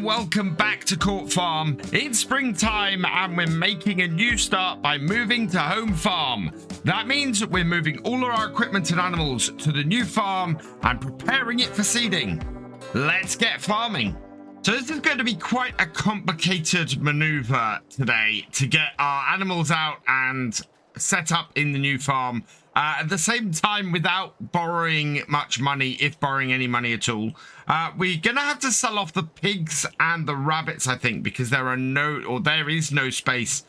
welcome back to Court Farm. It's springtime and we're making a new start by moving to home farm. That means we're moving all of our equipment and animals to the new farm and preparing it for seeding. Let's get farming. So this is going to be quite a complicated maneuver today to get our animals out and set up in the new farm. At the same time, without borrowing much money, if borrowing any money at all, we're going to have to sell off the pigs and the rabbits, I think, because there is no space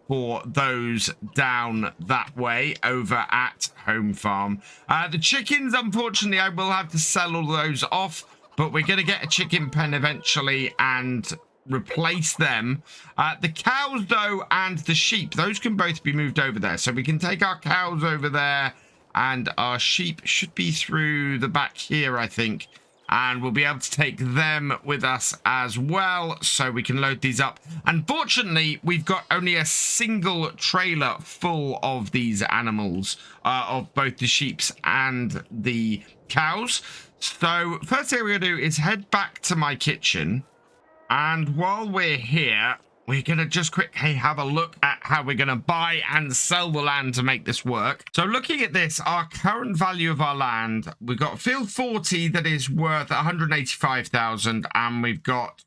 for those down that way over at home farm. The chickens, unfortunately, I will have to sell all those off, but we're going to get a chicken pen eventually and replace them. The cows though and the sheep, those can both be moved over there, so we can take our cows over there and our sheep should be through the back here, I think, and we'll be able to take them with us as well, so we can load these up. Unfortunately, we've got only a single trailer full of these animals, of both the sheep and the cows. So first thing we're gonna do is head back to my kitchen. And while we're here, we're going to just quickly have a look at how we're going to buy and sell the land to make this work. So looking at this, our current value of our land, we've got field 40 that is worth 185,000, and we've got,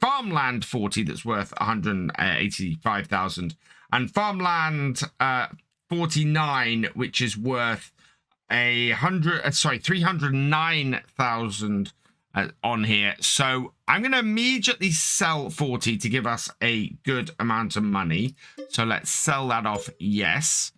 farmland 40 that's worth 185,000, and farmland 49, which is worth 309,000 on here. So I'm going to immediately sell 40 to give us a good amount of money. So let's sell that off. Yes.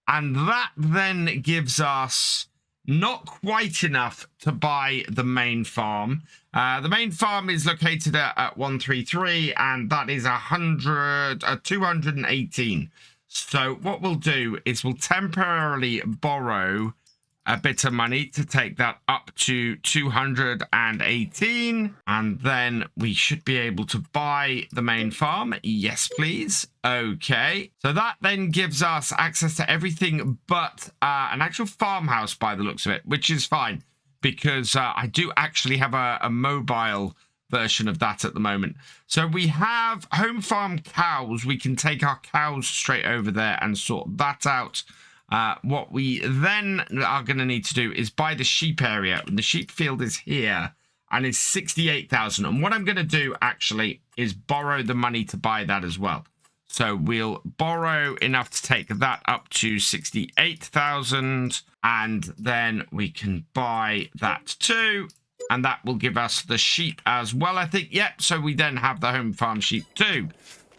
And that then gives us not quite enough to buy the main farm. The main farm is located at 133, and that is 218. So what we'll do is we'll temporarily borrow a bit of money to take that up to 218, and then we should be able to buy the main farm. Yes, please. Okay, so that then gives us access to everything but an actual farmhouse by the looks of it, which is fine because I do actually have a mobile version of that at the moment. So we have home farm cows. We can take our cows straight over there and sort that out. What we then are going to need to do is buy the sheep area. The sheep field is here and is 68,000. And what I'm going to do actually is borrow the money to buy that as well. So we'll borrow enough to take that up to 68,000, and then we can buy that too. And that will give us the sheep as well, I think. Yep. So we then have the home farm sheep too.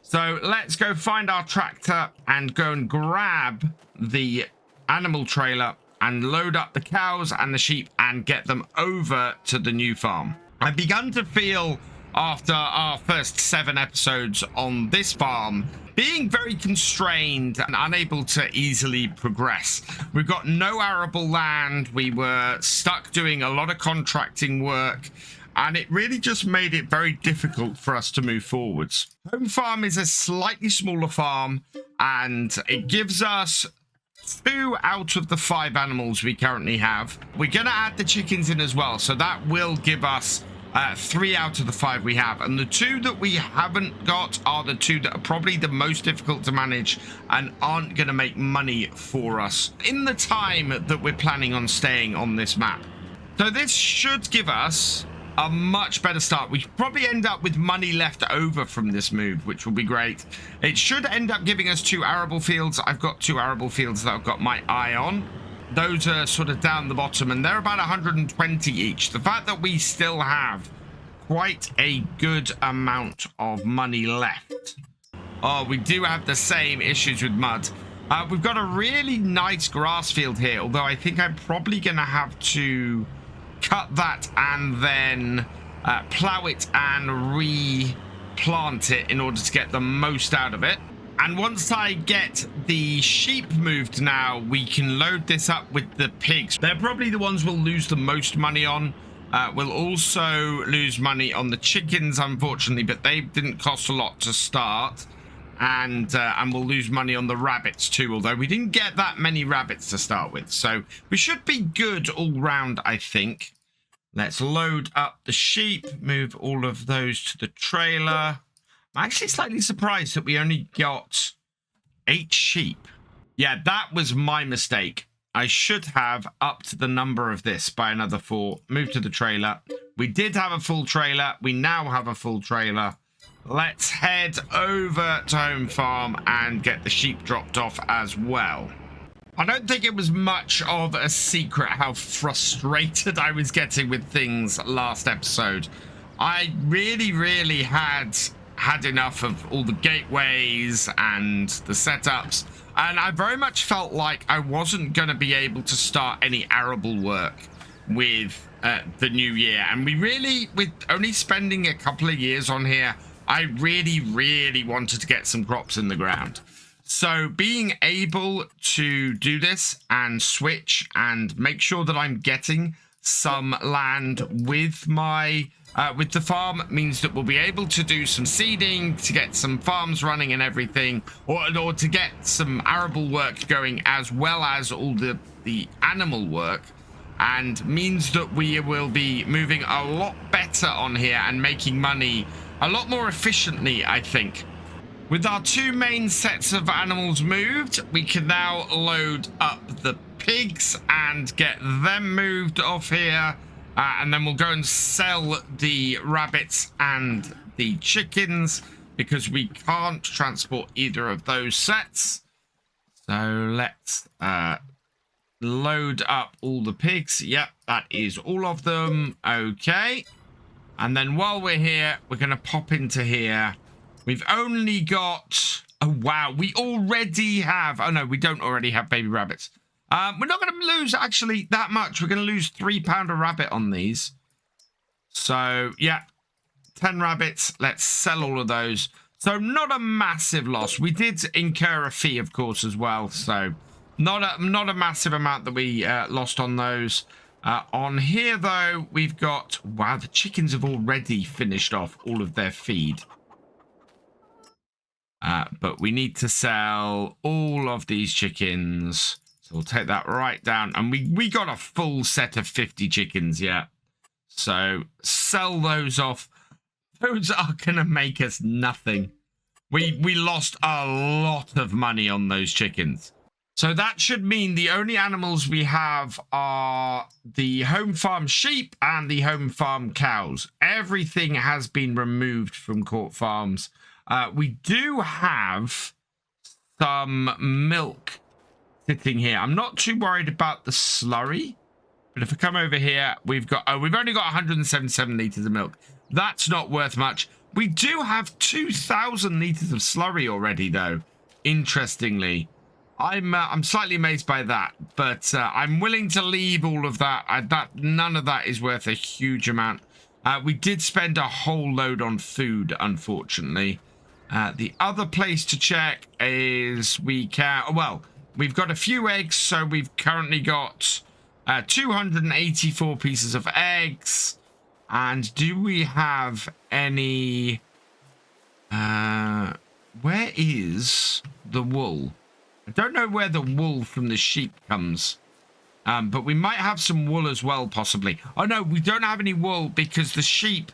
So let's go find our tractor and go and grab the animal trailer and load up the cows and the sheep and get them over to the new farm. I've begun to feel, after our first 7 episodes on this farm, being very constrained and unable to easily progress. We've got no arable land. We were stuck doing a lot of contracting work, and it really just made it very difficult for us to move forwards. Home farm is a slightly smaller farm, and it gives us 2 out of the 5 animals we currently have. We're going to add the chickens in as well, so that will give us 3 out of the 5 we have. And the 2 that we haven't got are the 2 that are probably the most difficult to manage and aren't going to make money for us in the time that we're planning on staying on this map. So this should give us a much better start. We probably end up with money left over from this move, which will be great. It should end up giving us 2 arable fields. I've got 2 arable fields that I've got my eye on. Those are sort of down the bottom, and they're about 120 each. The fact that we still have quite a good amount of money left. Oh, we do have the same issues with mud. We've got a really nice grass field here, although I think I'm probably going to have to cut that and then plow it and replant it in order to get the most out of it. And once I get the sheep moved now, we can load this up with the pigs. They're probably the ones we'll lose the most money on. We'll also lose money on the chickens, unfortunately, but they didn't cost a lot to start. And we'll lose money on the rabbits too, although we didn't get that many rabbits to start with. So we should be good all round, I think. Let's load up the sheep, move all of those to the trailer. I'm actually slightly surprised that we only got 8 sheep. Yeah, that was my mistake. I should have upped the number of this by another 4. Move to the trailer. We did have a full trailer. We now have a full trailer. Let's head over to home farm and get the sheep dropped off as well. I don't think it was much of a secret how frustrated I was getting with things last episode. I really had enough of all the gateways and the setups, and I very much felt like I wasn't going to be able to start any arable work with the new year. And we really, with only spending a couple of years on here, I really wanted to get some crops in the ground. So being able to do this and switch and make sure that I'm getting some land with my with the farm means that we'll be able to do some seeding to get some farms running and everything, or to get some arable work going, as well as all the animal work, and means that we will be moving a lot better on here and making money a lot more efficiently, I think. With our 2 main sets of animals moved, we can now load up the pigs and get them moved off here. And then we'll go and sell the rabbits and the chickens because we can't transport either of those sets. So let's load up all the pigs. Yep, that is all of them. Okay. And then while we're here, we're going to pop into here. We've only got... Oh, wow. We already have... Oh, no, we don't already have baby rabbits. We're not going to lose, actually, that much. We're going to lose £3 a rabbit on these. So, yeah. 10 rabbits. Let's sell all of those. So, not a massive loss. We did incur a fee, of course, as well. So, not a massive amount that we lost on those. On here, though, we've got... Wow, the chickens have already finished off all of their feed. But we need to sell all of these chickens. So we'll take that right down. And we got a full set of 50 chickens, yeah. So sell those off. Those are going to make us nothing. We lost a lot of money on those chickens. So that should mean the only animals we have are the home farm sheep and the home farm cows. Everything has been removed from Court Farms. We do have some milk sitting here. I'm not too worried about the slurry, but if I come over here, we've only got 177 liters of milk. That's not worth much. We do have 2,000 liters of slurry already, though. Interestingly, I'm slightly amazed by that, but I'm willing to leave all of that. None of that is worth a huge amount. We did spend a whole load on food, unfortunately. The other place to check is we've got a few eggs, so we've currently got 284 pieces of eggs. And do we have any... where is the wool? I don't know where the wool from the sheep comes. But we might have some wool as well, possibly. Oh, no, we don't have any wool because the sheep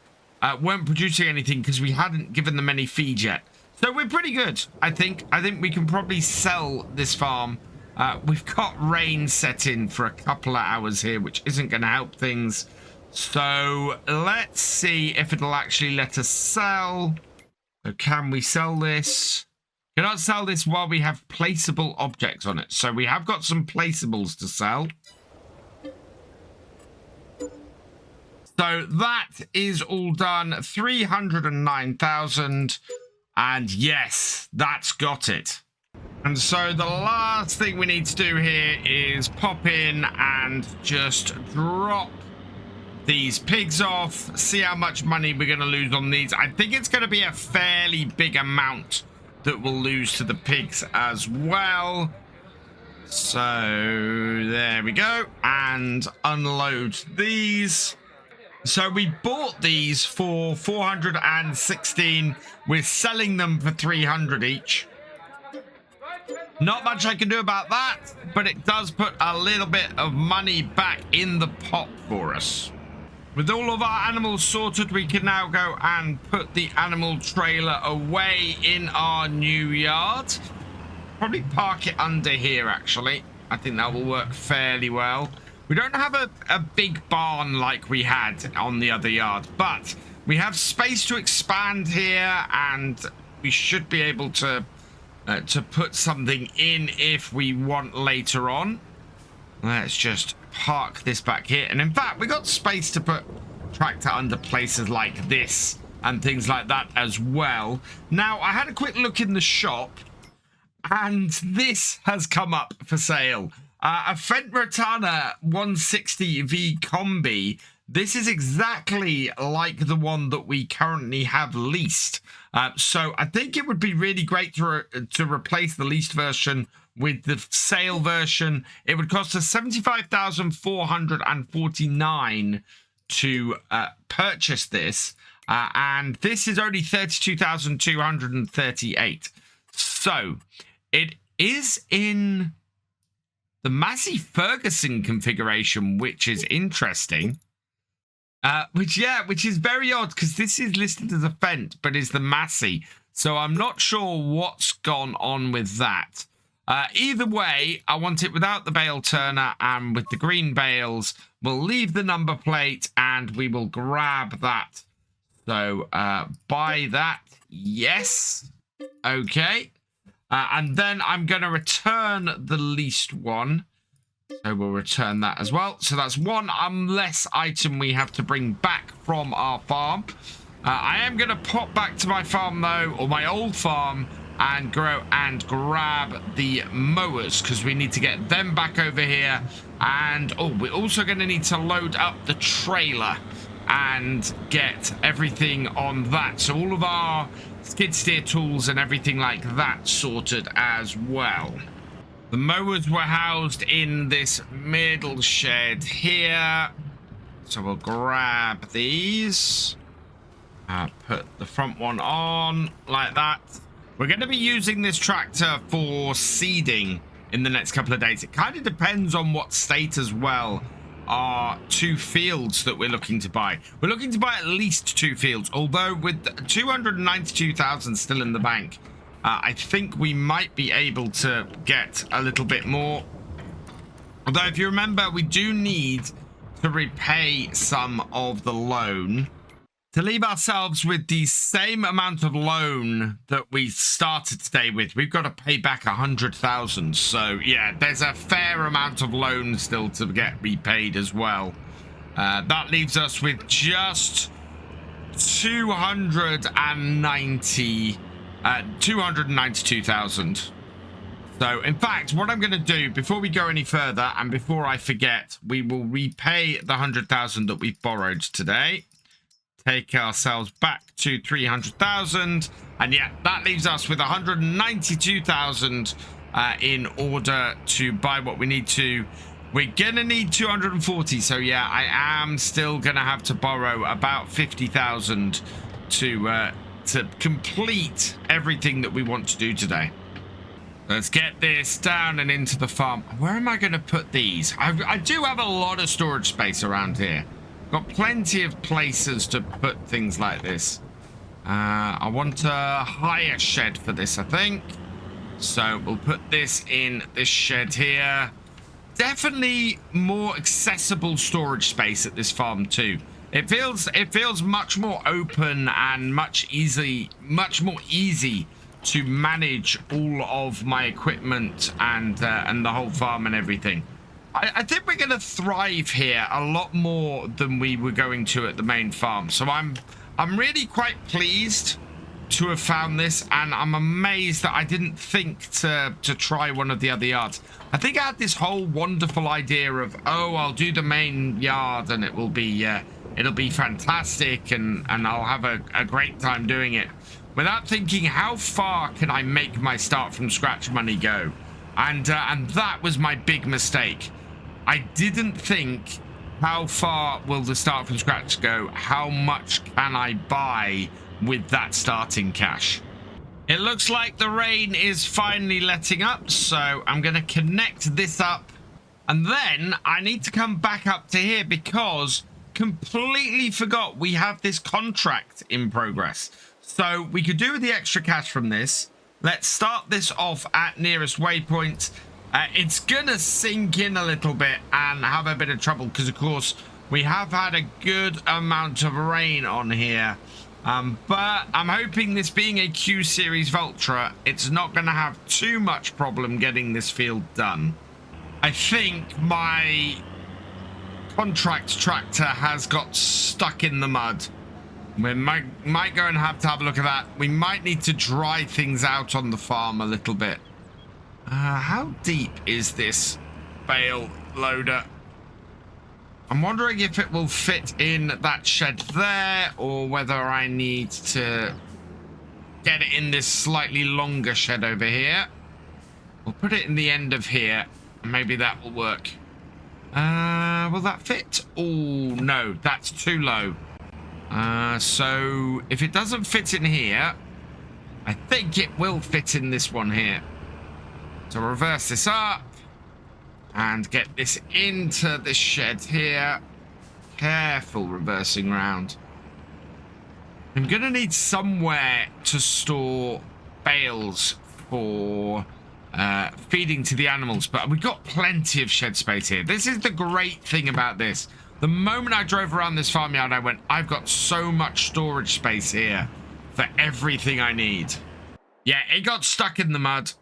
weren't producing anything because we hadn't given them any feed yet. So we're pretty good, I think. I think we can probably sell this farm. We've got rain set in for a couple of hours here, which isn't going to help things. So let's see if it'll actually let us sell. So can we sell this? Cannot sell this while we have placeable objects on it. So we have got some placeables to sell. So that is all done. 309,000. And yes, that's got it. And so the last thing we need to do here is pop in and just drop these pigs off. See how much money we're going to lose on these. I think it's going to be a fairly big amount that we'll lose to the pigs as well. So there we go. And unload these. So we bought these for 416. We're selling them for 300 each. Not much I can do about that, but it does put a little bit of money back in the pot for us. With all of our animals sorted, we can now go and put the animal trailer away in our new yard. Probably park it under here, actually. I think that will work fairly well. We don't have a big barn like we had on the other yard, but we have space to expand here, and we should be able to put something in if we want later on. Let's just park this back here. And in fact, we got space to put tractor under places like this and things like that as well. Now, I had a quick look in the shop, and this has come up for sale. A Fendt Rotana 160V Combi. This is exactly like the one that we currently have leased. So I think it would be really great to replace the leased version with the sale version. It would cost us $75,449 to purchase this. And this is only $32,238. So it is in the Massey Ferguson configuration, which is interesting. Which is very odd, because this is listed as a Fendt, but is the Massey. So I'm not sure what's gone on with that. Either way, I want it without the bale turner and with the green bales. We'll leave the number plate and we will grab that. So buy that. Yes. Okay. And then I'm going to return the leased one. So we'll return that as well. So that's one less item we have to bring back from our farm. I am going to pop back to my farm, though, or my old farm, and go and grab the mowers, because we need to get them back over here. And, oh, we're also going to need to load up the trailer and get everything on that. So all of our skid steer tools and everything like that sorted as well. The mowers were housed in this middle shed here. So we'll grab these. Put the front one on like that. We're going to be using this tractor for seeding in the next couple of days. It kind of depends on what state as well are 2 fields that we're looking to buy. We're looking to buy at least 2 fields, although with 292,000 still in the bank, I think we might be able to get a little bit more. Although, if you remember, we do need to repay some of the loan to leave ourselves with the same amount of loan that we started today with. We've got to pay back 100,000. So, yeah, there's a fair amount of loan still to get repaid as well. That leaves us with just 292,000. So, in fact, what I'm going to do before we go any further and before I forget, we will repay the 100,000 that we've borrowed today. Take ourselves back to 300,000. And yeah, that leaves us with 192,000 in order to buy what we need to. We're going to need 240. So yeah, I am still going to have to borrow about 50,000 to complete everything that we want to do today. Let's get this down and into the farm. Where am I going to put these? I do have a lot of storage space around here. Got plenty of places to put things like this. I want a higher shed for this, I think. So we'll put this in this shed here. Definitely more accessible storage space at this farm too. It feels much more open and much more easy to manage all of my equipment and the whole farm and everything. I think we're going to thrive here a lot more than we were going to at the main farm. So I'm really quite pleased to have found this, and I'm amazed that I didn't think to try one of the other yards. I think I had this whole wonderful idea of, oh, I'll do the main yard and it'll be fantastic and I'll have a great time doing it, without thinking how far can I make my start from scratch money go. And that was my big mistake. I didn't think, how far will the start from scratch go? How much can I buy with that starting cash? It looks like the rain is finally letting up, so I'm going to connect this up. And then I need to come back up to here because completely forgot we have this contract in progress. So we could do with the extra cash from this. Let's start this off at nearest waypoint. It's gonna sink in a little bit and have a bit of trouble because, of course, we have had a good amount of rain on here. But I'm hoping, this being a Q Series Vultra, it's not going to have too much problem getting this field done. I think my contract tractor has got stuck in the mud. We might go and have to have a look at that. We might need to dry things out on the farm a little bit. How deep is this bale loader? I'm wondering if it will fit in that shed there, or whether I need to get it in this slightly longer shed over here. We'll put it in the end of here. Maybe that will work. Will that fit? Oh, no, that's too low. So if it doesn't fit in here, I think it will fit in this one here. So reverse this up and get this into this shed here. Careful reversing round. I'm going to need somewhere to store bales for feeding to the animals, but we've got plenty of shed space here. This is the great thing about this. The moment I drove around this farmyard, I went, I've got so much storage space here for everything I need. Yeah, it got stuck in the mud.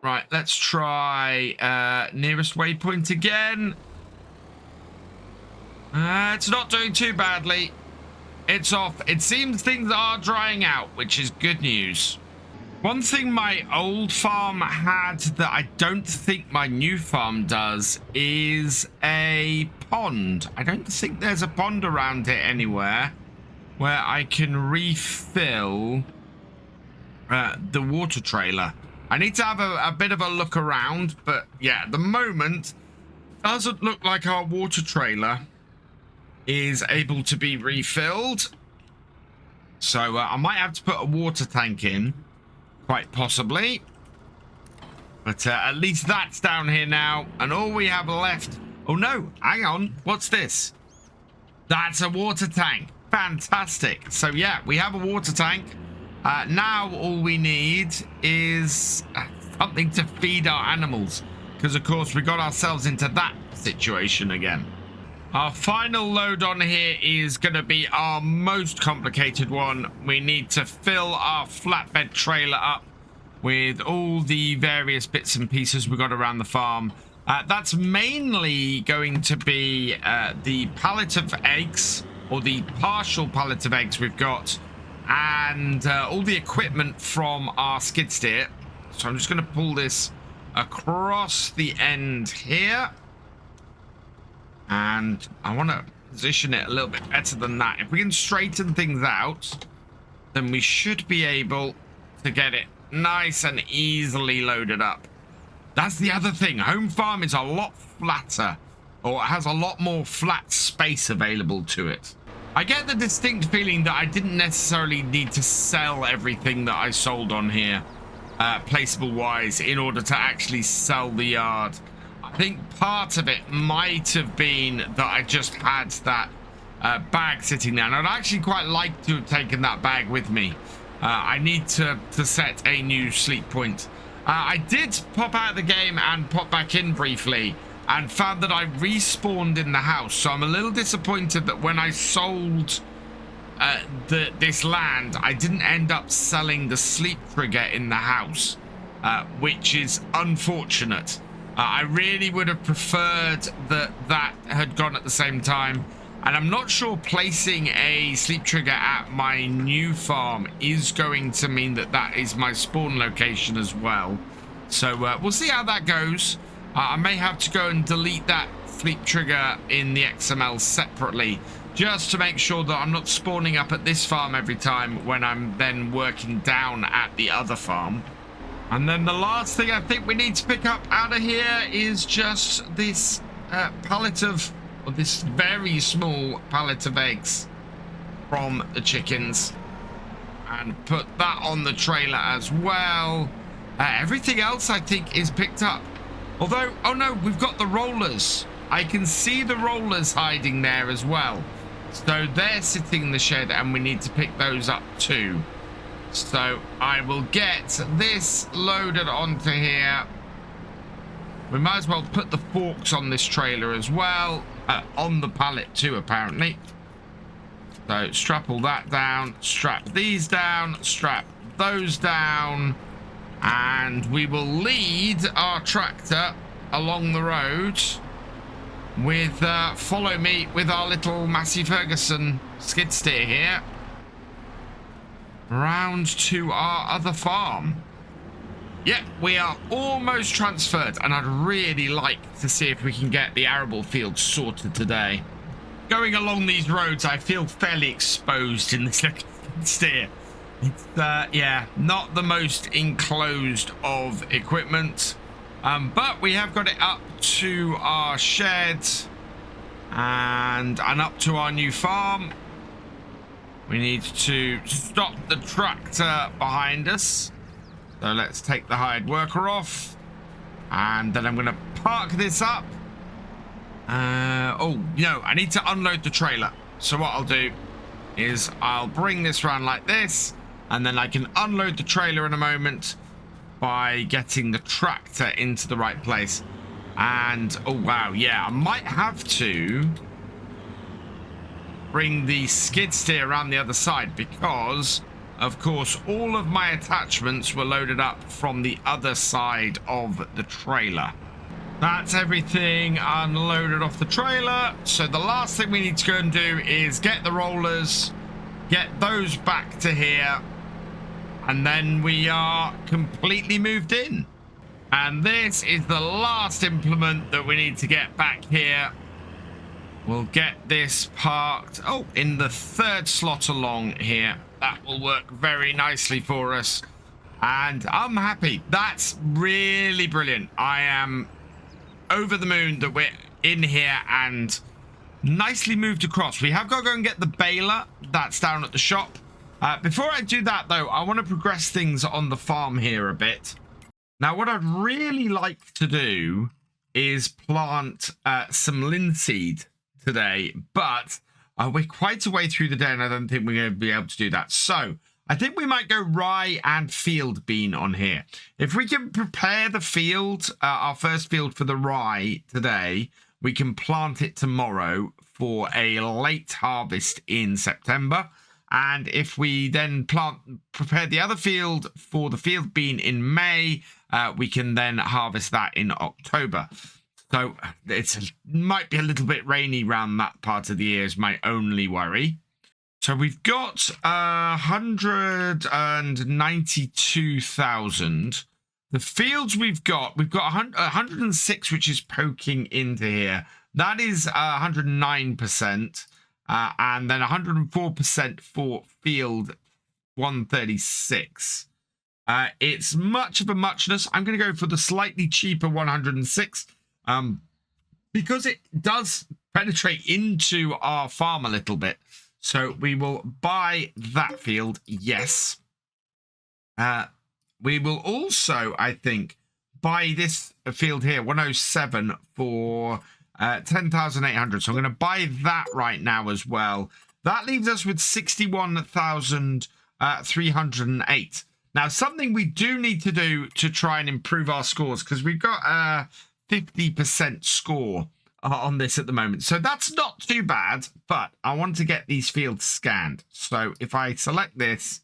Right, let's try nearest waypoint again. It's not doing too badly. It's off. It seems things are drying out, which is good news. One thing my old farm had that I don't think my new farm does is a pond. I don't think there's a pond around it anywhere where I can refill the water trailer. I need to have a bit of a look around, but yeah, at the moment, doesn't look like our water trailer is able to be refilled. So I might have to put a water tank in, quite possibly. But at least that's down here now, and all we have left... Oh no, hang on, what's this? That's a water tank. Fantastic. So yeah, we have a water tank. Now all we need is something to feed our animals, because of course we got ourselves into that situation again. Our final load on here is going to be our most complicated one. We need to fill our flatbed trailer up with all the various bits and pieces we got around the farm. That's mainly going to be the pallet of eggs, or the partial pallet of eggs we've got, and all the equipment from our skid steer. So I'm just going to pull this across the end here, and I want to position it a little bit better than that. If we can straighten things out, then we should be able to get it nice and easily loaded up. That's the other thing. Home farm is a lot flatter, or it has a lot more flat space available to it. I get the distinct feeling that I didn't necessarily need to sell everything that I sold on here, placeable wise, in order to actually sell the yard. I think part of it might have been that I just had that bag sitting there, and I'd actually quite like to have taken that bag with me. I need to set a new sleep point. I did pop out of the game and pop back in briefly, and found that I respawned in the house. So I'm a little disappointed that when I sold this land, I didn't end up selling the sleep trigger in the house, which is unfortunate. I really would have preferred that had gone at the same time. And I'm not sure placing a sleep trigger at my new farm is going to mean that is my spawn location as well. So we'll see how that goes. I may have to go and delete that sleep trigger in the XML separately, just to make sure that I'm not spawning up at this farm every time when I'm then working down at the other farm. And then the last thing I think we need to pick up out of here is just this pallet of, or this very small pallet of eggs from the chickens, and put that on the trailer as well. Everything else I think is picked up. Although, oh no, we've got the rollers. I can see the rollers hiding there as well. So they're sitting in the shed and we need to pick those up too. So I will get this loaded onto here. We might as well put the forks on this trailer as well. On the pallet too, apparently. So strap all that down. Strap these down. Strap those down. And we will lead our tractor along the road with follow me with our little Massey Ferguson skid steer here round to our other farm. Yep, we are almost transferred, and I'd really like to see if we can get the arable field sorted today. Going along these roads, I feel fairly exposed in this little steer. It's yeah, not the most enclosed of equipment. But we have got it up to our shed and up to our new farm. We need to stop the tractor behind us. So let's take the hired worker off. And then I'm going to park this up. Oh, no, I need to unload the trailer. So what I'll do is I'll bring this around like this. And then I can unload the trailer in a moment by getting the tractor into the right place. And oh wow, yeah, I might have to bring the skid steer around the other side because of course all of my attachments were loaded up from the other side of the trailer. That's everything unloaded off the trailer. So the last thing we need to go and do is get the rollers, get those back to here, and then we are completely moved in. And this is the last implement that we need to get back here. We'll get this parked, oh, in the third slot along here. That will work very nicely for us. And I'm happy. That's really brilliant. I am over the moon that we're in here and nicely moved across. We have got to go and get the baler. That's down at the shop. Before I do that, though, I want to progress things on the farm here a bit. Now, what I'd really like to do is plant some linseed today, but we're quite a way through the day, and I don't think we're going to be able to do that. So I think we might go rye and field bean on here. If we can prepare the field, our first field for the rye today, we can plant it tomorrow for a late harvest in September. And if we then prepare the other field for the field bean in May, we can then harvest that in October. So it might be a little bit rainy around that part of the year is my only worry. So we've got 192,000. The fields we've got 106, which is poking into here. That is 109%. And then 104% for field 136. It's much of a muchness. I'm going to go for the slightly cheaper 106 because it does penetrate into our farm a little bit. So we will buy that field. Yes. We will also, I think, buy this field here, 107 for 10,800. So I'm going to buy that right now as well. That leaves us with 61,308. Now, something we do need to do to try and improve our scores, because we've got a 50% score on this at the moment. So that's not too bad, but I want to get these fields scanned. So if I select this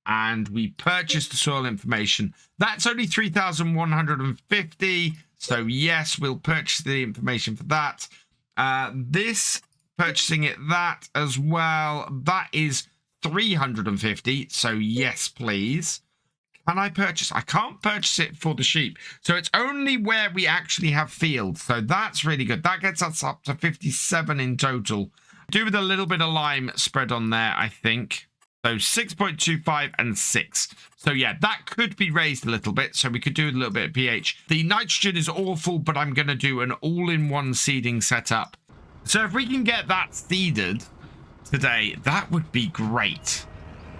and we purchase the soil information, that's only 3,150. So yes, we'll purchase the information for that. This, purchasing it that as well, that is 350. So yes, please. Can I purchase? I can't purchase it for the sheep. So it's only where we actually have fields. So that's really good. That gets us up to 57 in total. Do with a little bit of lime spread on there, I think. So 6.25 and 6. So yeah, that could be raised a little bit. So we could do a little bit of pH. The nitrogen is awful, but I'm going to do an all-in-one seeding setup. So if we can get that seeded today, that would be great.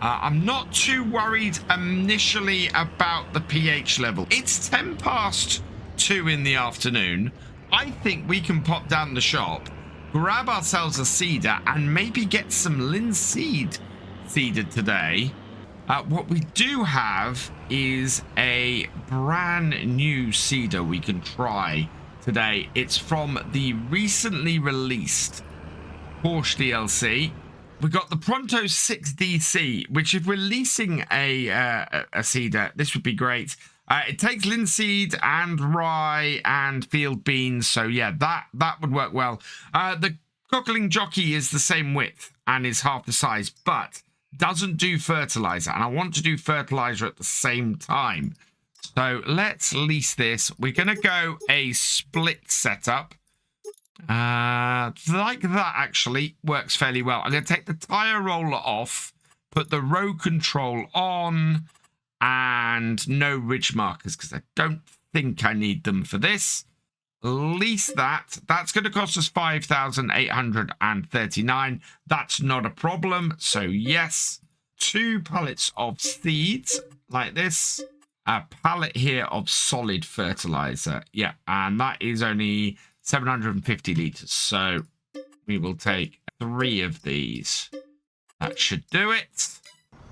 I'm not too worried initially about the pH level. It's 2 in the afternoon. I think we can pop down the shop grab ourselves a seeder and maybe get some linseed seeded today. What we do have is a brand new seeder we can try today. It's from the recently released Horsch DLC. We've got the Pronto 6DC, which if we're leasing a seeder, this would be great. It takes linseed and rye and field beans, so yeah, that would work well. The cockling jockey is the same width and is half the size, but doesn't do fertilizer, and I want to do fertilizer at the same time. So let's lease this. We're going to go a split setup. Like that actually works fairly well. I'm going to take the tire roller off, put the row control on, and no ridge markers because I don't think I need them for this. Lease that. That's going to cost us 5,839. That's not a problem. So yes, 2 pallets of seeds like this. A pallet here of solid fertilizer. Yeah, and that is only 750 liters. So we will take 3 of these. That should do it.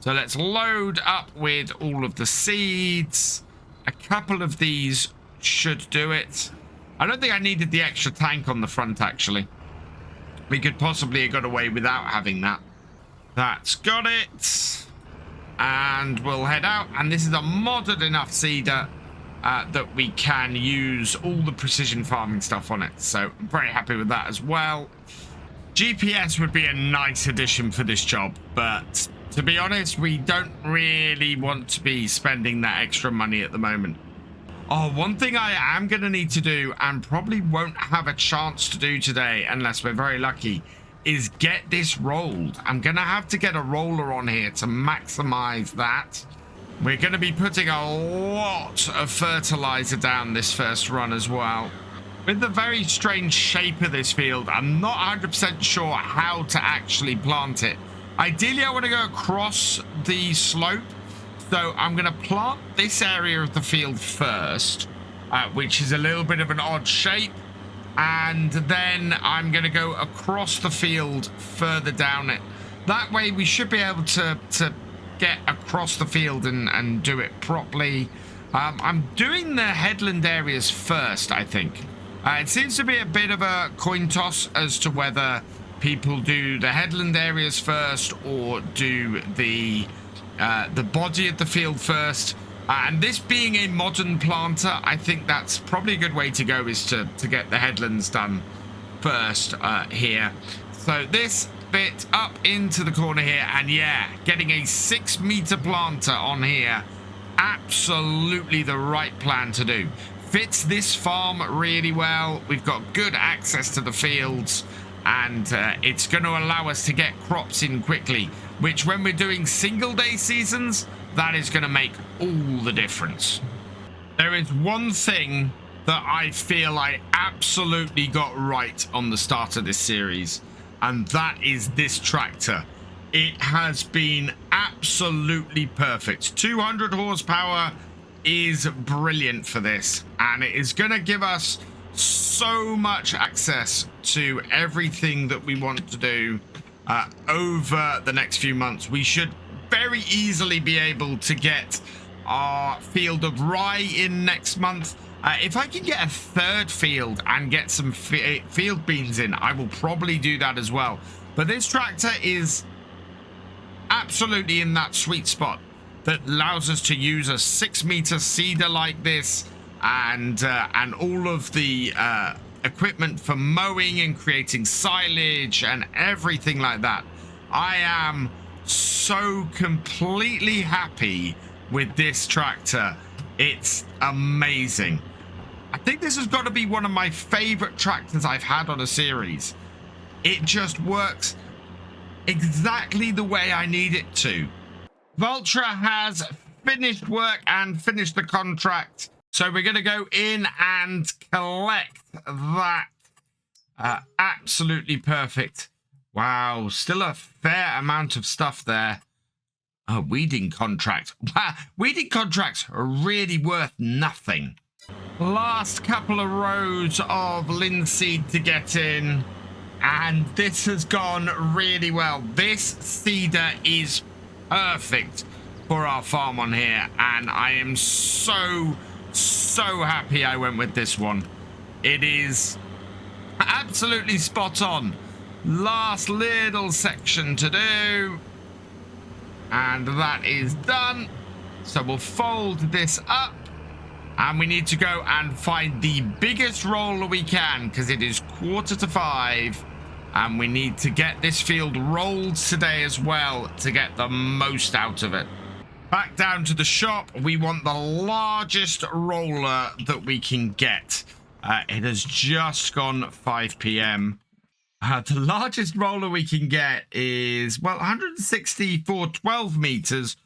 So let's load up with all of the seeds. A couple of these should do it. I don't think I needed the extra tank on the front, actually. We could possibly have got away without having that. That's got it. And we'll head out. And this is a modded enough seeder that we can use all the precision farming stuff on it. So I'm very happy with that as well. GPS would be a nice addition for this job, but to be honest, we don't really want to be spending that extra money at the moment. Oh, one thing I am going to need to do, and probably won't have a chance to do today unless we're very lucky, is get this rolled. I'm going to have to get a roller on here to maximize that. We're going to be putting a lot of fertilizer down this first run as well. With the very strange shape of this field, I'm not 100% sure how to actually plant it. Ideally, I want to go across the slope. So I'm going to plant this area of the field first, which is a little bit of an odd shape. And then I'm going to go across the field further down it. That way we should be able to get across the field and do it properly. I'm doing the headland areas first, I think. It seems to be a bit of a coin toss as to whether people do the headland areas first or do the body of the field first. And this being a modern planter, I think that's probably a good way to go, is to get the headlands done first here. So this bit up into the corner here, and yeah, getting a 6-meter planter on here, absolutely the right plan to do. Fits this farm really well. We've got good access to the fields, and it's going to allow us to get crops in quickly, which when we're doing single day seasons, that is going to make all the difference. There is one thing that I feel I absolutely got right on the start of this series, and that is this tractor. It has been absolutely perfect. 200 horsepower is brilliant for this, and it is going to give us so much access to everything that we want to do over the next few months. We should very easily be able to get our field of rye in next month. If I can get a third field and get some field beans in, I will probably do that as well. But this tractor is absolutely in that sweet spot that allows us to use a 6-meter seeder like this, and all of the equipment for mowing and creating silage and everything like that. I am so completely happy with this tractor. It's amazing. I think this has got to be one of my favorite tractors I've had on a series. It just works exactly the way I need it to. Vulture has finished work and finished the contract, so we're going to go in and collect that. Absolutely perfect. Wow, still a fair amount of stuff there. A weeding contract. Wow, weeding contracts are really worth nothing. Last couple of rows of linseed to get in. And this has gone really well. This cedar is perfect for our farm on here, and I am so happy I went with this one. It is absolutely spot on. Last little section to do, and that is done. So we'll fold this up, and we need to go and find the biggest roller we can, because it is 4:45, and we need to get this field rolled today as well to get the most out of it. Back down to the shop. We want the largest roller that we can get. It has just gone 5 p.m. The largest roller we can get is, well, 160 for 12 meters.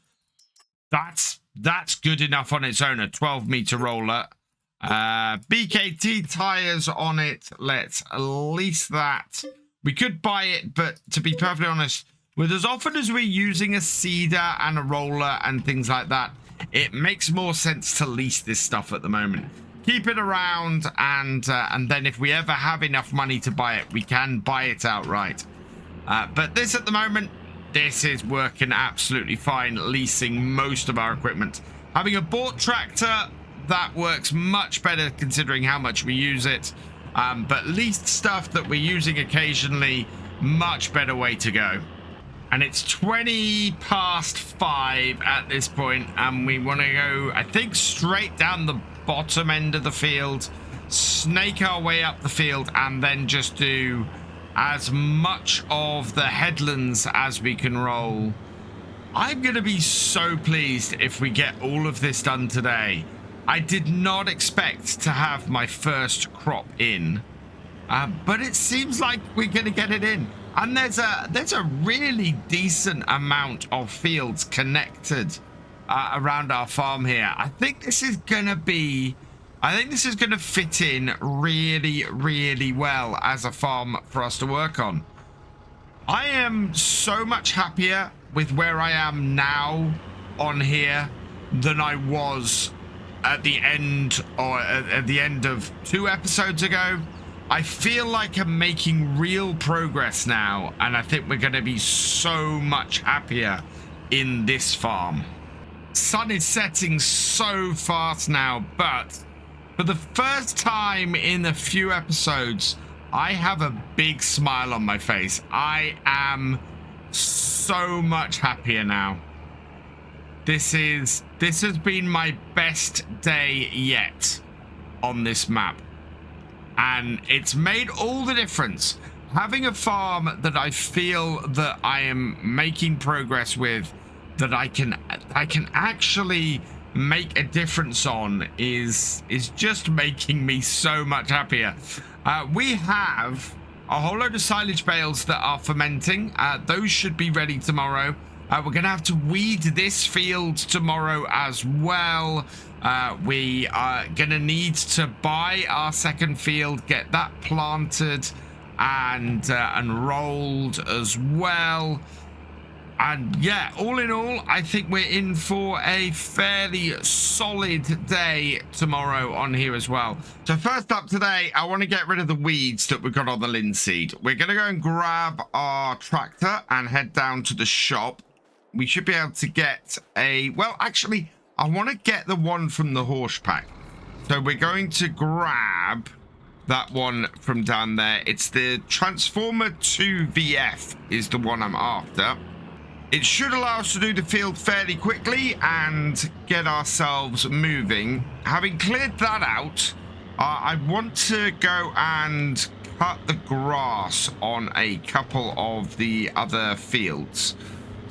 That's good enough on its own, a 12-meter roller. BKT tires on it. Let's lease that. We could buy it, but to be perfectly honest, with as often as we're using a cedar and a roller and things like that, it makes more sense to lease this stuff at the moment. Keep it around, and then if we ever have enough money to buy it, we can buy it outright. But this at the moment, this is working absolutely fine, leasing most of our equipment. Having a bought tractor, that works much better considering how much we use it. But leased stuff that we're using occasionally, much better way to go. And it's 20 past 5 at this point, and we want to go, I think, straight down the bottom end of the field, snake our way up the field, and then just do as much of the headlands as we can roll. I'm going to be so pleased if we get all of this done today. I did not expect to have my first crop in, but it seems like we're going to get it in. And there's a really decent amount of fields connected around our farm here. I think this is going to fit in really well as a farm for us to work on. I am so much happier with where I am now on here than I was at the end, or at the end of 2 episodes ago. I feel like I'm making real progress now, and I think we're going to be so much happier in this farm. Sun is setting so fast now, but for the first time in a few episodes, I have a big smile on my face. I am so much happier now. This has been my best day yet on this map. And it's made all the difference. Having a farm that I feel that I am making progress with, that I can actually make a difference on, is just making me so much happier. We have a whole load of silage bales that are fermenting. Those should be ready tomorrow. We're going to have to weed this field tomorrow as well. We are going to need to buy our second field, get that planted and rolled as well. And yeah, all in all, I think we're in for a fairly solid day tomorrow on here as well. So first up today, I want to get rid of the weeds that we've got on the linseed. We're going to go and grab our tractor and head down to the shop. We should be able to get well, actually, I want to get the one from the Horsch pack. So we're going to grab that one from down there. It's the Transformer 2 VF is the one I'm after. It should allow us to do the field fairly quickly and get ourselves moving. Having cleared that out, I want to go and cut the grass on a couple of the other fields.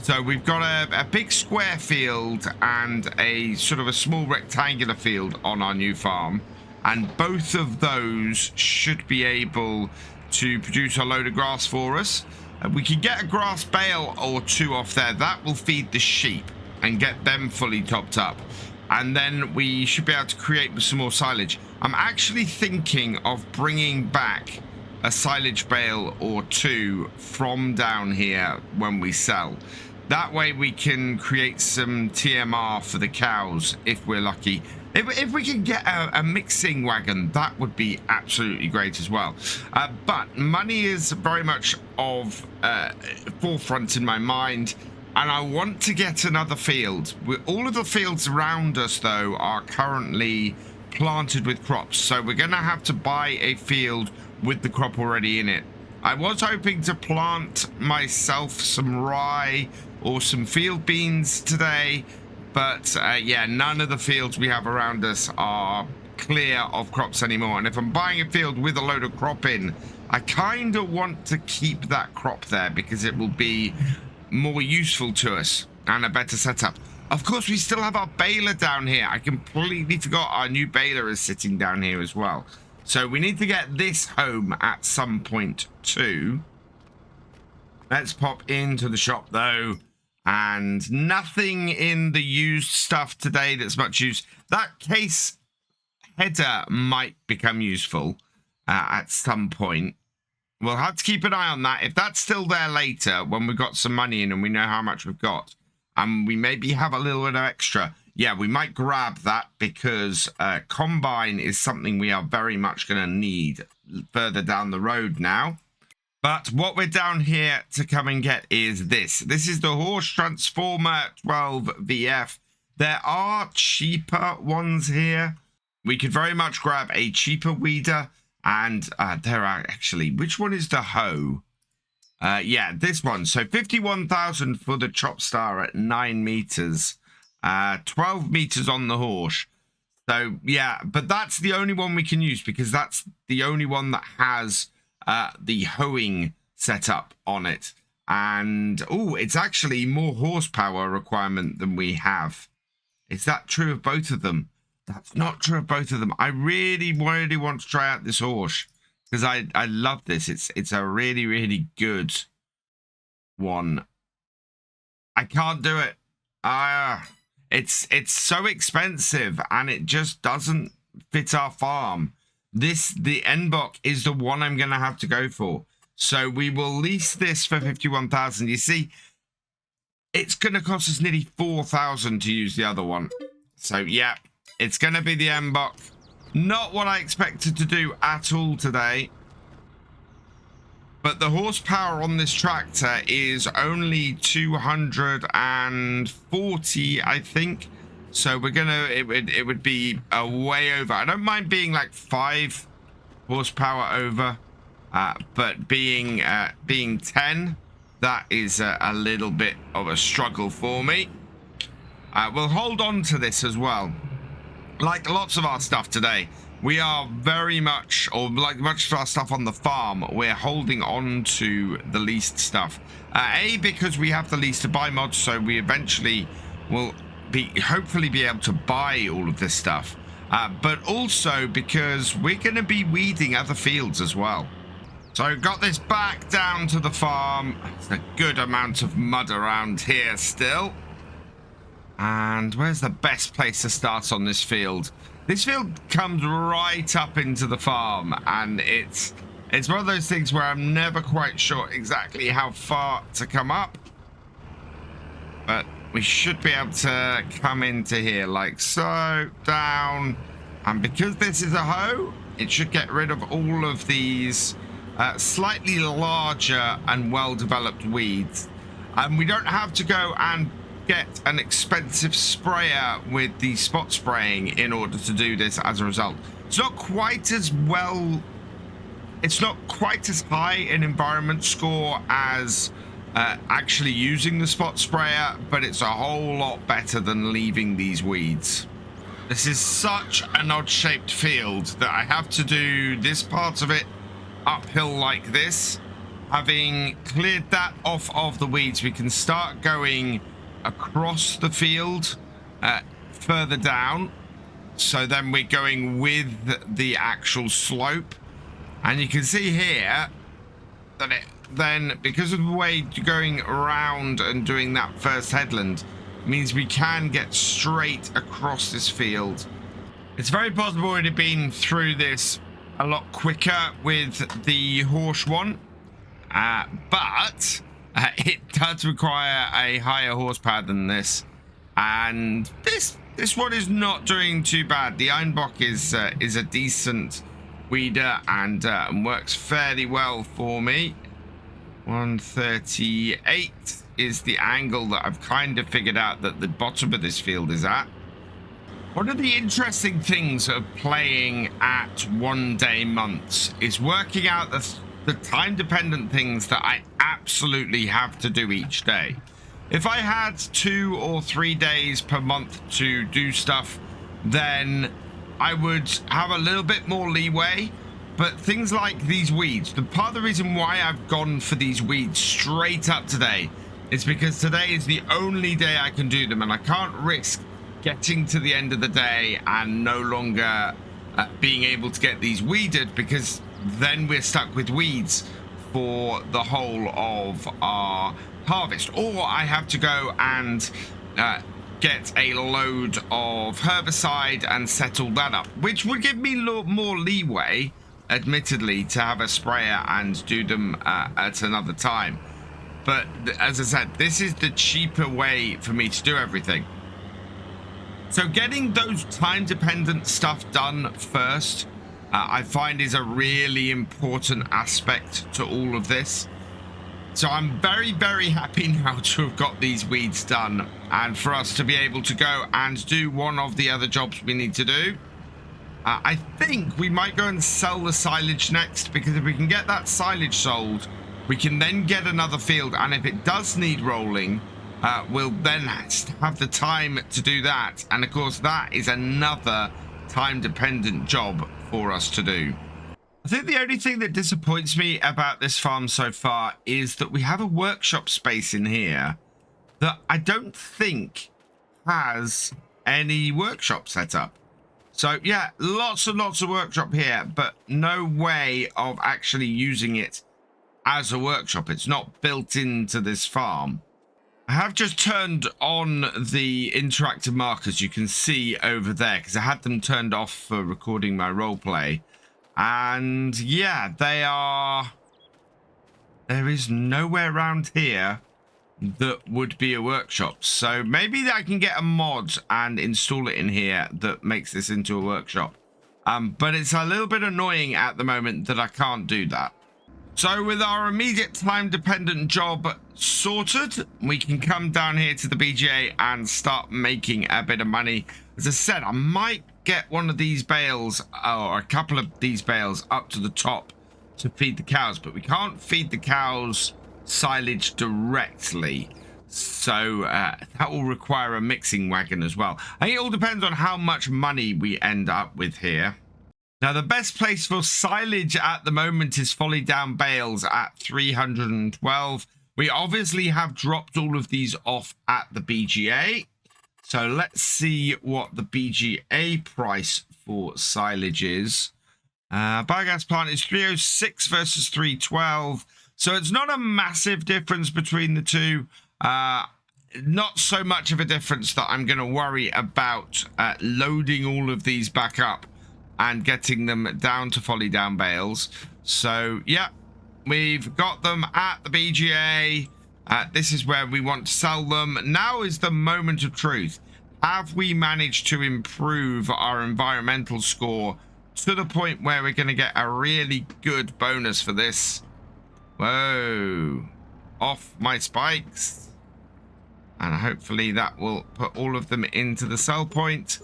So we've got a big square field and a sort of a small rectangular field on our new farm. And both of those should be able to produce a load of grass for us. We can get a grass bale or 2 off there. That will feed the sheep and get them fully topped up. And then we should be able to create some more silage. I'm actually thinking of bringing back a silage bale or 2 from down here when we sell. That way we can create some TMR for the cows if we're lucky. If we can get a mixing wagon, that would be absolutely great as well. But money is very much of forefront in my mind, and I want to get another field. All of the fields around us, though, are currently planted with crops, so we're going to have to buy a field with the crop already in it. I was hoping to plant myself some rye or some field beans today, but yeah, none of the fields we have around us are clear of crops anymore. And if I'm buying a field with a load of crop in, I kind of want to keep that crop there because it will be more useful to us and a better setup. Of course, we still have our baler down here. I completely forgot our new baler is sitting down here as well. So we need to get this home at some point too. Let's pop into the shop though. And nothing in the used stuff today that's much use. That case header might become useful at some point. We'll have to keep an eye on that. If that's still there later, when we've got some money in and we know how much we've got, and we maybe have a little bit of extra, yeah, we might grab that because combine is something we are very much going to need further down the road now. But what we're down here to come and get is this. This is the Horsch Transformer 12 VF. There are cheaper ones here. We could very much grab a cheaper weeder. And there are actually, which one is the hoe? Yeah, this one. So 51,000 for the Chop Star at 9 meters. 12 meters on the Horsch. So yeah, but that's the only one we can use because that's the only one that has the hoeing setup on it. And oh, it's actually more horsepower requirement than we have. Is that true of both of them? That's not true of both of them. I really want to try out this Horsch because I love this. It's a really good one. I can't do it. It's so expensive and it just doesn't fit our farm. The N-Bok is the one I'm going to have to go for. So we will lease this for 51,000. You see, it's going to cost us nearly 4,000 to use the other one. So yeah, it's going to be the N-Bok. Not what I expected to do at all today. But the horsepower on this tractor is only 240, I think. So we're gonna, it would be a way over. I don't mind being like 5 horsepower over, but being 10, that is a little bit of a struggle for me. We'll hold on to this as well. Like lots of our stuff today, we are very much, or like much of our stuff on the farm, we're holding on to the leased stuff. Because we have the lease to buy mods, so we eventually will hopefully be able to buy all of this stuff. But also because we're going to be weeding other fields as well. So got this back down to the farm. There's a good amount of mud around here still. And where's the best place to start on this field? This field comes right up into the farm, and it's one of those things where I'm never quite sure exactly how far to come up. But we should be able to come into here like so, down. And because this is a hoe, it should get rid of all of these slightly larger and well-developed weeds. And we don't have to go and get an expensive sprayer with the spot spraying in order to do this as a result. It's not quite as well, it's not quite as high an environment score as actually using the spot sprayer, but it's a whole lot better than leaving these weeds. This is such an odd shaped field that I have to do this part of it uphill like this. Having cleared that off of the weeds, we can start going across the field further down, so then we're going with the actual slope, and you can see here that it then, because of the way you're going around and doing that first headland, means we can get straight across this field. It's very possible it had been through this a lot quicker with the Horsch one, but it does require a higher horsepower than this, and this this one is not doing too bad. The Ironbock is a decent weeder and works fairly well for me. 138 is the angle that I've kind of figured out that the bottom of this field is at. One of the interesting things of playing at 1 day months is working out the time-dependent things that I absolutely have to do each day. If I had 2 or 3 days per month to do stuff, then I would have a little bit more leeway. But things like these weeds, the part of the reason why I've gone for these weeds straight up today is because today is the only day I can do them, and I can't risk getting to the end of the day and no longer being able to get these weeded, because then we're stuck with weeds for the whole of our harvest. Or I have to go and get a load of herbicide and settle that up, which would give me more leeway, admittedly, to have a sprayer and do them at another time. But as I said, this is the cheaper way for me to do everything. So getting those time-dependent stuff done first, I find is a really important aspect to all of this. So I'm very, very happy now to have got these weeds done and for us to be able to go and do one of the other jobs we need to do. I think we might go and sell the silage next, because if we can get that silage sold, we can then get another field, and if it does need rolling, we'll then have the time to do that. And of course, that is another time-dependent job for us to do. I think the only thing that disappoints me about this farm so far is that we have a workshop space in here that I don't think has any workshop set up. So yeah, lots and lots of workshop here, but no way of actually using it as a workshop. It's not built into this farm. I have just turned on the interactive markers you can see over there, because I had them turned off for recording my roleplay. And yeah, there is nowhere around here that would be a workshop. So maybe I can get a mod and install it in here that makes this into a workshop. But it's a little bit annoying at the moment that I can't do that. So with our immediate time-dependent job sorted, we can come down here to the BGA and start making a bit of money. As I said, I might get one of these bales, or a couple of these bales, up to the top to feed the cows, but we can't feed the cows silage directly, so that will require a mixing wagon as well. I think it all depends on how much money we end up with here. Now, the best place for silage at the moment is folly down bales at 312. We obviously have dropped all of these off at the BGA. So let's see what the BGA price for silage is. Biogas plant is 306 versus 312. So it's not a massive difference between the two. Not so much of a difference that I'm going to worry about loading all of these back up and getting them down to folly down bales. So yeah, we've got them at the BGA. This is where we want to sell them. Now is the moment of truth. Have we managed to improve our environmental score to the point where we're going to get a really good bonus for this? Whoa, off my spikes. And hopefully that will put all of them into the sell point.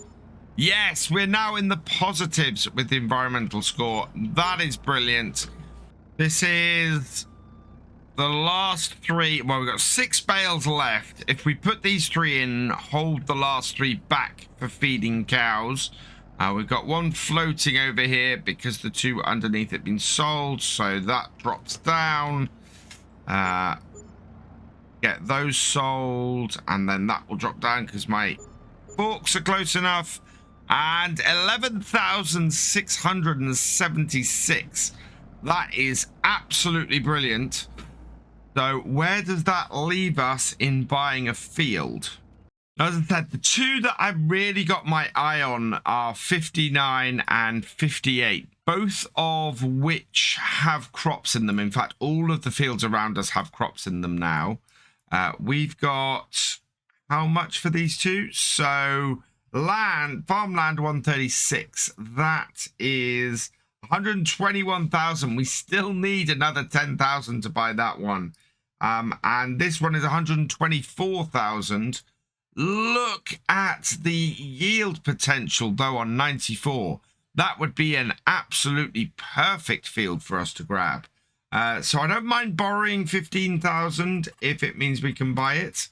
Yes, we're now in the positives with the environmental score. That is brilliant. This is the last 3. Well, we've got 6 bales left. If we put these 3 in, hold the last 3 back for feeding cows. We've got 1 floating over here because the 2 underneath it have been sold. So that drops down. Get those sold. And then that will drop down because my forks are close enough. And 11,676. That is absolutely brilliant. So where does that leave us in buying a field? As I said, the 2 that I've really got my eye on are 59 and 58, both of which have crops in them. In fact, all of the fields around us have crops in them now. We've got how much for these 2? So Farmland 136. That is 121,000. We still need another 10,000 to buy that one. And this one is 124,000. Look at the yield potential, though, on 94. That would be an absolutely perfect field for us to grab. So I don't mind borrowing 15,000 if it means we can buy it.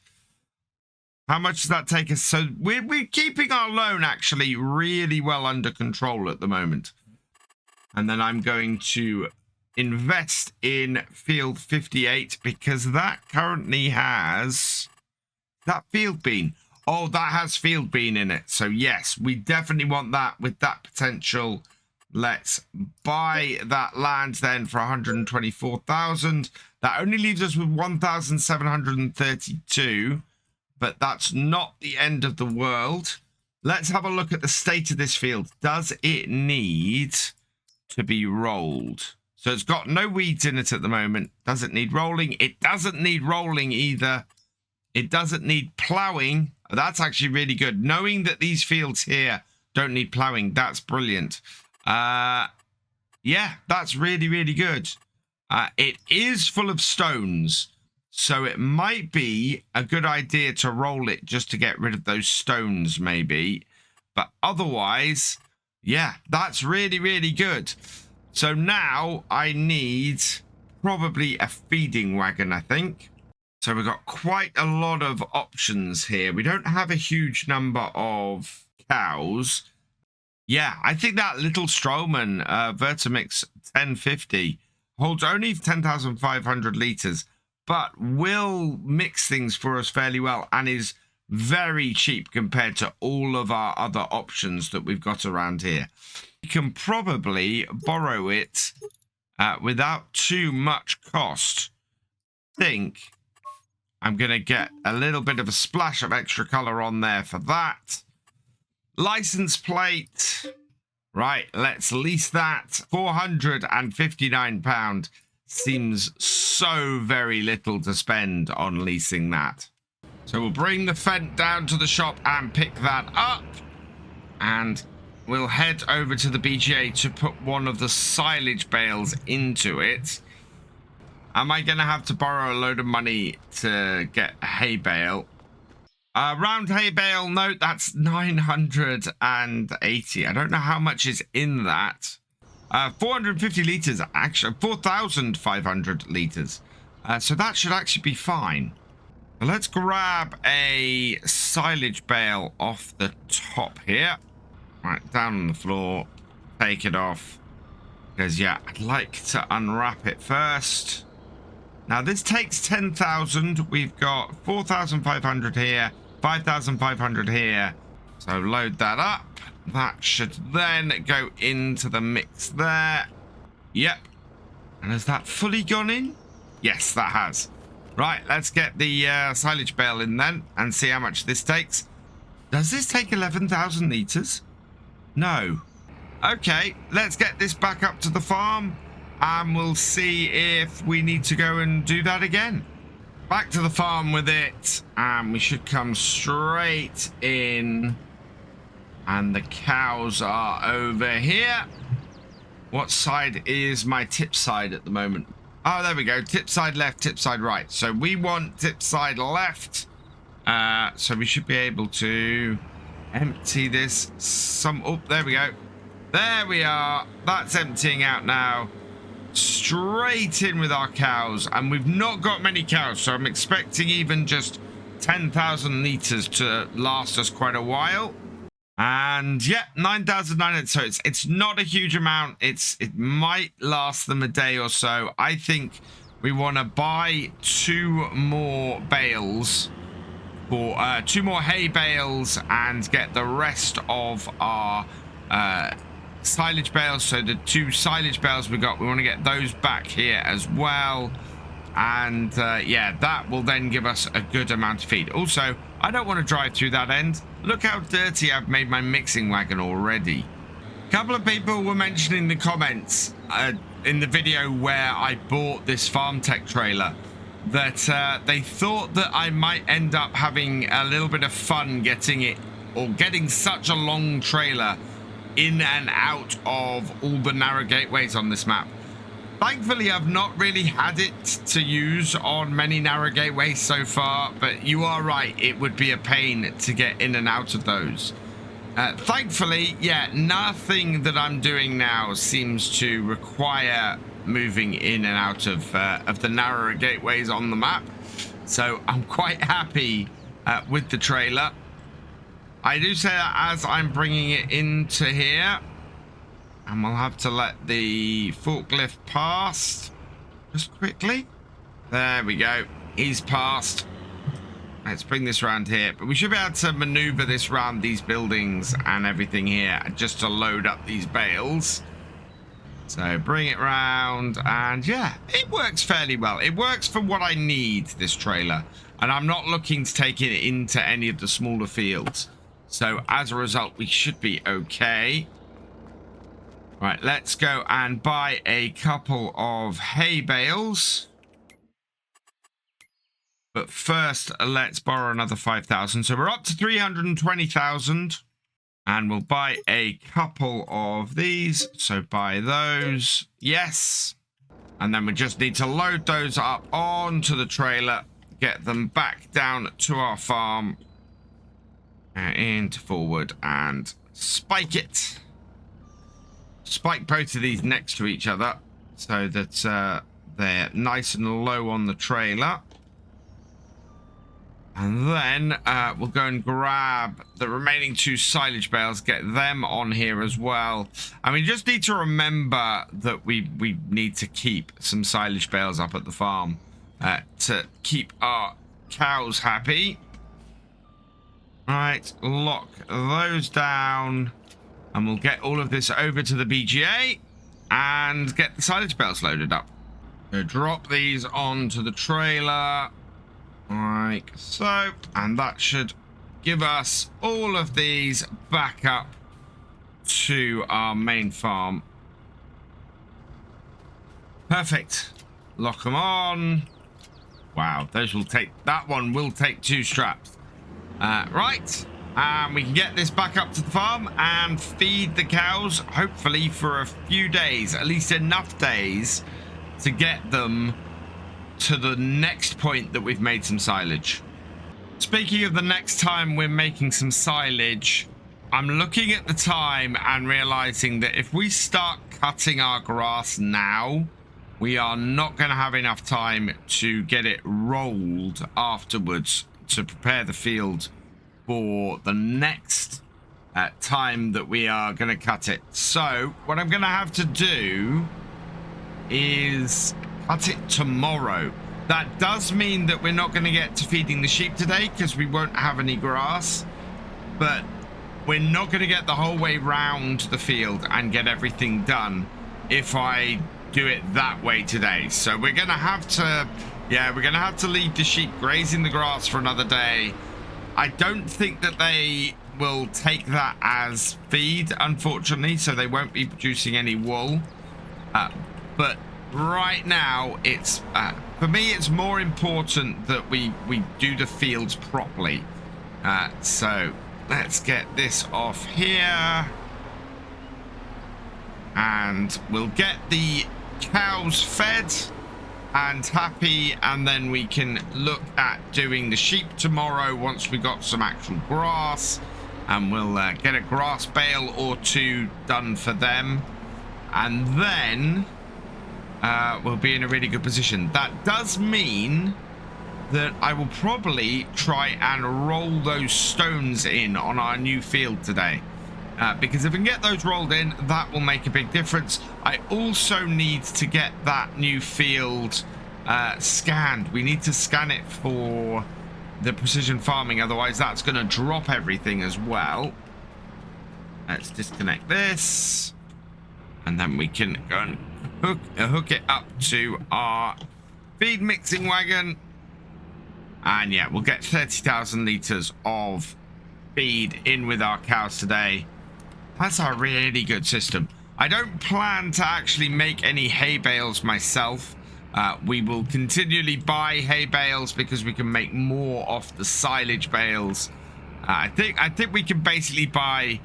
How much does that take us? So we're keeping our loan actually really well under control at the moment. And then I'm going to invest in field 58 because that currently has that field bean. Oh, that has field bean in it. So yes, we definitely want that with that potential. Let's buy that land then for 124,000. That only leaves us with 1,732. But that's not the end of the world. Let's have a look at the state of this field. Does it need to be rolled? So it's got no weeds in it at the moment. Does it need rolling? It doesn't need rolling either. It doesn't need plowing. That's actually really good. Knowing that these fields here don't need plowing, that's brilliant. Yeah, that's really, really good. It is full of stones. So it might be a good idea to roll it just to get rid of those stones, maybe. But otherwise, yeah, that's really, really good. So now I need probably a feeding wagon, I think. So we've got quite a lot of options here. We don't have a huge number of cows. Yeah, I think that little Strollman Vertimix 1050 holds only 10,500 litres. But will mix things for us fairly well and is very cheap compared to all of our other options that we've got around here. You can probably borrow it without too much cost. I think I'm going to get a little bit of a splash of extra colour on there for that. License plate. Right, let's lease that. £459. Seems so very little to spend on leasing that. So we'll bring the Fent down to the shop and pick that up. And we'll head over to the BGA to put one of the silage bales into it. Am I going to have to borrow a load of money to get a hay bale? Round hay bale, no, that's 980. I don't know how much is in that. 450 litres, actually, 4,500 litres. So that should actually be fine. Let's grab a silage bale off the top here. Right, down on the floor. Take it off. Because, yeah, I'd like to unwrap it first. Now, this takes 10,000. We've got 4,500 here, 5,500 here. So load that up. That should then go into the mix there. Yep. And has that fully gone in? Yes, that has. Right, let's get the silage bale in then and see how much this takes. Does this take 11,000 litres? No. Okay, let's get this back up to the farm and we'll see if we need to go and do that again. Back to the farm with it and we should come straight in. And the cows are over here. What side is my tip side at the moment? Oh, there we go. Tip side left, tip side right. So we want tip side left. So we should be able to empty this oh, there we go. There we are. That's emptying out now. Straight in with our cows. And we've not got many cows. So I'm expecting even just 10,000 litres to last us quite a while. And yeah, 9,900. So it's not a huge amount. It might last them a day or so. I think we want to buy 2 more bales for 2 more hay bales and get the rest of our silage bales. So the 2 silage bales we got, we want to get those back here as well. And yeah, that will then give us a good amount of feed. Also, I don't want to drive through that end. Look how dirty I've made my mixing wagon already. A couple of people were mentioning in the comments in the video where I bought this FarmTech trailer that they thought that I might end up having a little bit of fun getting it or getting such a long trailer in and out of all the narrow gateways on this map. Thankfully, I've not really had it to use on many narrow gateways so far, but you are right, it would be a pain to get in and out of those. Thankfully, yeah, nothing that I'm doing now seems to require moving in and out of the narrower gateways on the map. So I'm quite happy with the trailer. I do say that as I'm bringing it into here, and we'll have to let the forklift pass just quickly. There we go. He's passed. Let's bring this around here. But we should be able to maneuver this around these buildings and everything here just to load up these bales. So bring it round, and yeah, it works fairly well. It works for what I need, this trailer. And I'm not looking to take it into any of the smaller fields. So as a result, we should be okay. Right, let's go and buy a couple of hay bales. But first, let's borrow another 5,000. So we're up to 320,000. And we'll buy a couple of these. So buy those. Yes. And then we just need to load those up onto the trailer. Get them back down to our farm. Into forward and spike it. Spike both of these next to each other so that they're nice and low on the trailer. And then we'll go and grab the remaining 2 silage bales, get them on here as well. And we just need to remember that we need to keep some silage bales up at the farm to keep our cows happy. Right, lock those down. And we'll get all of this over to the BGA and get the silage bales loaded up. So drop these onto the trailer. Like so. And that should give us all of these back up to our main farm. Perfect. Lock them on. Wow, those will take... That one will take 2 straps. Right. We can get this back up to the farm and feed the cows, hopefully for a few days, at least enough days to get them to the next point that we've made some silage. Speaking of the next time we're making some silage, I'm looking at the time and realizing that if we start cutting our grass now, we are not going to have enough time to get it rolled afterwards to prepare the field for the next time that we are going to cut it. So what I'm going to have to do is cut it tomorrow. That does mean that we're not going to get to feeding the sheep today because we won't have any grass, but we're not going to get the whole way round the field and get everything done if I do it that way today. So we're going to have to, yeah, we're going to have to leave the sheep grazing the grass for another day. I don't think that they will take that as feed, unfortunately, so they won't be producing any wool. But right now, it's for me, it's more important that we do the fields properly. So let's get this off here. And we'll get the cows fed and happy, and then we can look at doing the sheep tomorrow once we got some actual grass, and we'll get a grass bale or 2 done for them, and then we'll be in a really good position. That does mean that I will probably try and roll those stones in on our new field today. Because if we can get those rolled in, that will make a big difference. I also need to get that new field scanned. We need to scan it for the precision farming, otherwise that's going to drop everything as well. Let's disconnect this, and then we can go and hook it up to our feed mixing wagon. And yeah, we'll get 30,000 litres of feed in with our cows today. That's a really good system. I don't plan to actually make any hay bales myself. We will continually buy hay bales because we can make more off the silage bales I think we can basically buy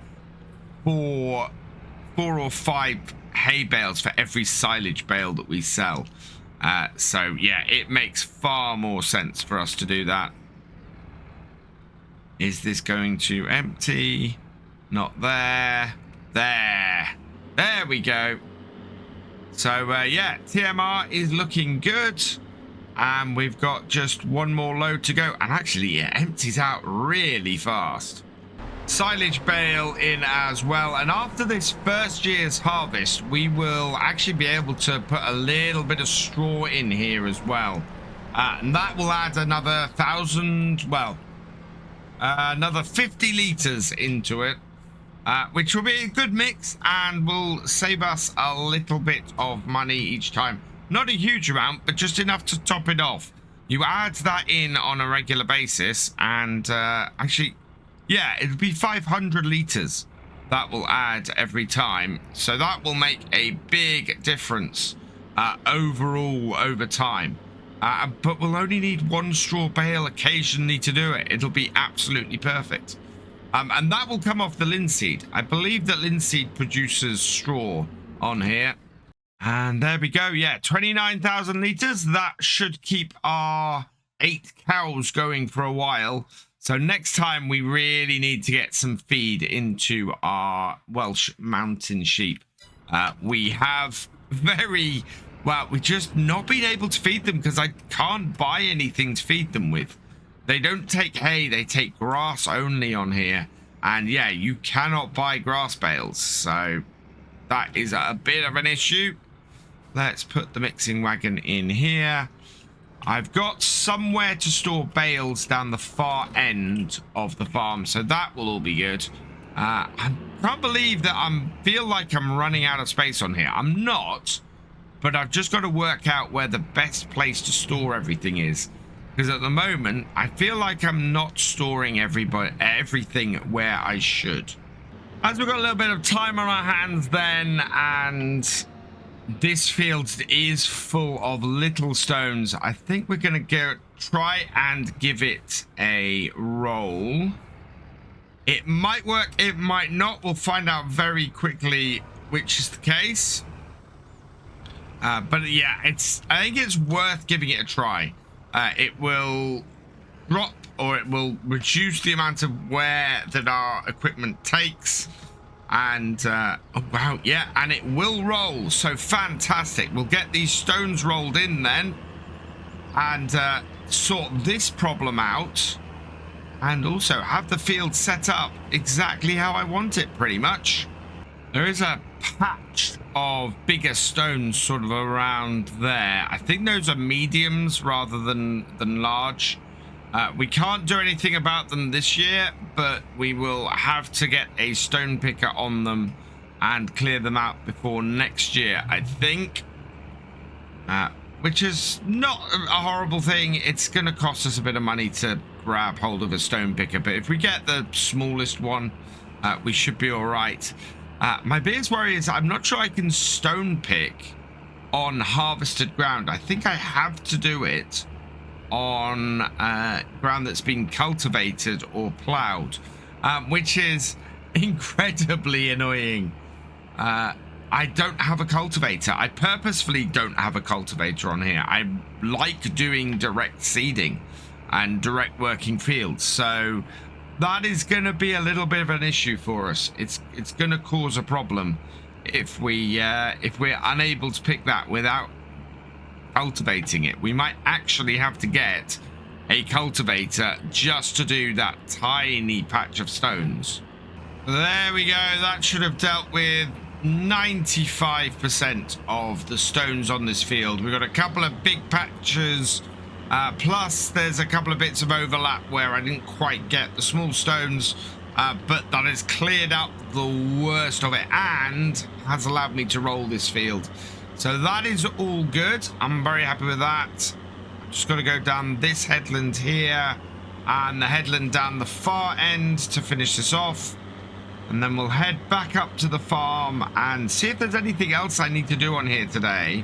four or five hay bales for every silage bale that we sell. So yeah, it makes far more sense for us to do that. Is this going to empty? Not there. There we go. So yeah, TMR is looking good. And we've got just one more load to go. And actually, it empties out really fast. Silage bale in as well. And after this first year's harvest, we will actually be able to put a little bit of straw in here as well. And that will add another 1,000, well, another 50 litres into it. Which will be a good mix and will save us a little bit of money each time. Not a huge amount, but just enough to top it off. You add that in on a regular basis and actually, yeah, it'll be 500 litres that will add every time. So that will make a big difference overall over time. But we'll only need one straw bale occasionally to do it. It'll be absolutely perfect. And that will come off the linseed. I believe that linseed produces straw on here. And there we go. Yeah, 29,000 litres. That should keep our 8 cows going for a while. So next time we really need to get some feed into our Welsh mountain sheep. We have we've just not been able to feed them because I can't buy anything to feed them with. They don't take hay, they take grass only on here. And yeah, you cannot buy grass bales. So that is a bit of an issue. Let's put the mixing wagon in here. I've got somewhere to store bales down the far end of the farm, so that will all be good. I can't believe that I feel like I'm running out of space on here. I'm not, but I've just got to work out where the best place to store everything is. Because at the moment, I feel like I'm not storing everything where I should. As we've got a little bit of time on our hands then, and this field is full of little stones, I think we're going to try and give it a roll. It might work, it might not. We'll find out very quickly which is the case. But yeah, I think it's worth giving it a try. It will drop, or it will reduce the amount of wear that our equipment takes. And oh wow, yeah, and it will roll, so fantastic. We'll get these stones rolled in then and sort this problem out, and also have the field set up exactly how I want it, pretty much. There is a patch of bigger stones sort of around there. I think those are mediums rather than large. We can't do anything about them this year, but we will have to get a stone picker on them and clear them out before next year, I think. Which is not a horrible thing. It's going to cost us a bit of money to grab hold of a stone picker, but if we get the smallest one, we should be all right. My biggest worry is I'm not sure I can stone pick on harvested ground. I think I have to do it on ground that's been cultivated or plowed, which is incredibly annoying. I don't have a cultivator. I purposefully don't have a cultivator on here. I like doing direct seeding and direct working fields, so that is going to be a little bit of an issue for us. It's going to cause a problem if we're unable to pick that without cultivating it. We might actually have to get a cultivator just to do that tiny patch of stones. There we go. That should have dealt with 95% of the stones on this field. We've got a couple of big patches, plus there's a couple of bits of overlap where I didn't quite get the small stones, but that has cleared up the worst of it and has allowed me to roll this field. So that is all good. I'm very happy with that. I'm just going to go down this headland here and the headland down the far end to finish this off. And then we'll head back up to the farm and see if there's anything else I need to do on here today.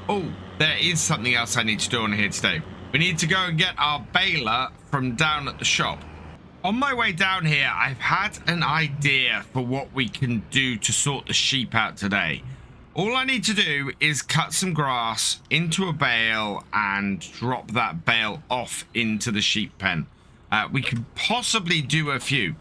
Oh, there is something else I need to do on here today. We need to go and get our baler from down at the shop. On my way down here, I've had an idea for what we can do to sort the sheep out today. All I need to do is cut some grass into a bale and drop that bale off into the sheep pen. We could possibly do a few.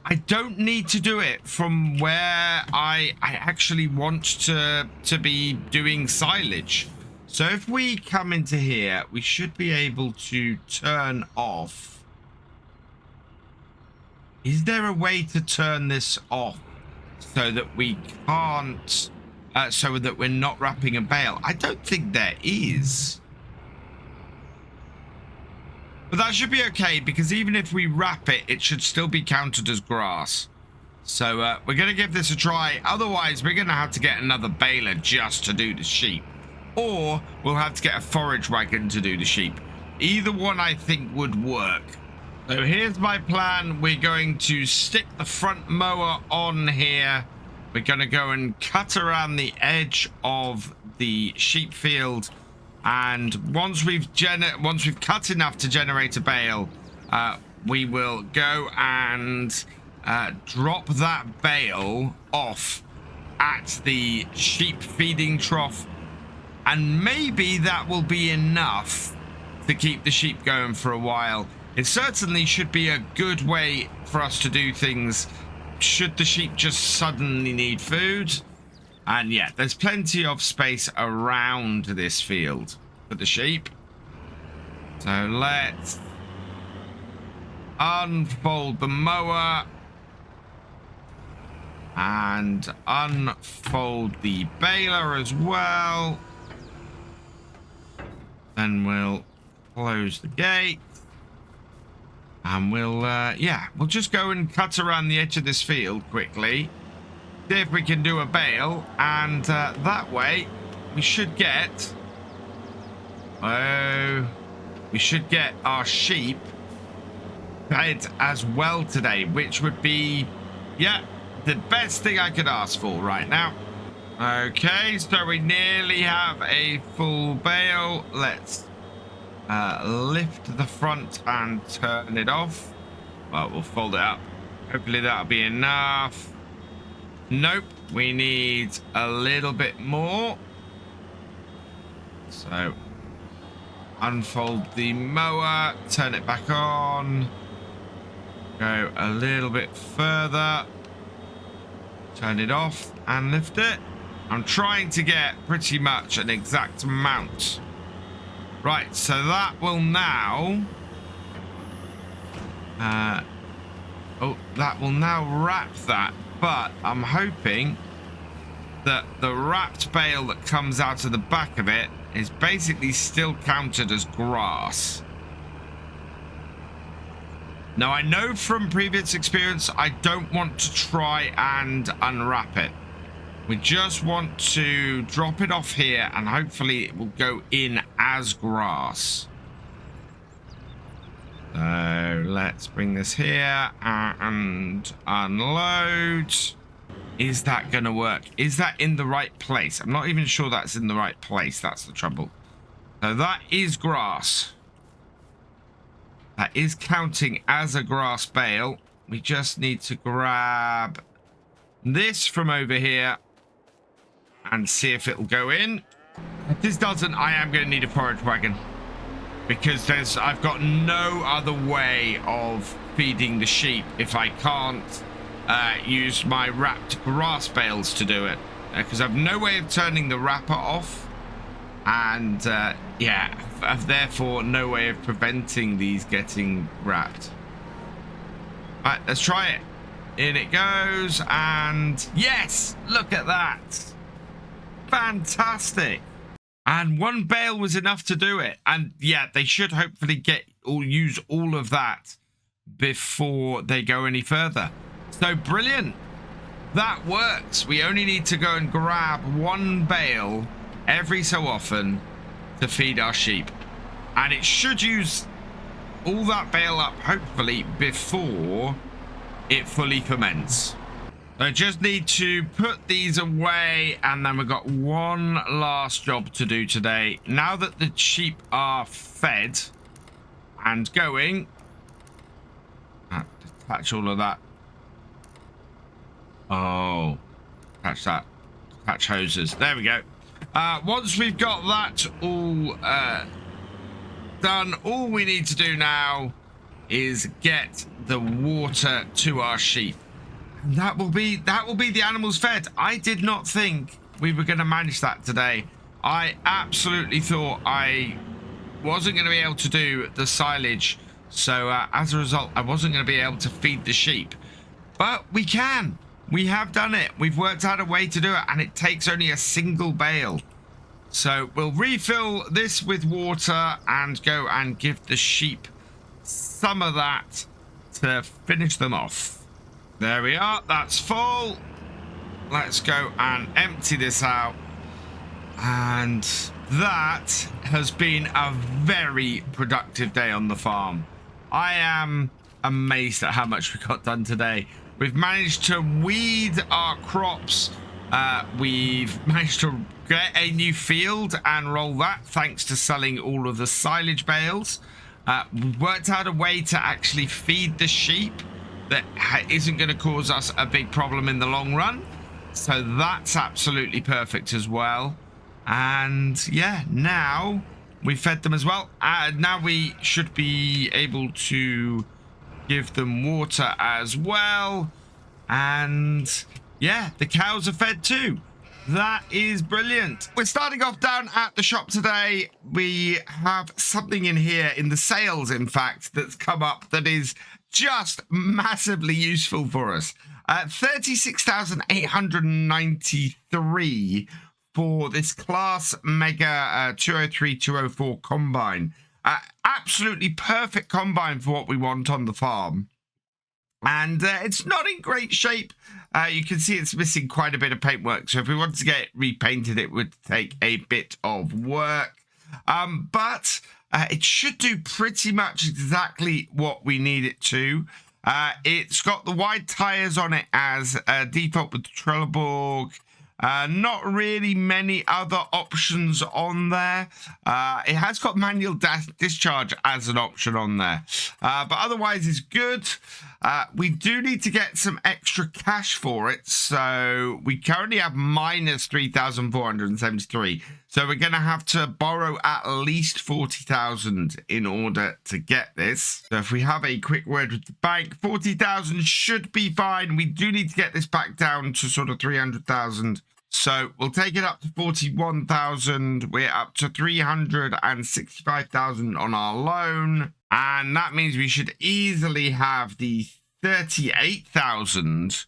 I don't need to do it from where I actually want to be doing silage. So if we come into here, we should be able to turn off. Is there a way to turn this off so that we can't, so that we're not wrapping a bale? I don't think there is. But that should be okay, because even if we wrap it, it should still be counted as grass. So we're going to give this a try. Otherwise, we're going to have to get another baler just to do the sheep. Or we'll have to get a forage wagon to do the sheep. Either one I think would work. So here's my plan. We're going to stick the front mower on here. We're going to go and cut around the edge of the sheep field. And once we've cut enough to generate a bale, we will go and drop that bale off at the sheep feeding trough. And maybe that will be enough to keep the sheep going for a while. It certainly should be a good way for us to do things should the sheep just suddenly need food. And yeah, there's plenty of space around this field for the sheep. So let's unfold the mower and unfold the baler as well. Then we'll close the gate. And we'll just go and cut around the edge of this field quickly. See if we can do a bale. And that way, we should get... we should get our sheep fed as well today. Which would be, yeah, the best thing I could ask for right now. Okay, so we nearly have a full bale. Let's lift the front and turn it off. Well, we'll fold it up. Hopefully that'll be enough. Nope, we need a little bit more. So unfold the mower, turn it back on, go a little bit further, turn it off and lift it. I'm trying to get pretty much an exact amount. Right, so that will now... that will now wrap that. But I'm hoping that the wrapped bale that comes out of the back of it is basically still counted as grass. Now, I know from previous experience, I don't want to try and unwrap it. We just want to drop it off here and hopefully it will go in as grass. So let's bring this here and unload. Is that going to work? Is that in the right place? I'm not even sure that's in the right place. That's the trouble. So that is grass. That is counting as a grass bale. We just need to grab this from over here and see if it'll go in. If this doesn't, I am going to need a forage wagon, because I've got no other way of feeding the sheep if I can't use my wrapped grass bales to do it, because I've no way of turning the wrapper off, and yeah, I've therefore no way of preventing these getting wrapped. All right, let's try it. In it goes, and yes, look at that. Fantastic. And one bale was enough to do it. And yeah, they should hopefully get or use all of that before they go any further. So brilliant. That works. We only need to go and grab one bale every so often to feed our sheep. And it should use all that bale up, hopefully, before it fully ferments. I just need to put these away, and then we've got one last job to do today. Now that the sheep are fed and going, Detach all of that. Oh, catch that. Catch hoses. There we go. Once we've got that all done, all we need to do now is get the water to our sheep. And that will be the animals fed. I did not think we were going to manage that today. I absolutely thought I wasn't going to be able to do the silage. So as a result, I wasn't going to be able to feed the sheep. But we can. We have done it. We've worked out a way to do it, and it takes only a single bale. So we'll refill this with water and go and give the sheep some of that to finish them off. There we are. That's full. Let's go and empty this out. And that has been a very productive day on the farm. I am amazed at how much we got done today. We've managed to weed our crops. We've managed to get a new field and roll that thanks to selling all of the silage bales. We've worked out a way to actually feed the sheep that isn't going to cause us a big problem in the long run. So that's absolutely perfect as well. And yeah, now we fed them as well. Now we should be able to give them water as well. And yeah, the cows are fed too. That is brilliant. We're starting off down at the shop today. We have something in here in the sales, in fact, that's come up that is just massively useful for us. 36,893 for this Class Mega 203-204 combine. Absolutely perfect combine for what we want on the farm. And it's not in great shape. You can see it's missing quite a bit of paintwork. So if we wanted to get it repainted, it would take a bit of work. But it should do pretty much exactly what we need it to. It's got the wide tires on it as default with the Trelleborg. Not really many other options on there. It has got manual discharge as an option on there. But otherwise it's good. We do need to get some extra cash for it. So we currently have minus 3,473. So we're going to have to borrow at least 40,000 in order to get this. So if we have a quick word with the bank, 40,000 should be fine. We do need to get this back down to sort of 300,000. So we'll take it up to 41,000. We're up to 365,000 on our loan. And that means we should easily have the 38,000.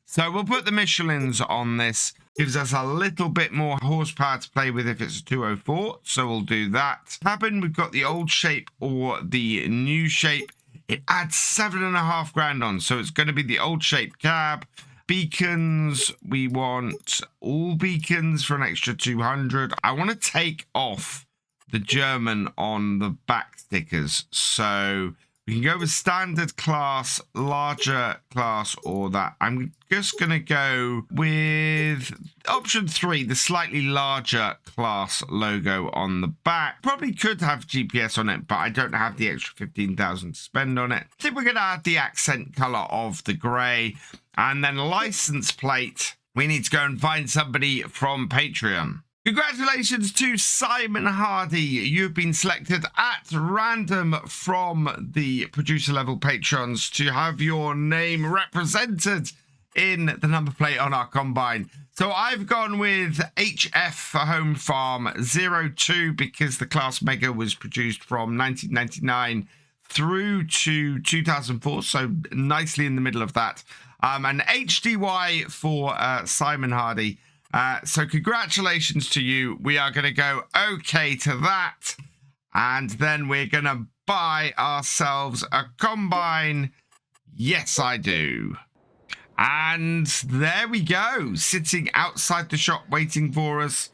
So we'll put the Michelins on this. Gives us a little bit more horsepower to play with if it's a 204. So we'll do that. Cabin, we've got the old shape or the new shape. It adds 7.5 grand on. So it's going to be the old shape cab. Beacons, we want all beacons for an extra 200. I want to take off the German on the back stickers. So we can go with standard class, larger class, or that. I'm just going to go with option 3, the slightly larger class logo on the back. Probably could have GPS on it, but I don't have the extra 15,000 to spend on it. I think we're going to add the accent color of the gray. And then license plate, we need to go and find somebody from Patreon. Congratulations to Simon Hardy. You've been selected at random from the producer level patrons to have your name represented in the number plate on our combine. So I've gone with HF for Home Farm 02 because the Class Mega was produced from 1999 through to 2004. So nicely in the middle of that. And HDY for Simon Hardy. So congratulations to you. We are going to go okay to that. And then we're going to buy ourselves a combine. Yes, I do. And there we go. Sitting outside the shop waiting for us.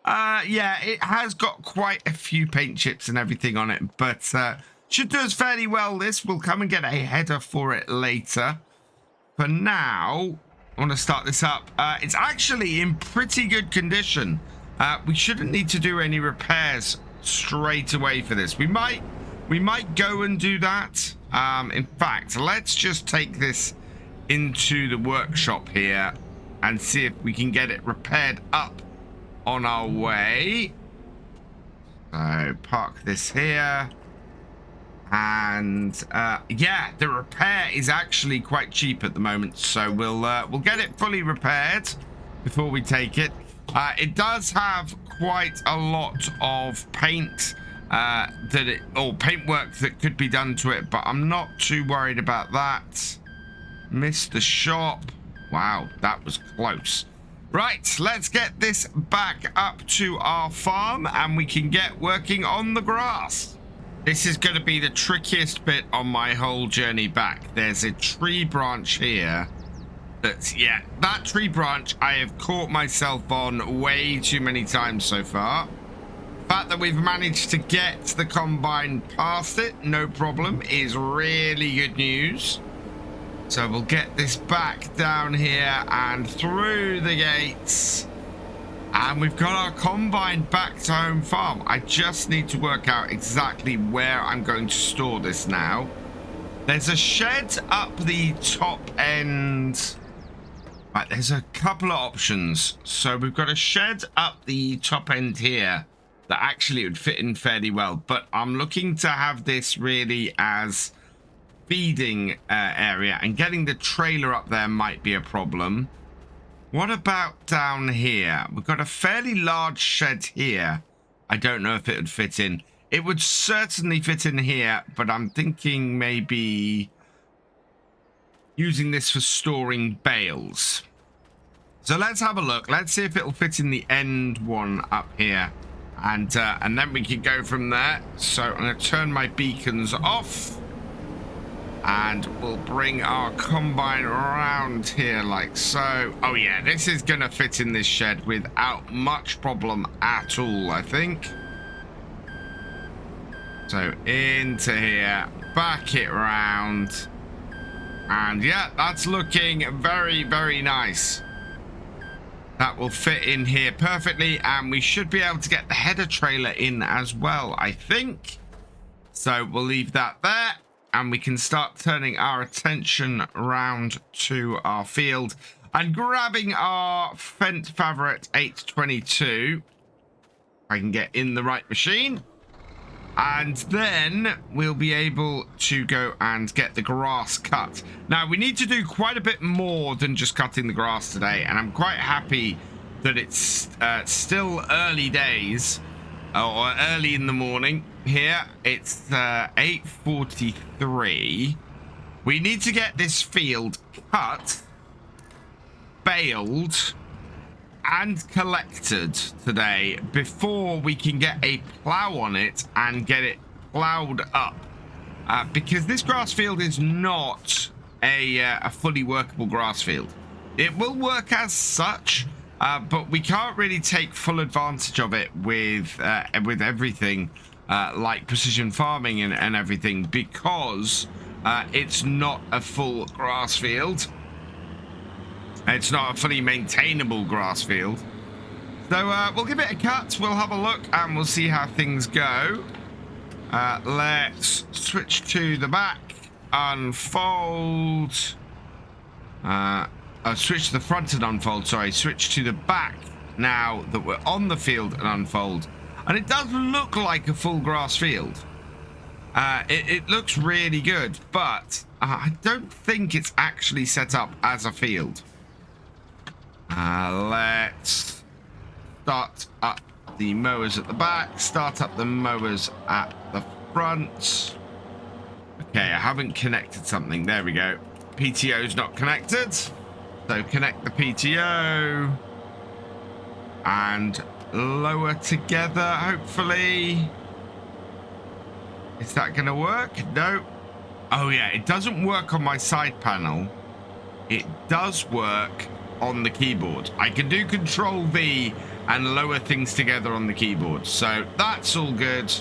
Yeah, it has got quite a few paint chips and everything on it. But should do us fairly well, this. We'll come and get a header for it later. For now, I want to start this up. It's actually in pretty good condition. We shouldn't need to do any repairs straight away for this. We might go and do that. In fact, let's just take this into the workshop here and see if we can get it repaired up on our way. So park this here. And yeah, the repair is actually quite cheap at the moment, so we'll get it fully repaired before we take it. It does have quite a lot of paint or paintwork that could be done to it, but I'm not too worried about that. Missed the shop. Wow, that was close. Right, let's get this back up to our farm and we can get working on the grass. This is going to be the trickiest bit on my whole journey back. There's a tree branch here. Yeah, that tree branch I have caught myself on way too many times so far. The fact that we've managed to get the combine past it, no problem, is really good news. So we'll get this back down here and through the gates. And we've got our combine back to home farm. I just need to work out exactly where I'm going to store this now. There's a shed up the top end. Right, there's a couple of options. So we've got a shed up the top end here that actually would fit in fairly well. But I'm looking to have this really as feeding area, and getting the trailer up there might be a problem. What about down here? We've got a fairly large shed here. I don't know if it would fit in. It would certainly fit in here, but I'm thinking maybe using this for storing bales. So let's have a look. Let's see if it'll fit in the end one up here. And then we can go from there. So I'm going to turn my beacons off. And we'll bring our combine around here like so. Oh yeah, this is going to fit in this shed without much problem at all, I think. So into here, back it round. And yeah, that's looking very, very nice. That will fit in here perfectly. And we should be able to get the header trailer in as well, I think. So we'll leave that there. And we can start turning our attention round to our field and grabbing our Fent Favret 822. I can get in the right machine. And then we'll be able to go and get the grass cut. Now, we need to do quite a bit more than just cutting the grass today. And I'm quite happy that it's still early days or early in the morning. Here it's 8:43. We need to get this field cut, baled, and collected today before we can get a plow on it and get it plowed up. Because this grass field is not a fully workable grass field. It will work as such, but we can't really take full advantage of it with everything. Like precision farming and everything, because it's not a full grass field. It's not a fully maintainable grass field. So we'll give it a cut, we'll have a look, and we'll see how things go. Let's switch to the back, unfold. Switch to the front and unfold, sorry. Switch to the back now that we're on the field and unfold. And it does look like a full grass field. It looks really good, but I don't think it's actually set up as a field. Let's start up the mowers at the back, start up the mowers at the front. Okay, I haven't connected something. There we go. PTO's not connected. So connect the PTO. And lower together, hopefully. Is that going to work? No. Oh, yeah, it doesn't work on my side panel. It does work on the keyboard. I can do Control V and lower things together on the keyboard. So that's all good.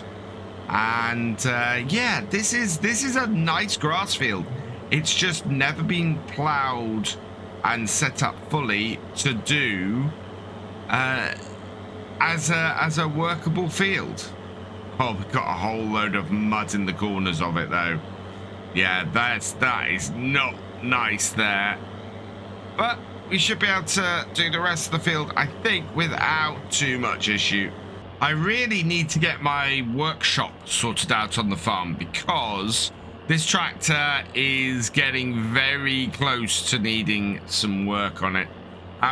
And yeah, this is a nice grass field. It's just never been plowed and set up fully to do as a workable field. Oh, we've got a whole load of mud in the corners of it though. Yeah, that is not nice there. But we should be able to do the rest of the field, I think, without too much issue. I really need to get my workshop sorted out on the farm because this tractor is getting very close to needing some work on it.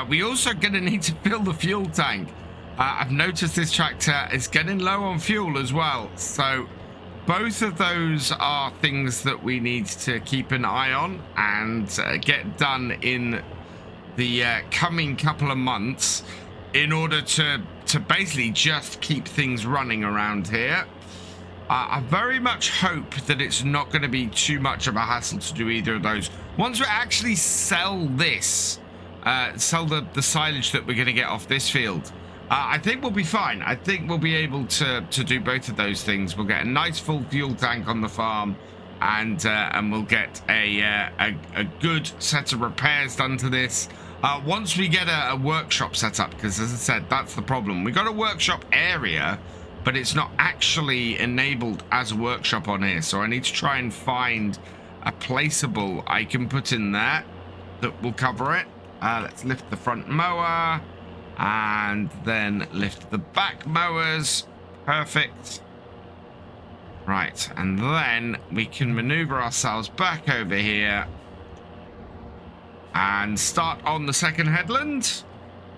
We also going to need to fill the fuel tank. I've noticed this tractor is getting low on fuel as well. So both of those are things that we need to keep an eye on and get done in the coming couple of months in order to basically just keep things running around here. I very much hope that it's not going to be too much of a hassle to do either of those. Once we actually sell this, sell the silage that we're going to get off this field, I think we'll be fine. I think we'll be able to do both of those things. We'll get a nice full fuel tank on the farm, and we'll get a good set of repairs done to this. Once we get a workshop set up, because as I said, that's the problem. We got a workshop area, but it's not actually enabled as a workshop on here. So I need to try and find a placeable I can put in there that will cover it. Let's lift the front mower and then lift the back mowers. Perfect. Right, and then we can maneuver ourselves back over here and start on the second headland,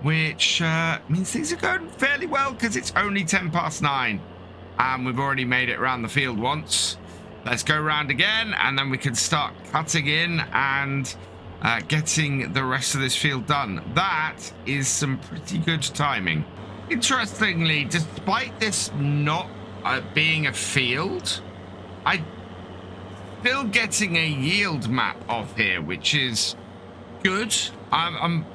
which means things are going fairly well because it's only 9:10 and we've already made it around the field once. Let's go around again and then we can start cutting in and getting the rest of this field done. That is some pretty good timing. Interestingly, despite this not being a field, I'm still getting a yield map off here, which is good. I'm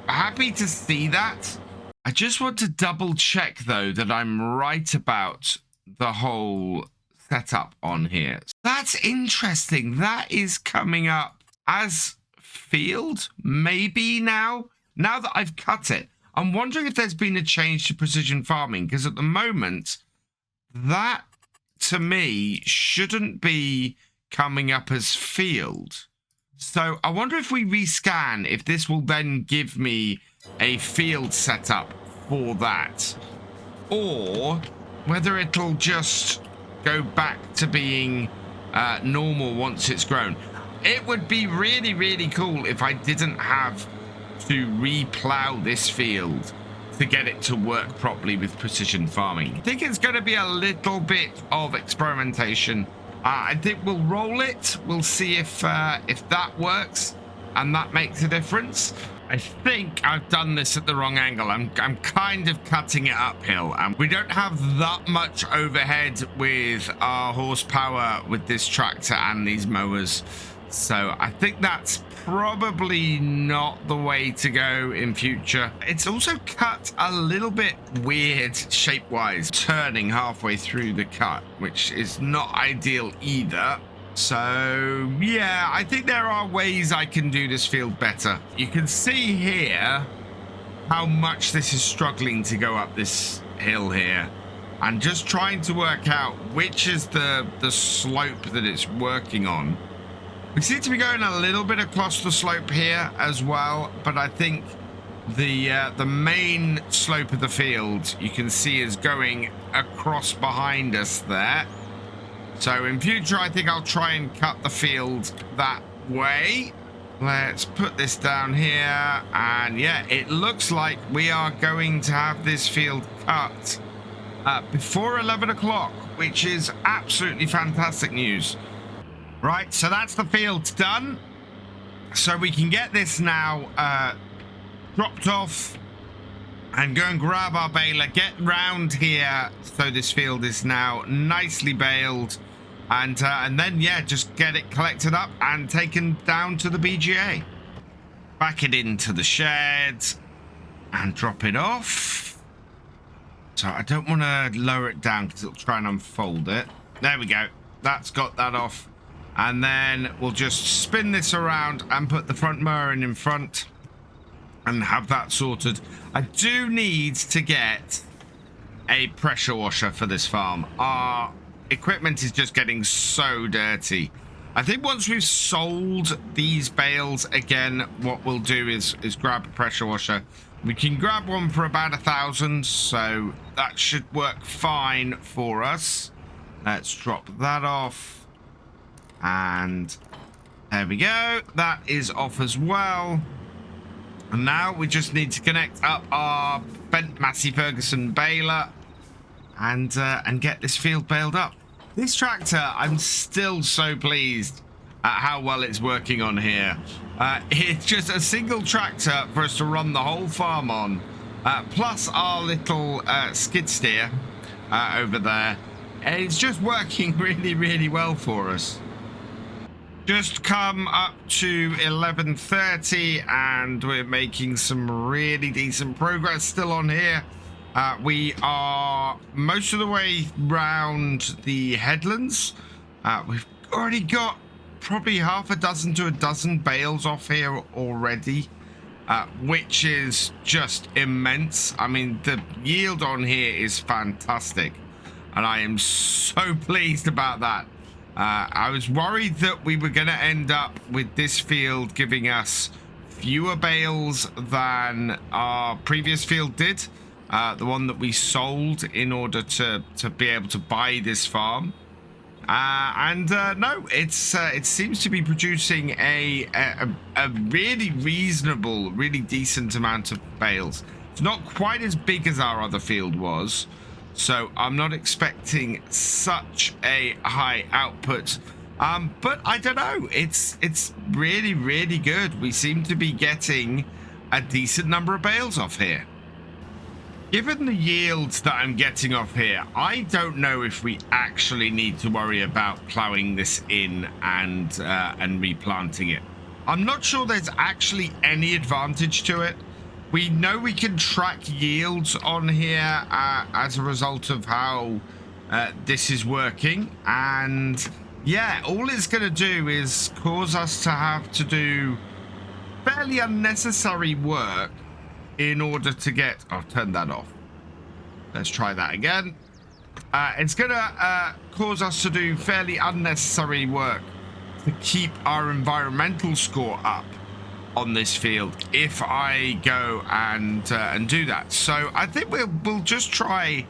happy to see that. I just want to double check though that I'm right about the whole setup on here. That's interesting. That is coming up as field maybe now that I've cut it. I'm wondering if there's been a change to precision farming, because at the moment that to me shouldn't be coming up as field. So I wonder if we rescan, if this will then give me a field setup for that, or whether it'll just go back to being normal once it's grown. It would be really, really cool if I didn't have to replow this field to get it to work properly with precision farming. I think it's going to be a little bit of experimentation. I think we'll roll it. We'll see if that works and that makes a difference. I think I've done this at the wrong angle. I'm kind of cutting it uphill, and we don't have that much overhead with our horsepower with this tractor and these mowers. So I think that's probably not the way to go in future. It's also cut a little bit weird shape-wise, turning halfway through the cut, which is not ideal either. So yeah, I think there are ways I can do this field better. You can see here how much this is struggling to go up this hill here, and just trying to work out which is the slope that it's working on. We seem to be going a little bit across the slope here as well, but I think the main slope of the field you can see is going across behind us there. So in future, I think I'll try and cut the field that way. Let's put this down here. And yeah, it looks like we are going to have this field cut before 11 o'clock, which is absolutely fantastic news. Right, so that's the field done. So we can get this now dropped off and go and grab our baler, get round here so this field is now nicely baled, and then yeah, just get it collected up and taken down to the BGA. Back it into the shed and drop it off. So I don't want to lower it down because it'll try and unfold it. There we go. That's got that off. And then we'll just spin this around and put the front mower in front and have that sorted. I do need to get a pressure washer for this farm. Our equipment is just getting so dirty. I think once we've sold these bales again, what we'll do is grab a pressure washer. We can grab one for about 1,000, so that should work fine for us. Let's drop that off. And there we go. That is off as well. And now we just need to connect up our Bent Massey Ferguson baler and get this field baled up. This tractor, I'm still so pleased at how well it's working on here. It's just a single tractor for us to run the whole farm on, plus our little skid steer over there. And it's just working really, really well for us. Just come up to 11:30 and we're making some really decent progress still on here. We are most of the way round the headlands. We've already got probably half a dozen to a dozen bales off here already, which is just immense. I mean, the yield on here is fantastic, and I am so pleased about that. I was worried that we were going to end up with this field giving us fewer bales than our previous field did, the one that we sold in order to be able to buy this farm. No, it seems to be producing a really reasonable, really decent amount of bales. It's not quite as big as our other field was, so I'm not expecting such a high output. But I don't know. It's really, really good. We seem to be getting a decent number of bales off here. Given the yields that I'm getting off here, I don't know if we actually need to worry about ploughing this in and replanting it. I'm not sure there's actually any advantage to it. We know we can track yields on here as a result of how this is working. And yeah, all it's going to do is cause us to have to do fairly unnecessary work in order to get... I'll turn that off. Let's try that again. It's going to cause us to do fairly unnecessary work to keep our environmental score up on this field if I go and do that. So I think we'll just try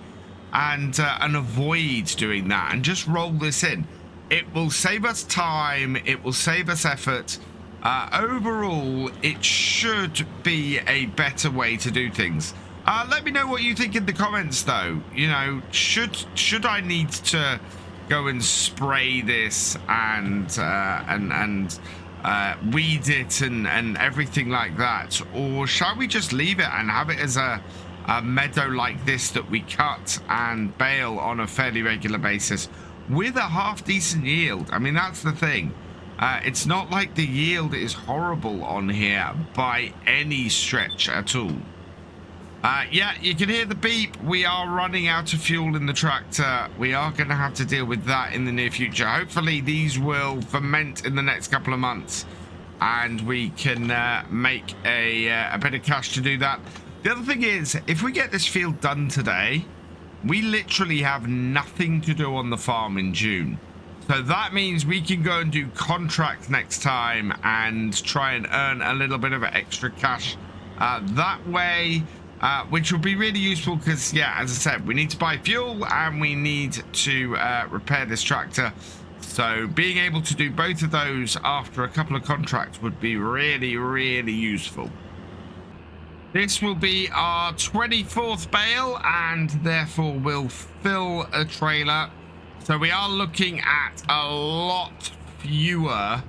and avoid doing that and just roll this in. It will save us time. It will save us effort. Overall, it should be a better way to do things. Let me know what you think in the comments, though. You know, should I need to go and spray this and weed it and everything like that, or shall we just leave it and have it as a meadow like this that we cut and bale on a fairly regular basis with a half decent yield? I mean, that's the thing. It's not like the yield is horrible on here by any stretch at all. Yeah, you can hear the beep. We are running out of fuel in the tractor. We are going to have to deal with that in the near future. Hopefully these will ferment in the next couple of months and we can make a bit of cash to do that. The other thing is, if we get this field done today, we literally have nothing to do on the farm in June. So that means we can go and do contracts next time and try and earn a little bit of extra cash that way, which will be really useful because, yeah, as I said, we need to buy fuel and we need to repair this tractor. So being able to do both of those after a couple of contracts would be really, really useful. This will be our 24th bale and therefore will fill a trailer. So we are looking at a lot fewer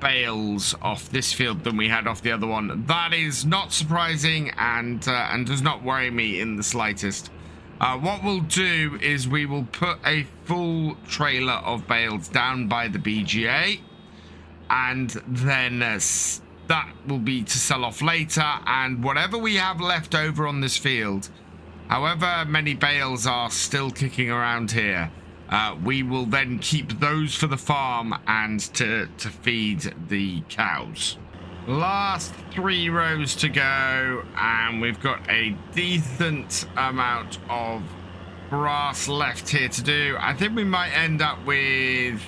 bales off this field than we had off the other one. That is not surprising and does not worry me in the slightest. What we'll do is we will put a full trailer of bales down by the BGA, and then that will be to sell off later, and whatever we have left over on this field, however many bales are still kicking around here, we will then keep those for the farm and to feed the cows. Last 3 rows to go, and we've got a decent amount of grass left here to do. I think we might end up with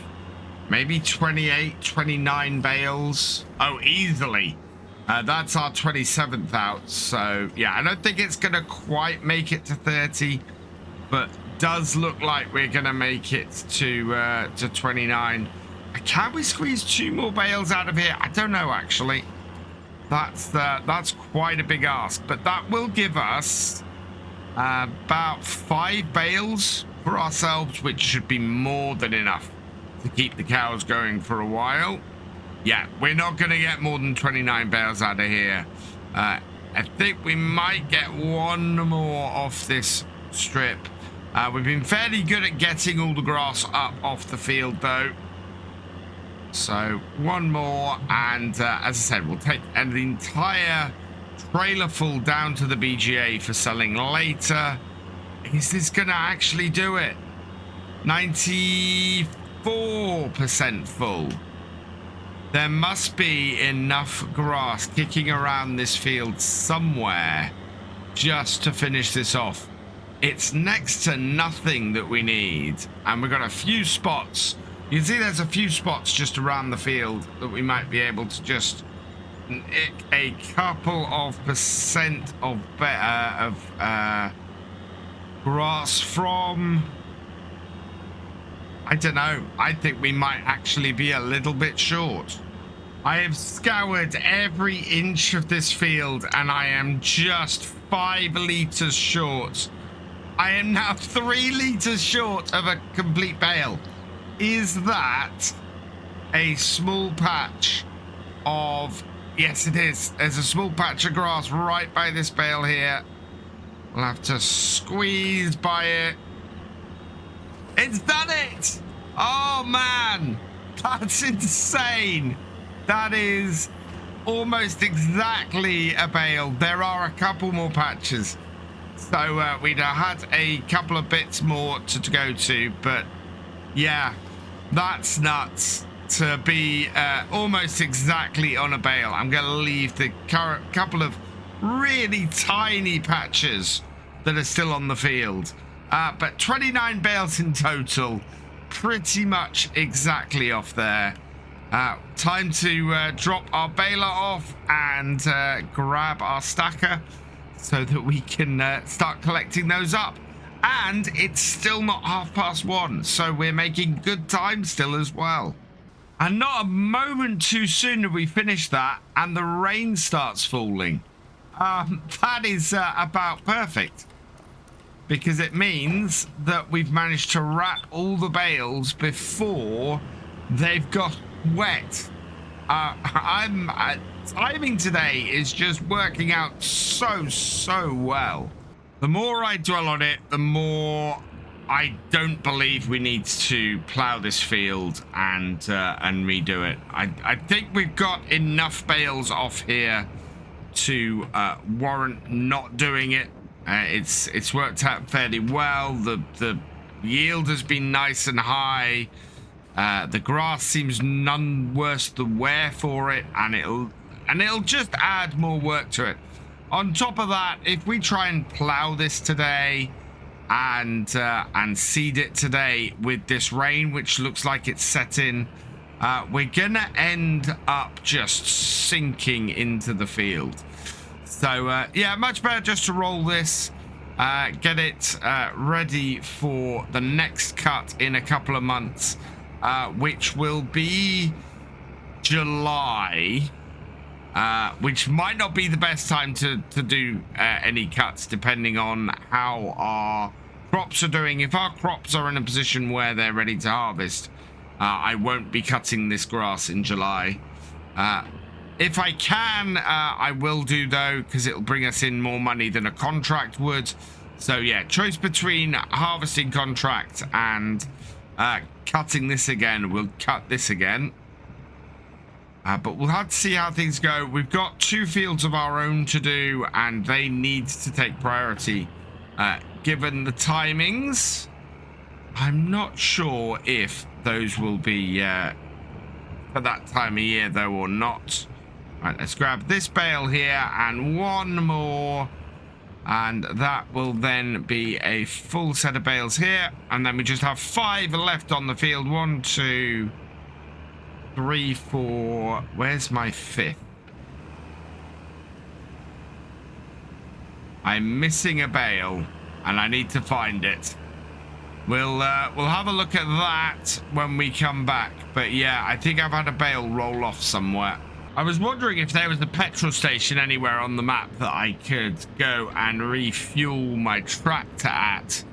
maybe 28, 29 bales. Oh, easily. That's our 27th out. So, yeah, I don't think it's going to quite make it to 30, but does look like we're going to make it to 29. Can we squeeze 2 more bales out of here? I don't know, actually. That's quite a big ask, but that will give us about 5 bales for ourselves, which should be more than enough to keep the cows going for a while. Yeah, we're not going to get more than 29 bales out of here. I think we might get 1 more off this strip. We've been fairly good at getting all the grass up off the field, though. So 1 more, and as I said, we'll take the entire trailer full down to the BGA for selling later. Is this going to actually do it? 94% full. There must be enough grass kicking around this field somewhere just to finish this off. It's next to nothing that we need, and we've got a few spots. You can see there's a few spots just around the field that we might be able to just nick a couple of percent of grass from. I don't know. I think we might actually be a little bit short. I have scoured every inch of this field and I am just 5 liters short. I am now 3 liters short of a complete bale. Is that a small patch of... Yes, it is. There's a small patch of grass right by this bale here. We'll have to squeeze by it. It's done it! Oh, man. That's insane. That is almost exactly a bale. There are a couple more patches. So we'd have had a couple of bits more to go to. But, yeah, that's nuts to be almost exactly on a bale. I'm going to leave the couple of really tiny patches that are still on the field. But 29 bales in total, pretty much exactly off there. Time to drop our baler off and grab our stacker so that we can start collecting those up. And it's still not 1:30, so we're making good time still as well. And not a moment too soon do we finish that and the rain starts falling. That is about perfect, because it means that we've managed to wrap all the bales before they've got wet. Timing today is just working out so well. The more I dwell on it, the more I don't believe we need to plow this field and redo it. I think we've got enough bales off here to warrant not doing it. It's worked out fairly well. The yield has been nice and high. The grass seems none worse the wear for it, and it'll just add more work to it. On top of that, if we try and plow this today and seed it today with this rain, which looks like it's set in, we're gonna end up just sinking into the field. So yeah, much better just to roll this, get it ready for the next cut in a couple of months, which will be July. Which might not be the best time to do any cuts, depending on how our crops are doing. If our crops are in a position where they're ready to harvest, I won't be cutting this grass in July. If I can, I will do, though, because it'll bring us in more money than a contract would. So yeah, choice between harvesting contract and cutting this again. We'll cut this again. But we'll have to see how things go. We've got 2 fields of our own to do, and they need to take priority. Given the timings, I'm not sure if those will be for that time of year, though, or not. Right, let's grab this bale here and 1 more. And that will then be a full set of bales here. And then we just have 5 left on the field. 1, 2, 3, 4. Where's my 5th? I'm missing a bale, and I need to find it. We'll have a look at that when we come back. But yeah, I think I've had a bale roll off somewhere. I was wondering if there was a petrol station anywhere on the map that I could go and refuel my tractor at,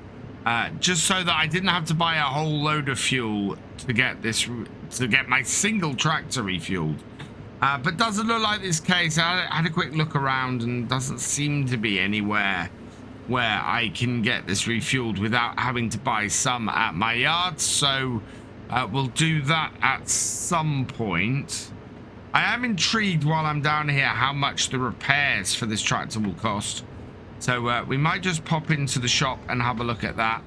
just so that I didn't have to buy a whole load of fuel to get my single tractor refueled. But doesn't look like this case. I had a quick look around and doesn't seem to be anywhere where I can get this refueled without having to buy some at my yard. So we'll do that at some point. I am intrigued while I'm down here how much the repairs for this tractor will cost. So we might just pop into the shop and have a look at that.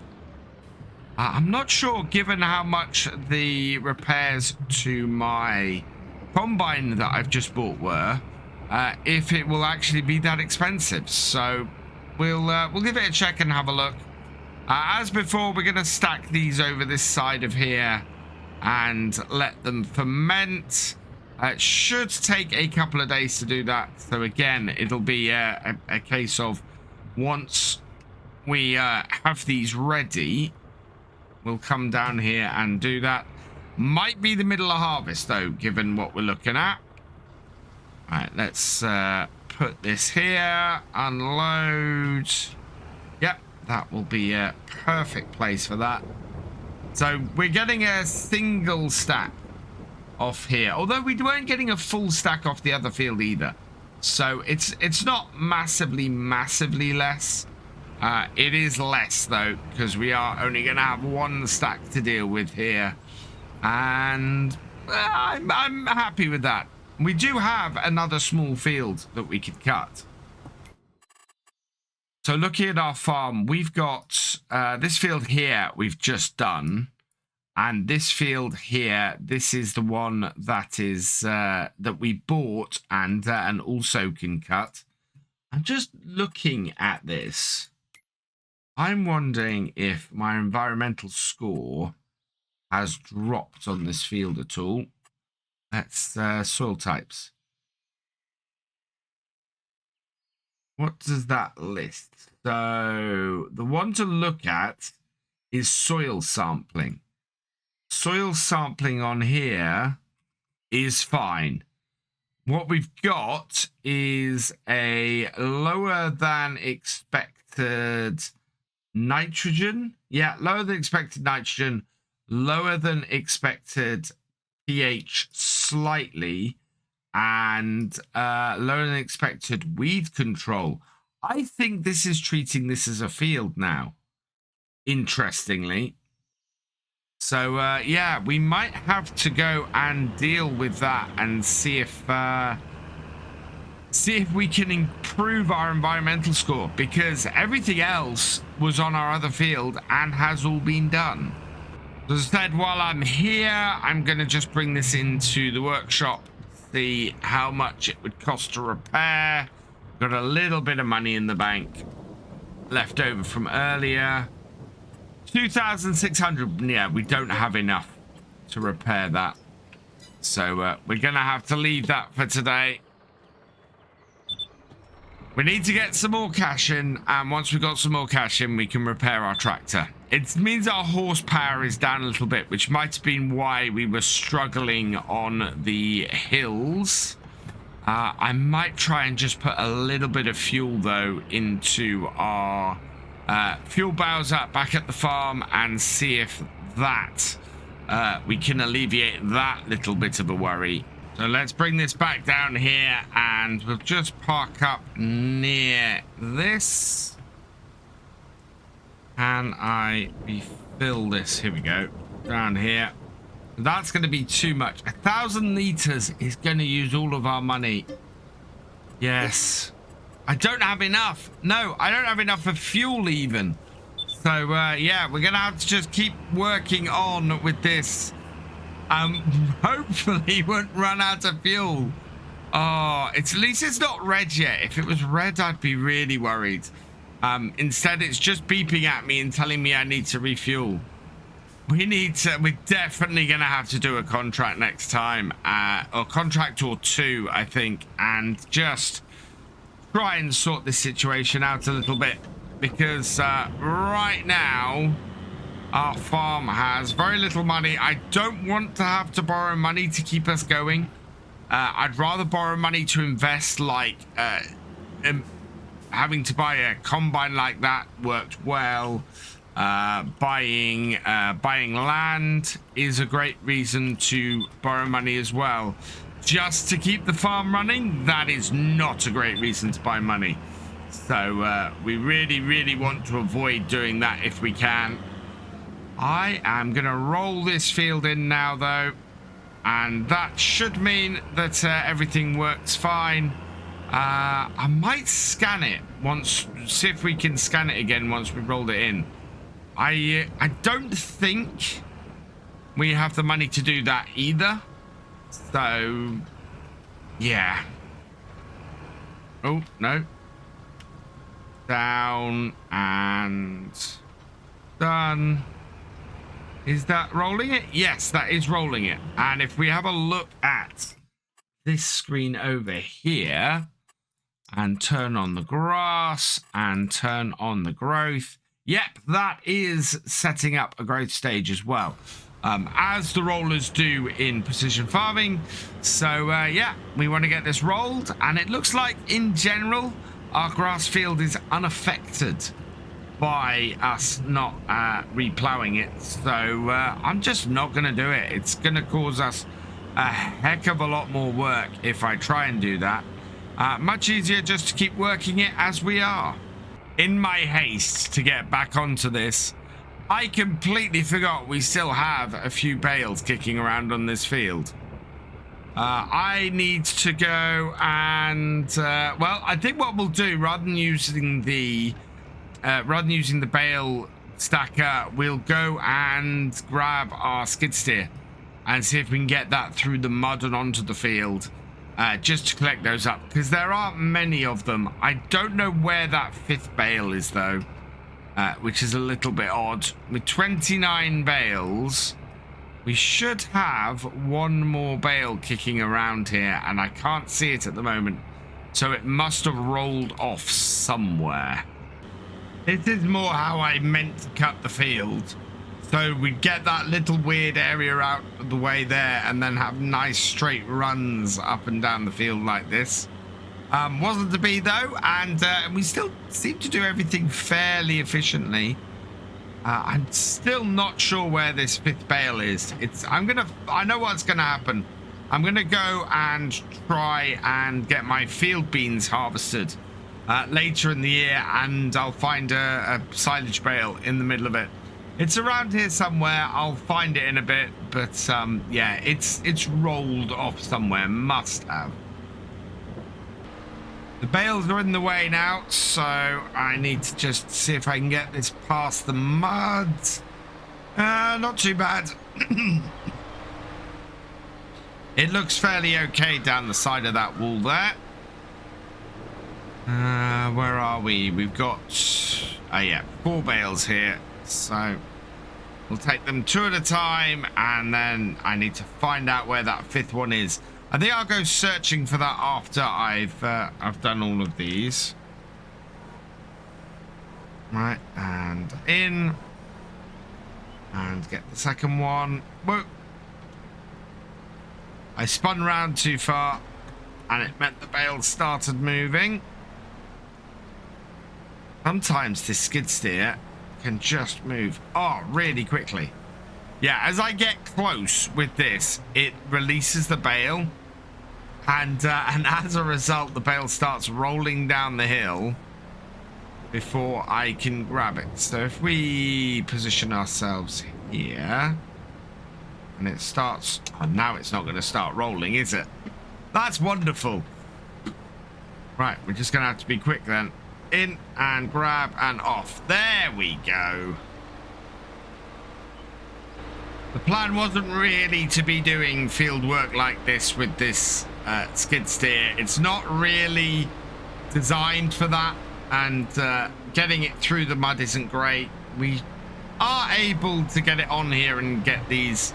I'm not sure, given how much the repairs to my combine that I've just bought were, if it will actually be that expensive. So we'll give it a check and have a look. As before, we're going to stack these over this side of here and let them ferment. It should take a couple of days to do that. So again, it'll be a case of once we have these ready, we'll come down here and do that. Might be the middle of harvest though, given what we're looking at. All right, let's put this here, unload. Yep, that will be a perfect place for that. So we're getting a single stack off here, although we weren't getting a full stack off the other field either. So it's not massively less. It is less though, because we are only going to have one stack to deal with here, and I'm happy with that. We do have another small field that we could cut. So looking at our farm, we've got this field here we've just done, and this field here, this is the one that is that we bought and also can cut. I'm just looking at this. I'm wondering if my environmental score has dropped on this field at all. That's soil types. What does that list? So the one to look at is soil sampling. Soil sampling on here is fine. What we've got is a lower than expected nitrogen. Yeah, lower than expected nitrogen, lower than expected pH slightly, and lower than expected weed control. I think this is treating this as a field now, interestingly. So yeah, we might have to go and deal with that and see if we can improve our environmental score, because everything else was on our other field and has all been done. So as I said, while I'm here, I'm going to just bring this into the workshop, see how much it would cost to repair. Got a little bit of money in the bank left over from earlier. 2,600. Yeah, we don't have enough to repair that. So we're going to have to leave that for today. We need to get some more cash in, and once we've got some more cash in, we can repair our tractor. It means our horsepower is down a little bit, which might have been why we were struggling on the hills. I might try and just put a little bit of fuel, though, into our fuel bowser back at the farm and see if that we can alleviate that little bit of a worry. So let's bring this back down here, and we'll just park up near this. Can I refill this? Here we go. Down here. That's going to be too much. 1,000 liters is going to use all of our money. Yes. I don't have enough. No, I don't have enough for fuel even. So, yeah, we're going to have to just keep working on with this. Hopefully won't run out of fuel. Oh, at least it's not red yet. If it was red, I'd be really worried. Instead, it's just beeping at me and telling me I need to refuel. We're definitely going to have to do a contract next time, or contract or two, I think, and just try and sort this situation out a little bit, because right now our farm has very little money. I don't want to have to borrow money to keep us going. I'd rather borrow money to invest, like having to buy a combine like that worked well. Buying land is a great reason to borrow money as well. Just to keep the farm running, that is not a great reason to buy money. So we really want to avoid doing that if we can. I am going to roll this field in now, though, and that should mean that everything works fine. I might scan it once, see if we can scan it again once we've rolled it in. I don't think we have the money to do that either. So, yeah. Oh, no. Down and done. Is that rolling it? Yes, that is rolling it. And if we have a look at this screen over here and turn on the grass and turn on the growth, yep, that is setting up a growth stage as well, as the rollers do in precision farming. So yeah, we want to get this rolled, and it looks like in general our grass field is unaffected by us not reploughing it. So I'm just not going to do it. It's going to cause us a heck of a lot more work if I try and do that. Much easier just to keep working it as we are. In my haste to get back onto this, I completely forgot we still have a few bales kicking around on this field. I need to go and well, I think what we'll do, rather than using the bale stacker, we'll go and grab our skid steer and see if we can get that through the mud and onto the field. Just to collect those up, because there aren't many of them. I don't know where that fifth bale is, though, which is a little bit odd. With 29 bales, we should have one more bale kicking around here, and I can't see it at the moment, so it must have rolled off somewhere. This is more how I meant to cut the field. So we get that little weird area out of the way there and then have nice straight runs up and down the field like this. Wasn't to be, though, and we still seem to do everything fairly efficiently. I'm still not sure where this fifth bale is. I know what's gonna happen. I'm gonna go and try and get my field beans harvested later in the year, and I'll find a silage bale in the middle of it. It's around here somewhere. I'll find it in a bit, but yeah, it's rolled off somewhere. Must have. The bales are in the way now, so I need to just see if I can get this past the mud. Not too bad. It looks fairly okay down the side of that wall there. Where are we? We've got, yeah, 4 bales here. So we'll take them 2 at a time, and then I need to find out where that 5th one is. I think I'll go searching for that after I've done all of these. Right, and in, and get the second one. Whoa! I spun round too far, and it meant the bale started moving. Sometimes this skid steer can just move really quickly. Yeah, as I get close with this, it releases the bale, and as a result the bale starts rolling down the hill before I can grab it. So if we position ourselves here, and it starts, now it's not going to start rolling, is it? That's wonderful. Right, we're just going to have to be quick then. In and grab and off. There we go. The plan wasn't really to be doing field work like this with this skid steer. It's not really designed for that, and getting it through the mud isn't great. We are able to get it on here and get these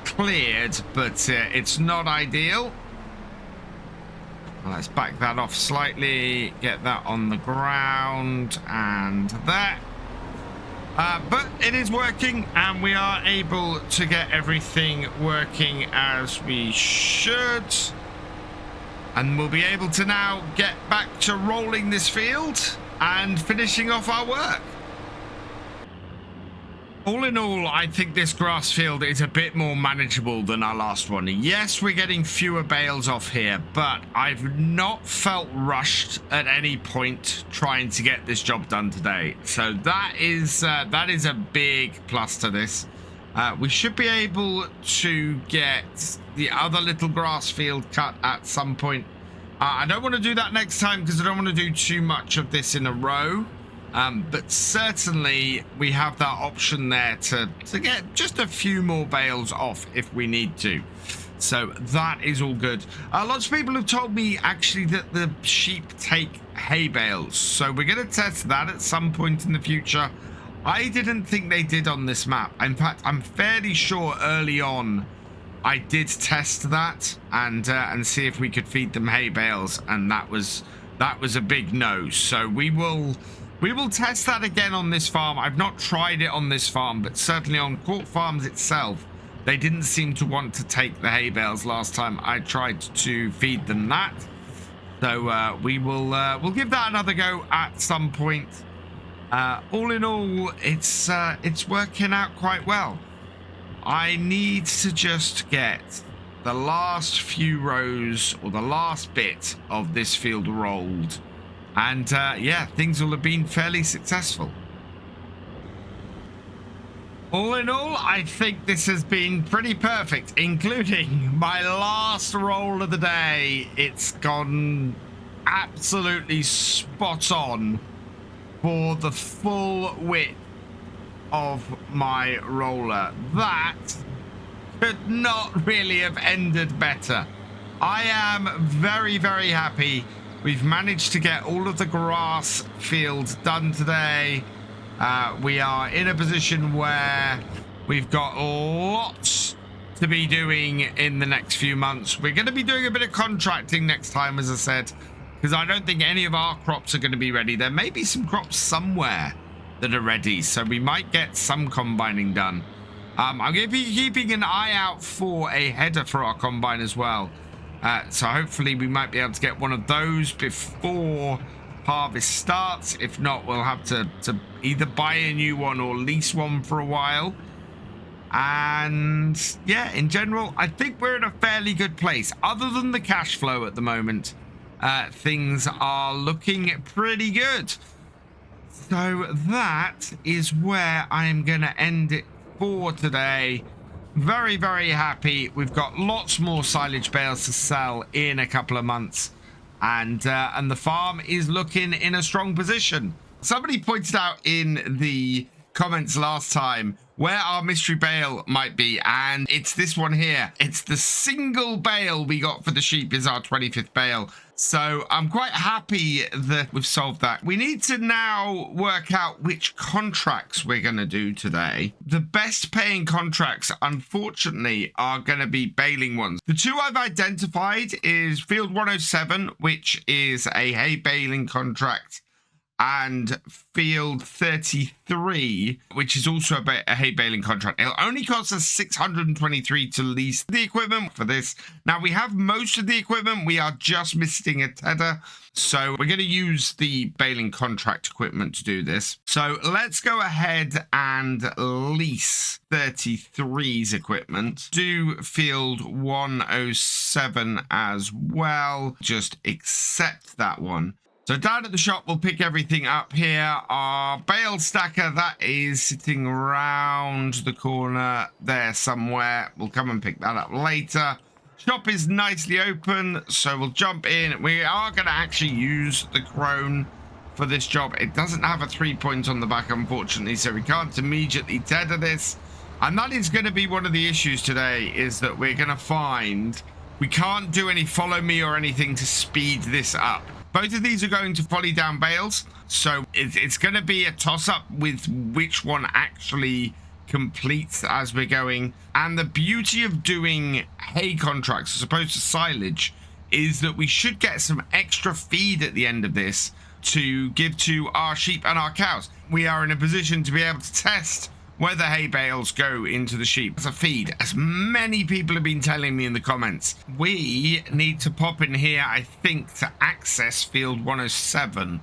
cleared, but it's not ideal. Let's back that off slightly, get that on the ground, and that. But it is working, and we are able to get everything working as we should. And we'll be able to now get back to rolling this field and finishing off our work. All in all, I think this grass field is a bit more manageable than our last one. Yes, we're getting fewer bales off here, but I've not felt rushed at any point trying to get this job done today. So that is a big plus to this. We should be able to get the other little grass field cut at some point. I don't want to do that next time because I don't want to do too much of this in a row. But certainly we have that option there to get just a few more bales off if we need to. So that is all good. Lots of people have told me actually that the sheep take hay bales. So we're going to test that at some point in the future. I didn't think they did on this map. In fact, I'm fairly sure early on I did test that and see if we could feed them hay bales, and that was a big no. So we will test that again on this farm. I've not tried it on this farm, but certainly on Court Farms itself, they didn't seem to want to take the hay bales last time I tried to feed them that. So we'll give that another go at some point. All in all, it's working out quite well. I need to just get the last few rows or the last bit of this field rolled. And yeah, things will have been fairly successful. All in all, I think this has been pretty perfect, including my last roll of the day. It's gone absolutely spot on for the full width of my roller. That could not really have ended better. I am very, very happy. We've managed to get all of the grass fields done today. We are in a position where we've got lots to be doing in the next few months. We're going to be doing a bit of contracting next time, as I said, because I don't think any of our crops are going to be ready. There may be some crops somewhere that are ready, so we might get some combining done. I'm going to be keeping an eye out for a header for our combine as well. So hopefully we might be able to get one of those before harvest starts. If not, we'll have to either buy a new one or lease one for a while. And yeah, in general, I think we're in a fairly good place. Other than the cash flow at the moment, things are looking pretty good. So that is where I'm going to end it for today. Very, very happy. We've got lots more silage bales to sell in a couple of months, and the farm is looking in a strong position. Somebody pointed out in the comments last time where our mystery bale might be, and it's this one here. It's the single bale we got for the sheep is our 25th bale. So I'm quite happy that we've solved that. We need to now work out which contracts we're going to do today. The best paying contracts, unfortunately, are going to be baling ones. The two I've identified is Field 107, which is a hay baling contract, and Field 33, which is also a hay baling contract. It'll only cost us 623 to lease the equipment for this. Now, we have most of the equipment. We are just missing a tedder. So we're going to use the baling contract equipment to do this. So let's go ahead and lease 33's equipment. Do Field 107 as well. Just accept that one. So down at the shop, we'll pick everything up here. Our bale stacker, that is sitting around the corner there somewhere. We'll come and pick that up later. Shop is nicely open, so we'll jump in. We are going to actually use the crone for this job. It doesn't have a 3-point on the back, unfortunately, so we can't immediately tether this. And that is going to be one of the issues today, is that we're going to find we can't do any follow me or anything to speed this up. Both of these are going to volley down bales, so it's going to be a toss-up with which one actually completes as we're going. And the beauty of doing hay contracts as opposed to silage is that we should get some extra feed at the end of this to give to our sheep and our cows. We are in a position to be able to test whether hay bales go into the sheep as a feed, as many people have been telling me in the comments. We need to pop in here, I think, to access field 107.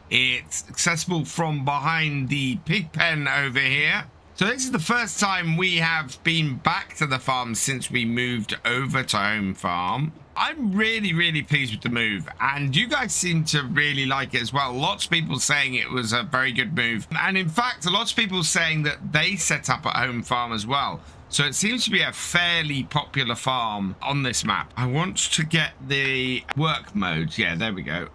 It's accessible from behind the pig pen over here. So this is the first time we have been back to the farm since we moved over to home farm. I'm really pleased with the move, and you guys seem to really like it as well. Lots of people saying it was a very good move, and in fact, lots of people saying that they set up at home farm as well. So it seems to be a fairly popular farm on this map. I want to get the work mode. Yeah, there we go.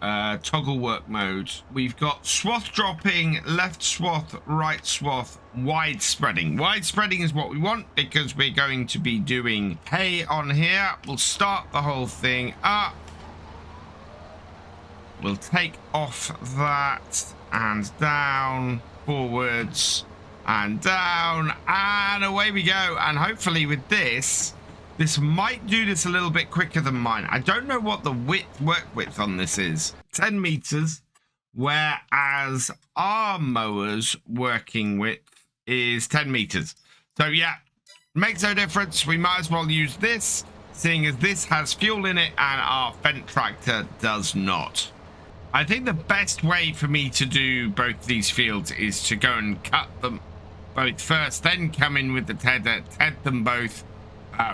Toggle work mode. We've got swath dropping, left swath, right swath, wide spreading. Wide spreading is what we want because we're going to be doing hay on here. We'll start the whole thing up. We'll take off that and down, forwards, and down, and away we go. And hopefully with this might do this a little bit quicker than mine. I don't know what the work width on this is. 10 meters, whereas our mower's working width is 10 meters. So yeah, makes no difference. We might as well use this, seeing as this has fuel in it and our Fendt tractor does not. I think the best way for me to do both these fields is to go and cut them both first, then come in with the tedder, ted them both,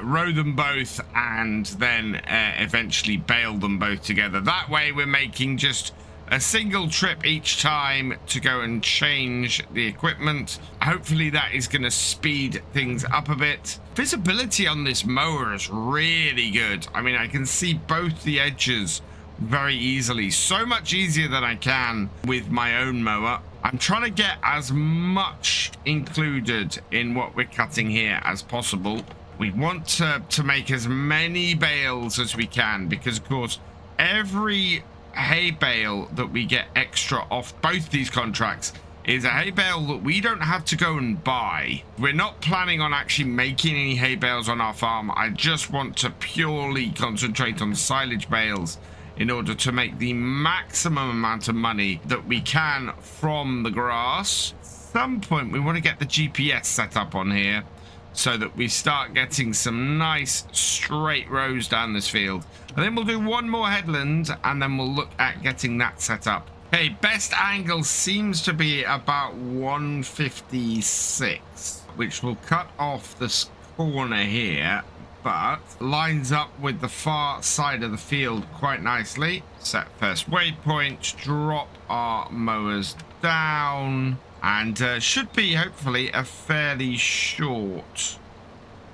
row them both, and then eventually bale them both together. That way we're making just a single trip each time to go and change the equipment. Hopefully that is going to speed things up a bit. Visibility on this mower is really good. I mean, I can see both the edges very easily, so much easier than I can with my own mower. I'm trying to get as much included in what we're cutting here as possible. We want to make as many bales as we can, because of course every hay bale that we get extra off both these contracts is a hay bale that we don't have to go and buy. We're not planning on actually making any hay bales on our farm. I just want to purely concentrate on silage bales in order to make the maximum amount of money that we can from the grass. At some point we want to get the GPS set up on here so that we start getting some nice straight rows down this field. And then we'll do one more headland and then we'll look at getting that set up. Okay, best angle seems to be about 156, which will cut off this corner here, but lines up with the far side of the field quite nicely. Set first waypoint, drop our mowers down, and should be hopefully a fairly short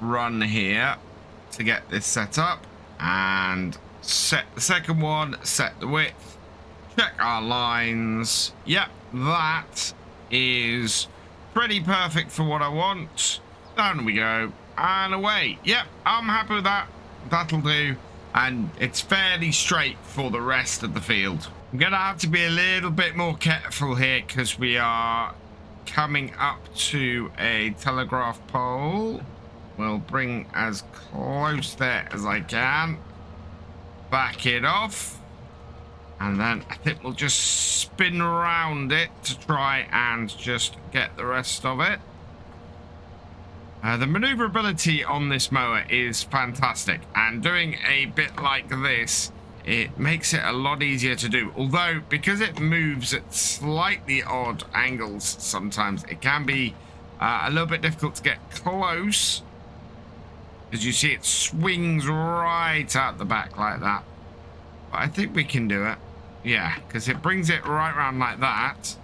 run here to get this set up. And set the second one, set the width, check our lines. Yep, that is pretty perfect for what I want. Down we go. And away. Yep, I'm happy with that. That'll do. And it's fairly straight for the rest of the field. I'm going to have to be a little bit more careful here because we are coming up to a telegraph pole. We'll bring as close there as I can. Back it off. And then I think we'll just spin around it to try and just get the rest of it. The maneuverability on this mower is fantastic, and doing a bit like this, it makes it a lot easier to do. Although, because it moves at slightly odd angles sometimes, it can be a little bit difficult to get close. As you see, it swings right out the back like that. But I think we can do it. Yeah, because it brings it right around like that.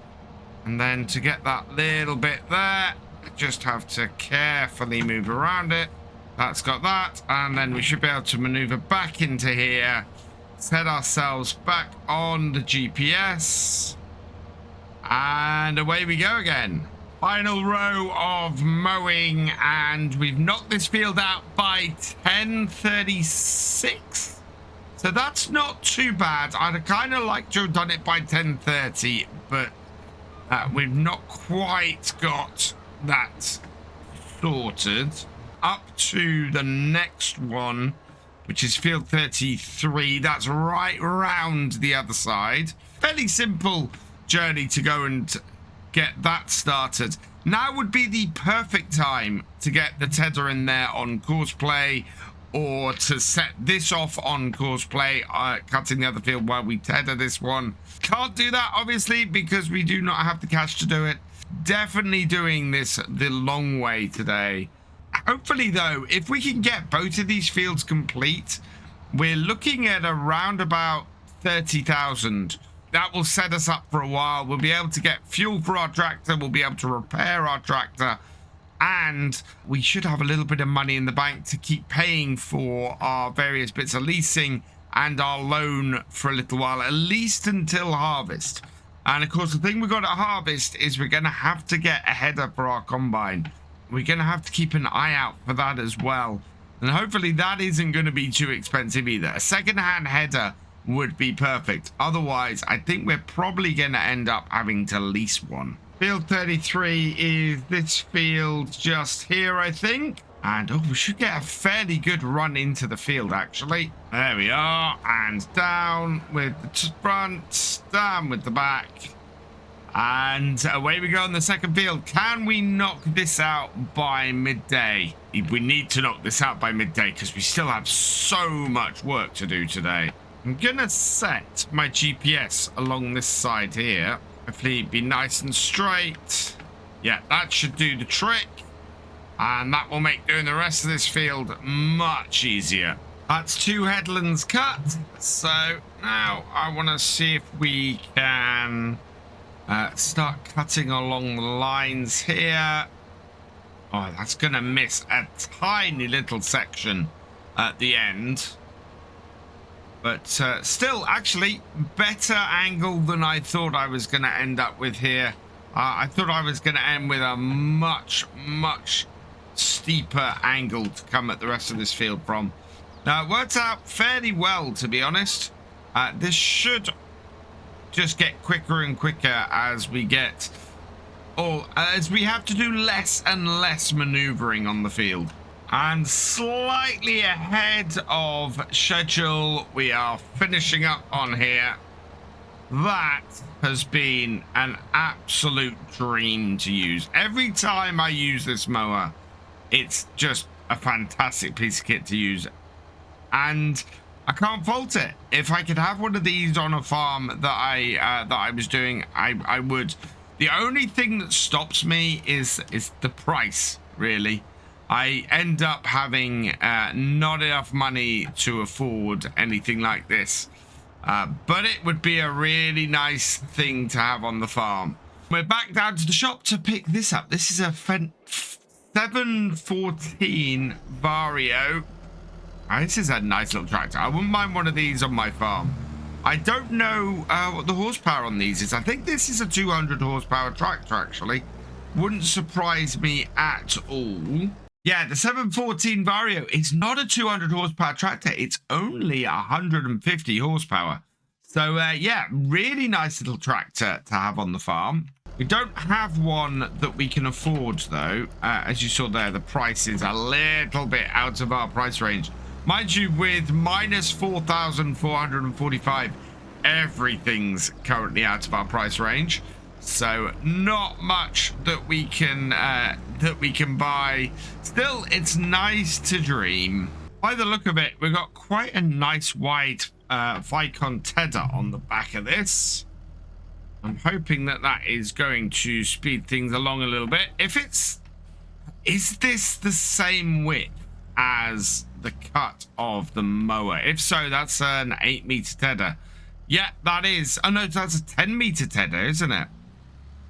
And then to get that little bit there, just have to carefully move around it. That's got that, and then we should be able to maneuver back into here, set ourselves back on the GPS, and away we go again. Final row of mowing, and we've knocked this field out by 10:36. So that's not too bad. I'd kind of like to have done it by 10:30, but we've not quite got that sorted. Up to the next one, which is field 33. That's right round the other side. Fairly simple journey to go and get that started. Now would be the perfect time to get the tether in there on courseplay, or to set this off on courseplay, cutting the other field while we tether this one. Can't do that, obviously, because we do not have the cash to do it. Definitely doing this the long way today. Hopefully, though, if we can get both of these fields complete, we're looking at around about 30,000. That will set us up for a while. We'll be able to get fuel for our tractor. We'll be able to repair our tractor. And we should have a little bit of money in the bank to keep paying for our various bits of leasing and our loan for a little while, at least until harvest. And of course, the thing we've got at harvest is we're going to have to get a header for our combine. We're going to have to keep an eye out for that as well. And hopefully that isn't going to be too expensive either. A second-hand header would be perfect. Otherwise, I think we're probably going to end up having to lease one. Field 33 is this field just here, I think. And, oh, we should get a fairly good run into the field, actually. There we are. And down with the front, down with the back. And away we go on the second field. Can we knock this out by midday? We need to knock this out by midday because we still have so much work to do today. I'm going to set my GPS along this side here. Hopefully be nice and straight. Yeah, that should do the trick. And that will make doing the rest of this field much easier. That's 2 headlands cut. So now I want to see if we can start cutting along the lines here. Oh, that's going to miss a tiny little section at the end. But still, actually, better angle than I thought I was going to end up with here. I thought I was going to end with a much, much steeper angle to come at the rest of this field from. Now, it worked out fairly well, to be honest. This should just get quicker and quicker as we get... as we have to do less and less maneuvering on the field. And slightly ahead of schedule, we are finishing up on here. That has been an absolute dream to use. Every time I use this mower, it's just a fantastic piece of kit to use. And I can't fault it. If I could have one of these on a farm that I was doing, I would. The only thing that stops me is the price, really. I end up having not enough money to afford anything like this. But it would be a really nice thing to have on the farm. We're back down to the shop to pick this up. This is a 714 Vario. This is a nice little tractor. I wouldn't mind one of these on my farm. I don't know what the horsepower on these is. I think this is a 200 horsepower tractor, actually. Wouldn't surprise me at all. Yeah, the 714 Vario is not a 200 horsepower tractor. It's only 150 horsepower. So, yeah, really nice little tractor to have on the farm. We don't have one that we can afford, though. As you saw there, the price is a little bit out of our price range. Mind you, with minus 4,445, everything's currently out of our price range. So not much that we can buy. Still, it's nice to dream. By the look of it, we've got quite a nice wide Vicon tether on the back of this. I'm hoping that that is going to speed things along a little bit. If it's... Is this the same width as the cut of the mower? If so, that's an 8-meter tether. Yeah, that is. Oh, no, that's a 10-meter tether, isn't it?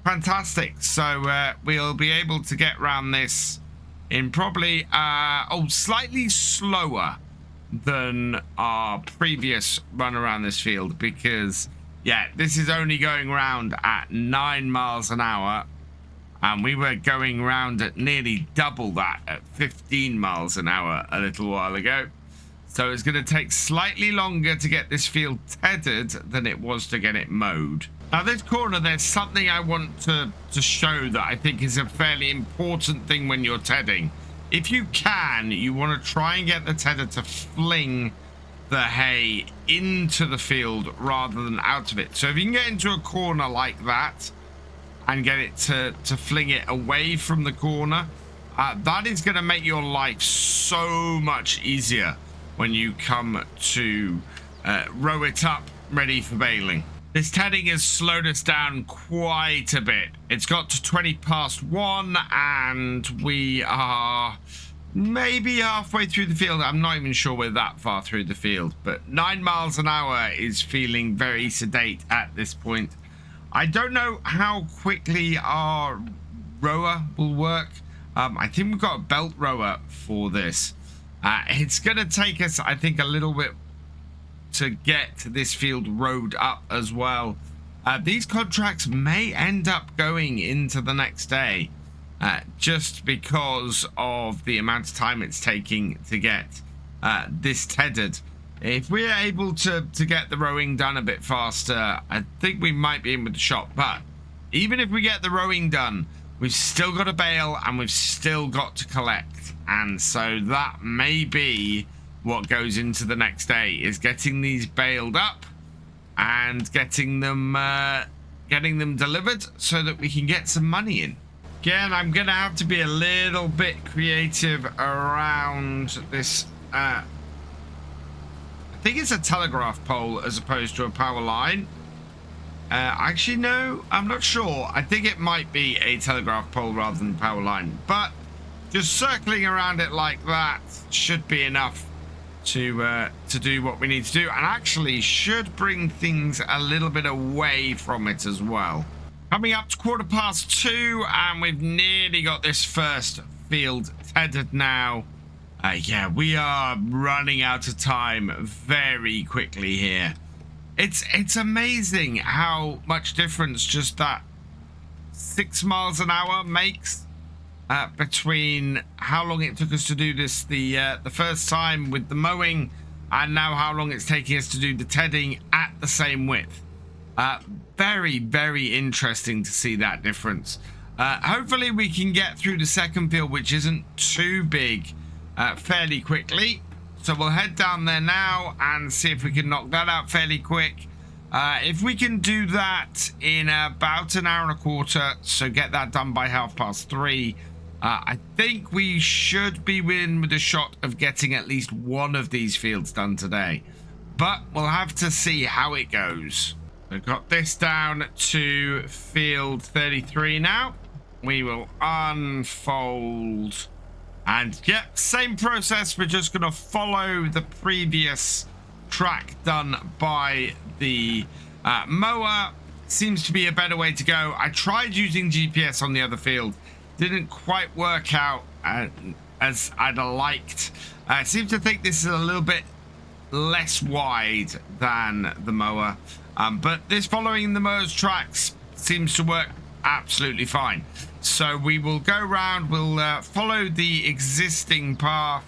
Fantastic. So we'll be able to get around this in probably slightly slower than our previous run around this field, because yeah, this is only going round at 9 miles an hour, and we were going round at nearly double that at 15 miles an hour a little while ago. So it's going to take slightly longer to get this field tedded than it was to get it mowed. Now this corner, there's something I want to show that I think is a fairly important thing when you're tedding. If you can, you want to try and get the tedder to fling the hay into the field rather than out of it. So if you can get into a corner like that and get it to fling it away from the corner, that is going to make your life so much easier when you come to row it up ready for baling. This tedding has slowed us down quite a bit. It's got to 20 past 1 and we are maybe halfway through the field. I'm not even sure we're that far through the field, but 9 miles an hour is feeling very sedate at this point. I don't know how quickly our rower will work. I think we've got a belt rower for this. It's going to take us, I think, a little bit to get this field rowed up as well. These contracts may end up going into the next day just because of the amount of time it's taking to get this tedded. If we're able to get the rowing done a bit faster, I think we might be in with the shop. But even if we get the rowing done, we've still got to bale and we've still got to collect. And so that may be what goes into the next day, is getting these baled up and getting them delivered so that we can get some money in. Again, I'm gonna have to be a little bit creative around this. I think it's a telegraph pole as opposed to a power line. Actually, no, I'm not sure. I think it might be a telegraph pole rather than power line, but just circling around it like that should be enough to do what we need to do, and actually should bring things a little bit away from it as well. Coming up to 2:15, and we've nearly got this first field tedded now. Yeah, we are running out of time very quickly here. It's amazing how much difference just that 6 miles an hour makes between how long it took us to do this the first time with the mowing and now how long it's taking us to do the tedding at the same width. Very, very interesting to see that difference. Hopefully we can get through the second field, which isn't too big, fairly quickly. So we'll head down there now and see if we can knock that out fairly quick. If we can do that in about an hour and a quarter, so get that done by 3:30, I think we should be in with a shot of getting at least one of these fields done today. But we'll have to see how it goes. We've got this down to field 33 now. We will unfold. And yep, same process. We're just going to follow the previous track done by the mower. Seems to be a better way to go. I tried using GPS on the other field. Didn't quite work out as I'd liked. I seem to think this is a little bit less wide than the mower. But this following the mower's tracks seems to work absolutely fine. So we will go round, we'll follow the existing path,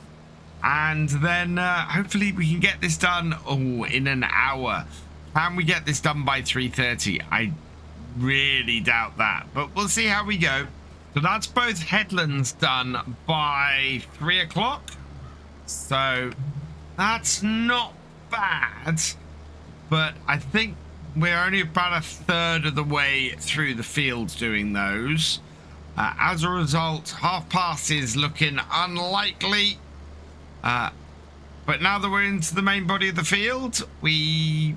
and then hopefully we can get this done in an hour. Can we get this done by 3:30? I really doubt that, but we'll see how we go. So that's both headlands done by 3 o'clock. So that's not bad, but I think we're only about a third of the way through the fields doing those. As a result, 1/2 is looking unlikely. But now that we're into the main body of the field, we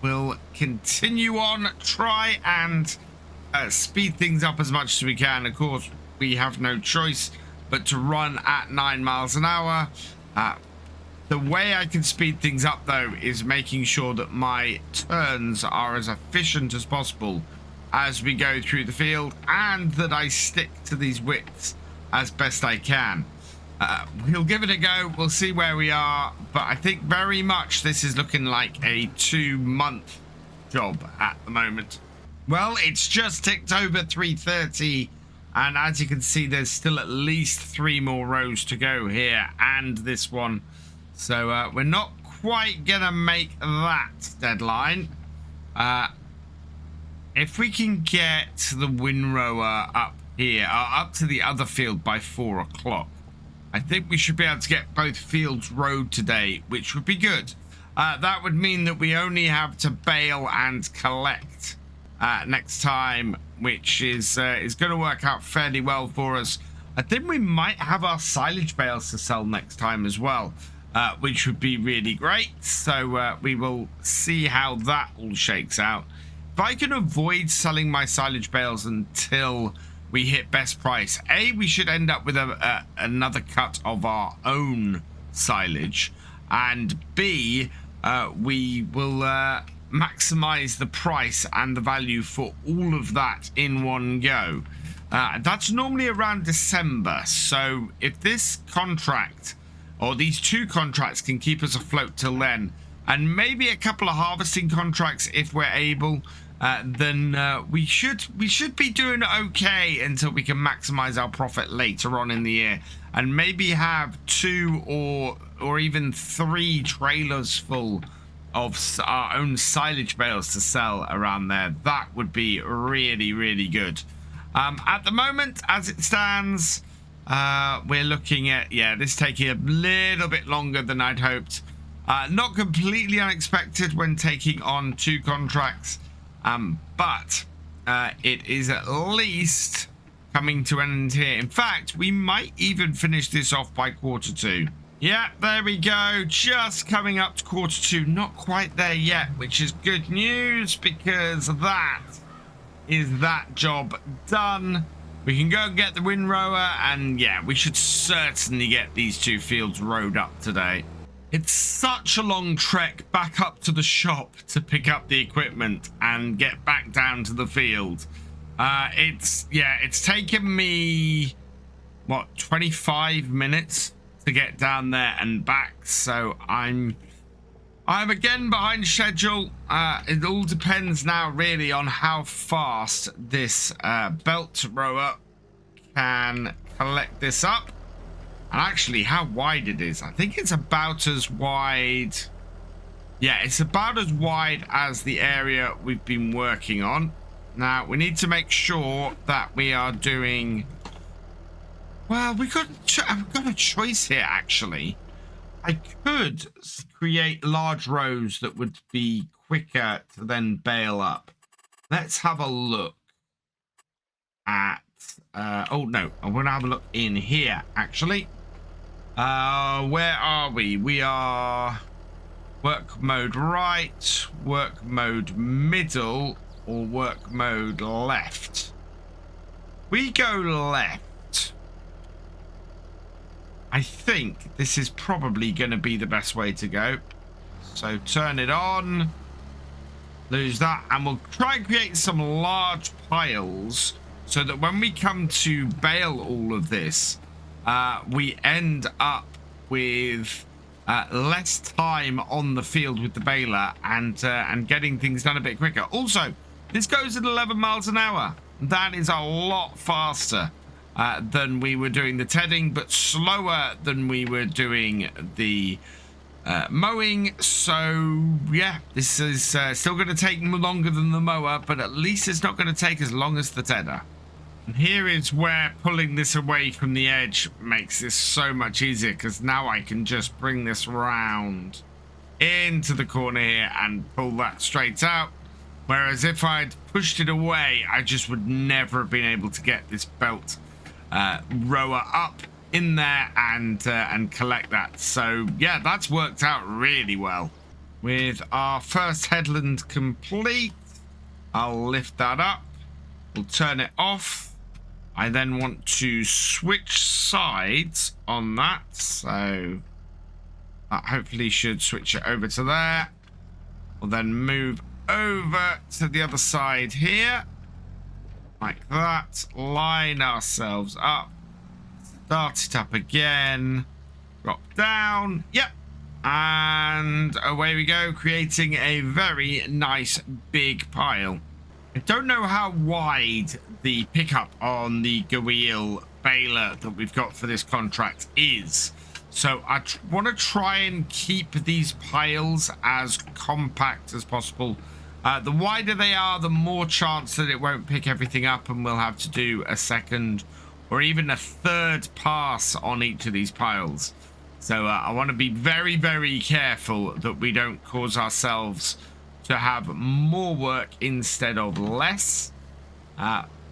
will continue on, try and speed things up as much as we can. Of course, we have no choice but to run at 9 miles an hour. The way I can speed things up, though, is making sure that my turns are as efficient as possible as we go through the field, and that I stick to these widths as best I can. We'll give it a go. We'll see where we are, but I think very much this is looking like a 2-month job at the moment. Well, it's just ticked over 3:30, and as you can see, there's still at least 3 more rows to go here and this one. So we're not quite gonna make that deadline. If we can get the windrower up here, up to the other field by 4 o'clock, I think we should be able to get both fields rowed today, which would be good. That would mean that we only have to bale and collect next time, which is going to work out fairly well for us. I think we might have our silage bales to sell next time as well, which would be really great. So we will see how that all shakes out. If I can avoid selling my silage bales until we hit best price, A, we should end up with another cut of our own silage, and B, we will maximize the price and the value for all of that in one go. That's normally around December, so if this contract or these 2 contracts can keep us afloat till then, and maybe a couple of harvesting contracts if we're able, then we should be doing okay until we can maximize our profit later on in the year, and maybe have 2 or even 3 trailers full of our own silage bales to sell around there. That would be really, really good. At the moment, as it stands, we're looking at, this taking a little bit longer than I'd hoped. Not completely unexpected when taking on 2 contracts, but it is at least coming to an end here. In fact, we might even finish this off by Q2. Yeah, there we go. Just coming up to Q2. Not quite there yet, which is good news, because that is that job done. We can go and get the windrower, and yeah, we should certainly get these 2 fields rowed up today. It's such a long trek back up to the shop to pick up the equipment and get back down to the field. It's taken me, what, 25 minutes to get down there and back, so I'm again behind schedule. It all depends now really on how fast this belt rower can collect this up, and actually how wide it is. I think it's about as wide. Yeah, it's about as wide as the area we've been working on. Now we need to make sure that we are doing well. I've got a choice here actually. I could create large rows that would be quicker to then bale up. Let's have a look at oh no, I want to have a look in here actually. Where are we? We are work mode right, work mode middle, or work mode left. We go left. I think this is probably going to be the best way to go. So turn it on, lose that, and we'll try and create some large piles so that when we come to bale all of this, we end up with less time on the field with the baler, and getting things done a bit quicker. Also, this goes at 11 miles an hour. That is a lot faster than we were doing the tedding, but slower than we were doing the mowing. So yeah, this is still going to take longer than the mower, but at least it's not going to take as long as the tedder. And here is where pulling this away from the edge makes this so much easier, because now I can just bring this round into the corner here and pull that straight out. Whereas if I'd pushed it away, I just would never have been able to get this belt rower up in there and collect that. So yeah, that's worked out really well. With our first headland complete, I'll lift that up. We'll turn it off. I then want to switch sides on that, so that hopefully should switch it over to there. We'll then move over to the other side here, like that. Line ourselves up, start it up again, drop down, yep, and away we go, creating a very nice big pile. I don't know how wide the pickup on the Gawil baler that we've got for this contract is, So I want to try and keep these piles as compact as possible. The wider they are, the more chance that it won't pick everything up, and we'll have to do a second or even a third pass on each of these piles. So I want to be very, very careful that we don't cause ourselves to have more work instead of less.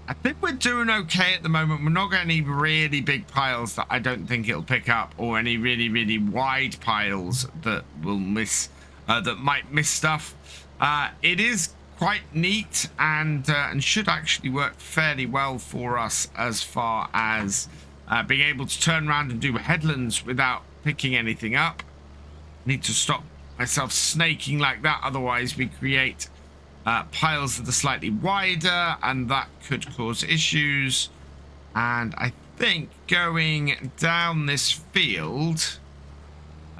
I think we're doing okay at the moment. We're not getting any really big piles that I don't think it'll pick up, or any really, really wide piles that will miss, that might miss stuff. It is quite neat and should actually work fairly well for us as far as being able to turn around and do headlands without picking anything up. Need to stop myself snaking like that, otherwise we create piles that are slightly wider, and that could cause issues. And I think going down this field,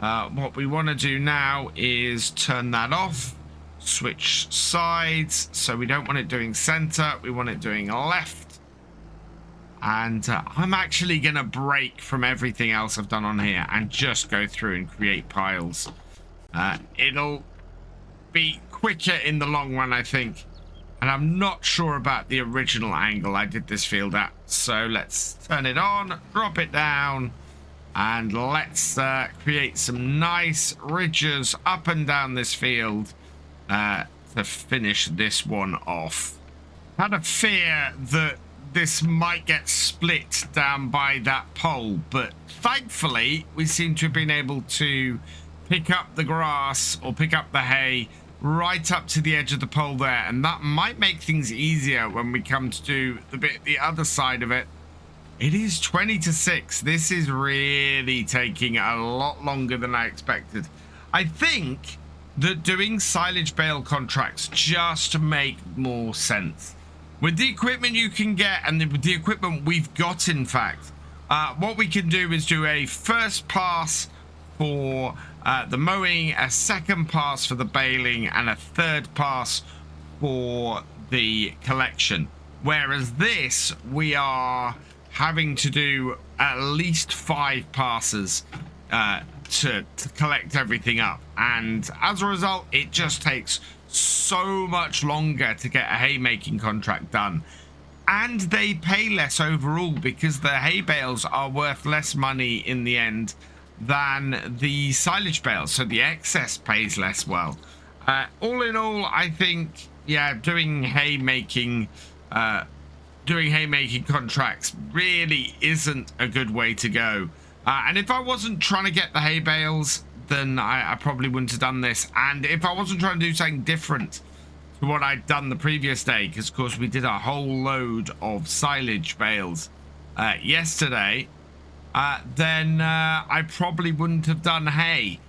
what we want to do now is turn that off, switch sides. So we don't want it doing center, we want it doing left. And I'm actually going to break from everything else I've done on here and just go through and create piles. It'll be quicker in the long run, I think. And I'm not sure about the original angle I did this field at. So let's turn it on, drop it down, and let's create some nice ridges up and down this field to finish this one off. I had a fear that this might get split down by that pole, but thankfully we seem to have been able to pick up the grass or pick up the hay right up to the edge of the pole there, and that might make things easier when we come to do the other side of it. It is 20 to 6. This is really taking a lot longer than I expected. I think that doing silage bale contracts just make more sense. With the equipment you can get, and with the equipment we've got, in fact, what we can do is do a first pass for the mowing, a second pass for the baling, and a third pass for the collection. Whereas this, we are having to do at least 5 passes to collect everything up. And as a result, it just takes so much longer to get a haymaking contract done. And they pay less overall, because the hay bales are worth less money in the end than the silage bales, so the excess pays less well. All in all, I think, yeah, doing haymaking contracts really isn't a good way to go. And if I wasn't trying to get the hay bales, then I probably wouldn't have done this. And if I wasn't trying to do something different to what I'd done the previous day, because of course we did a whole load of silage bales yesterday, then I probably wouldn't have done hay.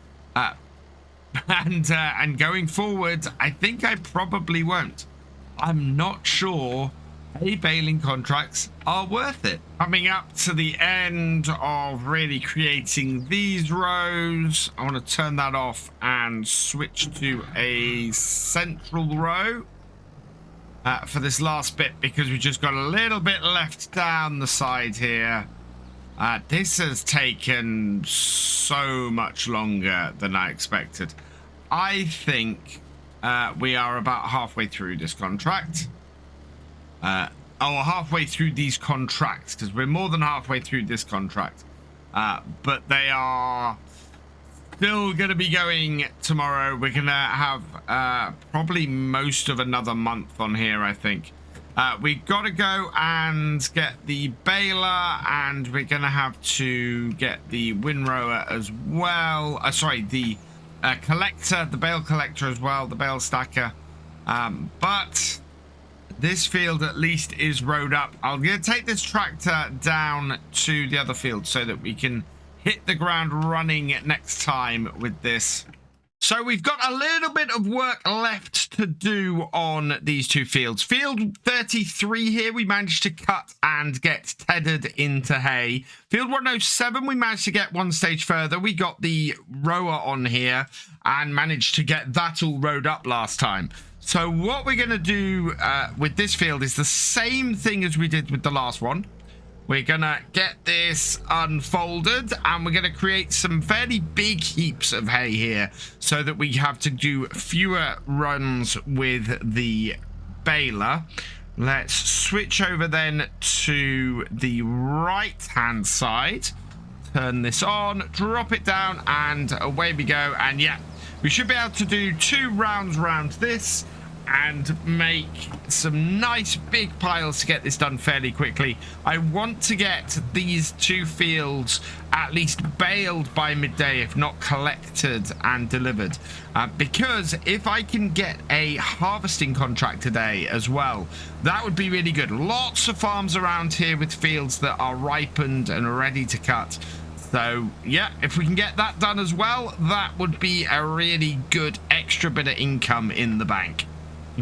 And going forward, I think I probably won't. I'm not sure hay baling contracts are worth it. Coming up to the end of really creating these rows, I want to turn that off and switch to a central row for this last bit, because we just got a little bit left down the side here. This has taken so much longer than I expected. I think we are about halfway through this contract. Halfway through these contracts, because we're more than halfway through this contract. But they are still going to be going tomorrow. We're going to have probably most of another month on here, I think. We've got to go and get the baler, and we're going to have to get the windrower as well. The collector, the bale collector as well, the bale stacker. But this field at least is rowed up. I'm going to take this tractor down to the other field so that we can hit the ground running next time with this. So we've got a little bit of work left to do on these two fields. Field 33 here, we managed to cut and get tethered into hay. Field 107, we managed to get one stage further. We got the rower on here and managed to get that all rowed up last time. So what we're going to do with this field is the same thing as we did with the last one. We're gonna get this unfolded and we're gonna create some fairly big heaps of hay here so that we have to do fewer runs with the baler. Let's switch over then to the right hand side, turn this on, drop it down, and away we go. And yeah, we should be able to do 2 rounds around this and make some nice big piles to get this done fairly quickly. I want to get these 2 fields at least baled by midday, if not collected and delivered, because if I can get a harvesting contract today as well, that would be really good. Lots of farms around here with fields that are ripened and ready to cut. So yeah, if we can get that done as well, that would be a really good extra bit of income in the bank.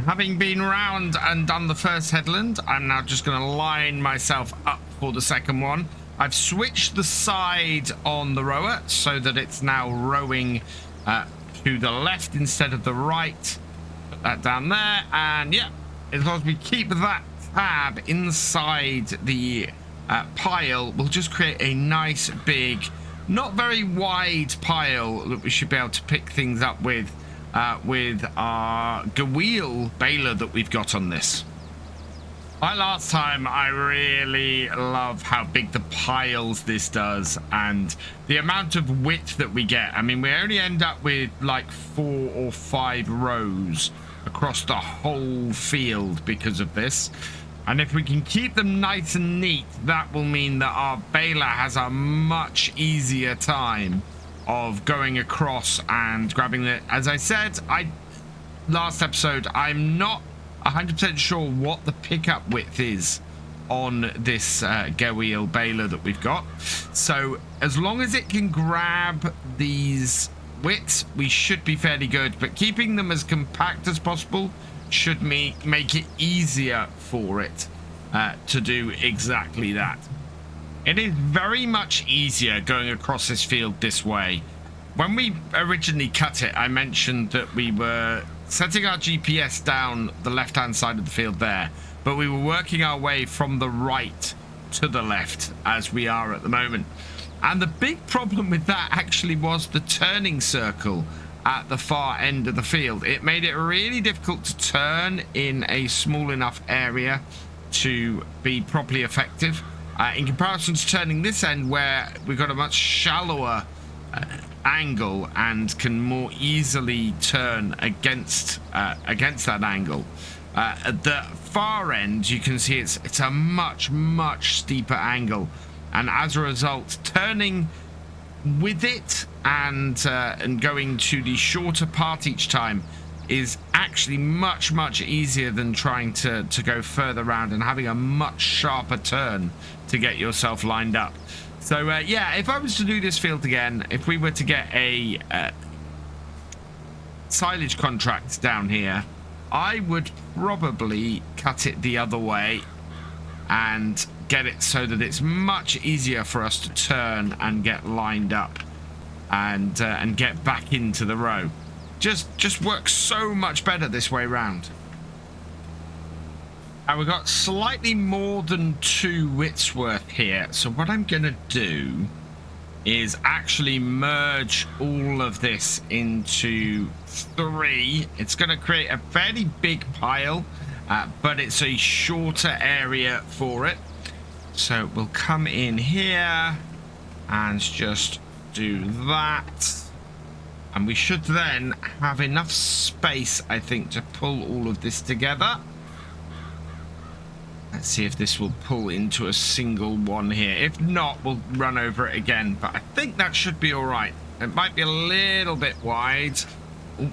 Having been round and done the first headland, I'm now just going to line myself up for the second one. I've switched the side on the rower so that it's now rowing to the left instead of the right. Put that down there, and yeah, as long as we keep that tab inside the pile, we'll just create a nice big, not very wide pile that we should be able to pick things up with our wheel baler that we've got on this. Like last time, I really love how big the piles this does and the amount of width that we get. I mean, we only end up with like 4 or 5 rows across the whole field because of this. And if we can keep them nice and neat, that will mean that our baler has a much easier time of going across and grabbing it. As I said, last episode, I'm not 100% sure what the pickup width is on this wheel baler that we've got. So as long as it can grab these widths, we should be fairly good. But keeping them as compact as possible should make it easier for it to do exactly that. It is very much easier going across this field this way. When we originally cut it, I mentioned that we were setting our GPS down the left-hand side of the field there, but we were working our way from the right to the left as we are at the moment. And the big problem with that actually was the turning circle at the far end of the field. It made it really difficult to turn in a small enough area to be properly effective. In comparison to turning this end where we've got a much shallower angle and can more easily turn against that angle. At the far end, you can see it's a much steeper angle, and as a result, turning with it and going to the shorter part each time is actually much easier than trying to go further around and having a much sharper turn to get yourself lined up. So yeah, if I was to do this field again, if we were to get a silage contract down here, I would probably cut it the other way and get it so that it's much easier for us to turn and get lined up and get back into the row. Just works so much better this way round. And we've got slightly more than 2 widths worth here. So what I'm going to do is actually merge all of this into 3. It's going to create a fairly big pile, but it's a shorter area for it. So we'll come in here and just do that. And we should then have enough space, I think, to pull all of this together. Let's see if this will pull into a single one here. If not, we'll run over it again. But I think that should be all right. It might be a little bit wide. Ooh,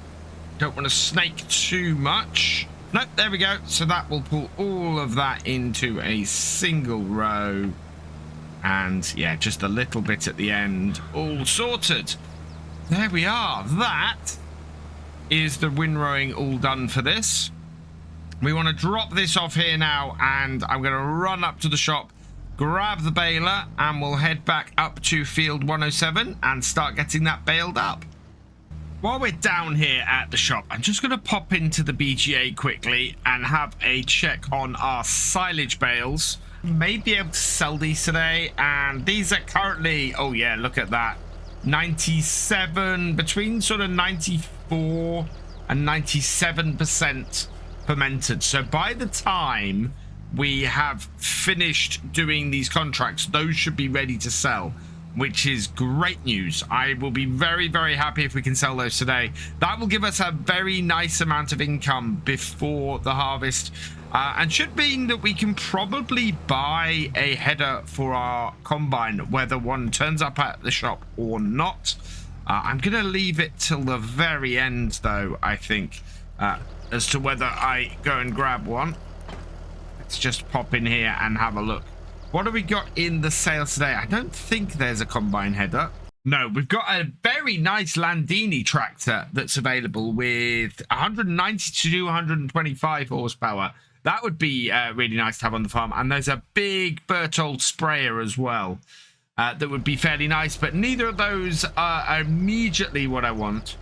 don't want to snake too much. Nope, there we go. So that will pull all of that into a single row. And yeah, just a little bit at the end. All sorted. There we are. That is the windrowing all done for this. We want to drop this off here now, and I'm going to run up to the shop, grab the baler, and we'll head back up to field 107 and start getting that baled up. While we're down here at the shop, I'm just going to pop into the BGA quickly and have a check on our silage bales. May be able to sell these today, and these are currently, oh yeah, look at that, 97, between sort of 94 and 97% fermented. So by the time we have finished doing these contracts, those should be ready to sell, which is great news. I will be very, very happy if we can sell those today. That will give us a very nice amount of income before the harvest, and should mean that we can probably buy a header for our combine, whether one turns up at the shop or not. I'm gonna leave it till the very end though, I think, as to whether I go and grab one. Let's just pop in here and have a look. What have we got in the sales today? I don't think there's a combine header. No, we've got a very nice Landini tractor that's available with 190 to 225 horsepower. That would be really nice to have on the farm. And there's a big Berthold sprayer as well. That would be fairly nice, but neither of those are immediately what I want.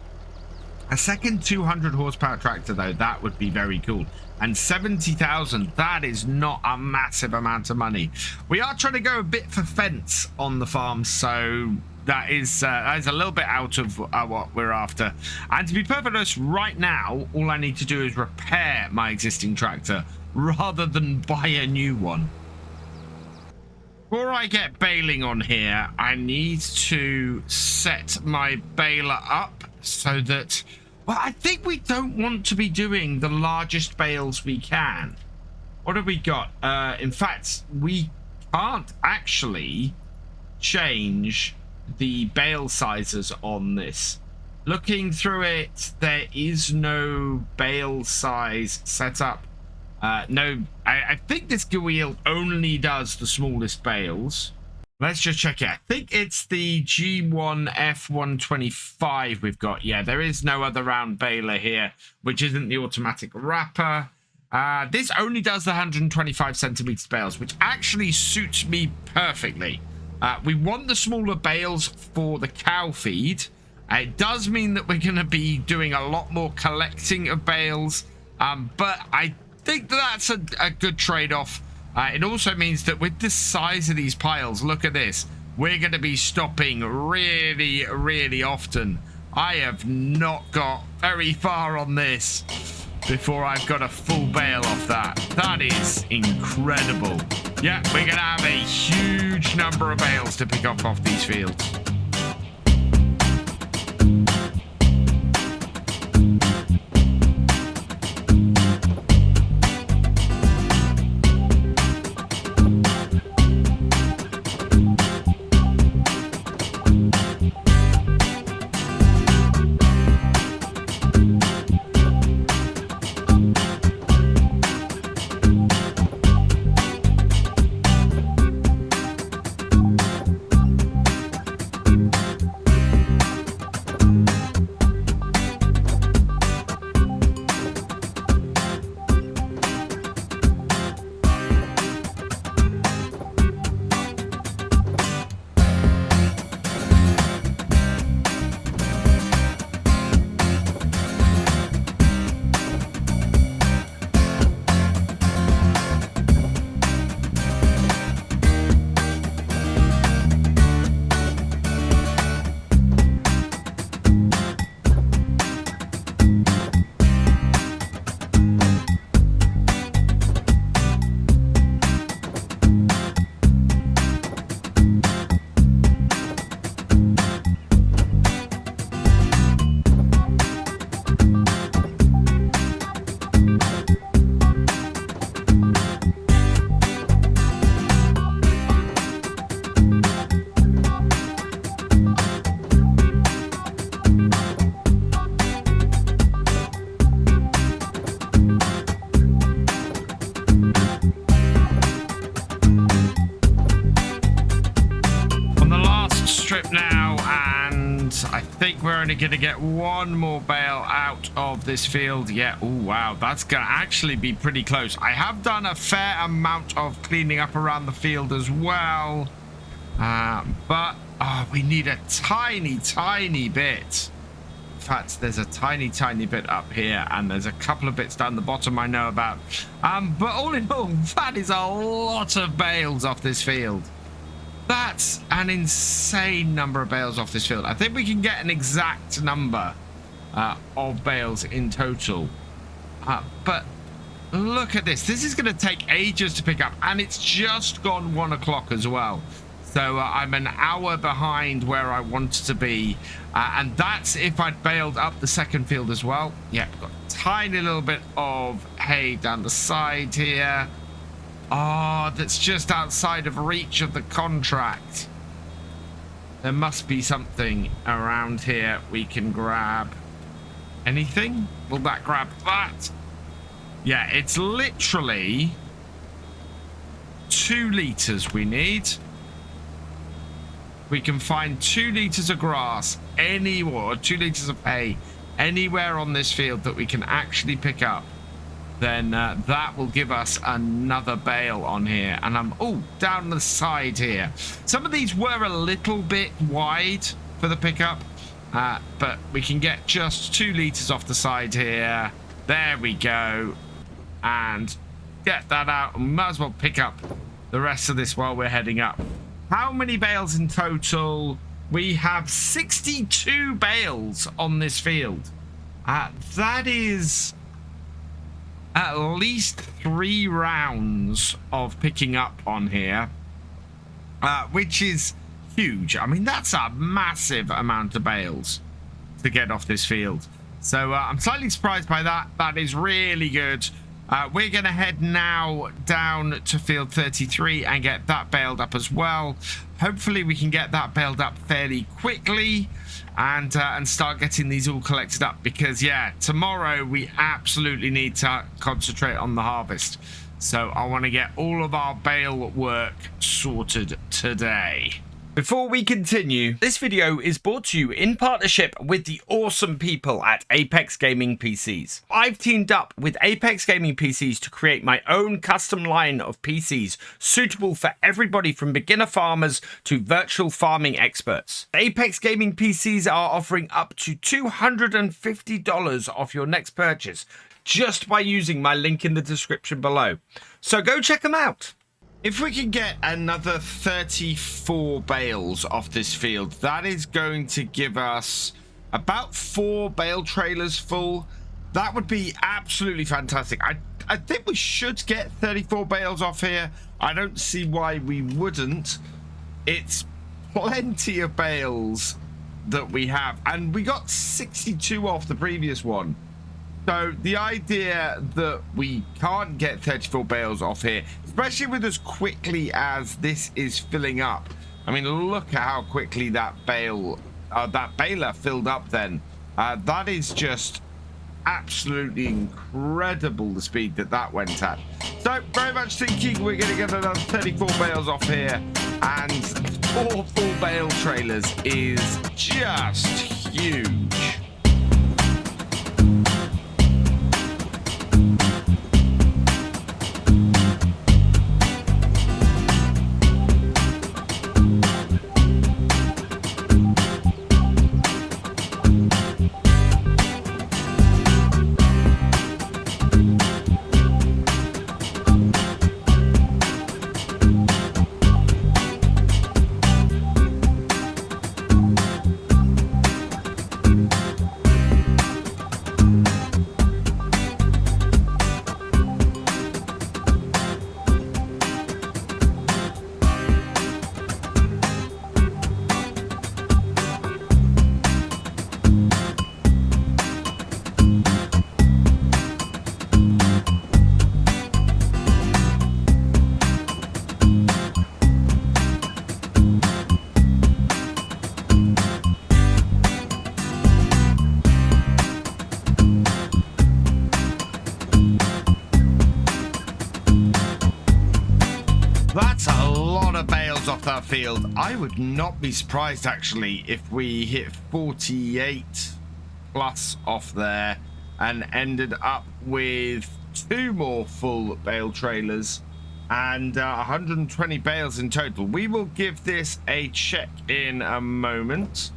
A second 200 horsepower tractor though, that would be very cool. And 70,000, that is not a massive amount of money. We are trying to go a bit for fence on the farm, so that is a little bit out of what we're after. And to be perfectly honest, right now, all I need to do is repair my existing tractor rather than buy a new one. Before I get baling on here, I need to set my baler up so that, well, I think we don't want to be doing the largest bales we can. What have we got? In fact, we can't actually change the bale sizes on this. Looking through it, there is no bale size set up. No, I think this wheel only does the smallest bales. Let's just check it. I think it's the G1 F125 we've got. Yeah, there is no other round baler here, which isn't the automatic wrapper. This only does the 125 centimeter bales, which actually suits me perfectly. We want the smaller bales for the cow feed. It does mean that we're going to be doing a lot more collecting of bales, but I think that's a good trade-off. It also means that with the size of these piles, look at this, we're going to be stopping really, really often. I have not got very far on this before I've got a full bale off that. That is incredible. Yeah, we're going to have a huge number of bales to pick up off these fields. We're only going to get one more bale out of this field. Yeah, oh wow, that's going to actually be pretty close. I have done a fair amount of cleaning up around the field as well, but we need a tiny bit fact, there's a tiny bit up here, and there's a couple of bits down the bottom I know about. But all in all, that is a lot of bales off this field. That's an insane number of bales off this field. I think we can get an exact number of bales in total. But look at this. This is going to take ages to pick up, and it's just gone 1 o'clock as well. So I'm an hour behind where I wanted to be. And that's if I'd baled up the second field as well. Yeah, got a tiny little bit of hay down the side here. Oh, that's just outside of reach of the contract. There must be something around here we can grab. Anything? Will that grab that? Yeah, it's literally 2 liters we need. We can find 2 liters of grass anywhere, 2 liters of hay anywhere on this field that we can actually pick up. Then that will give us another bale on here. And I'm down the side here. Some of these were a little bit wide for the pickup, but we can get just 2 liters off the side here. There we go. And get that out. Might as well pick up the rest of this while we're heading up. How many bales in total? We have 62 bales on this field. That is at least 3 rounds of picking up on here, which is huge. I mean, that's a massive amount of bales to get off this field. So I'm slightly surprised by that. That is really good. We're going to head now down to field 33 and get that baled up as well. Hopefully we can get that baled up fairly quickly and start getting these all collected up, because yeah, tomorrow we absolutely need to concentrate on the harvest. So I want to get all of our bale work sorted today. Before we continue, this video is brought to you in partnership with the awesome people at Apex Gaming PCs. I've teamed up with Apex Gaming PCs to create my own custom line of PCs suitable for everybody from beginner farmers to virtual farming experts. Apex Gaming PCs are offering up to $250 off your next purchase just by using my link in the description below. So go check them out. If we can get another 34 bales off this field, that is going to give us about 4 bale trailers full. That would be absolutely fantastic. I think we should get 34 bales off here. I don't see why we wouldn't. It's plenty of bales that we have, and we got 62 off the previous one. So the idea that we can't get 34 bales off here, especially with as quickly as this is filling up. I mean, look at how quickly that baler filled up then. That is just absolutely incredible, the speed that went at. So very much thinking we're going to get another 34 bales off here, and 4 full bale trailers is just huge. That's a lot of bales off that field. I would not be surprised actually if we hit 48 plus off there and ended up with 2 more full bale trailers and 120 bales in total. We will give this a check in a moment.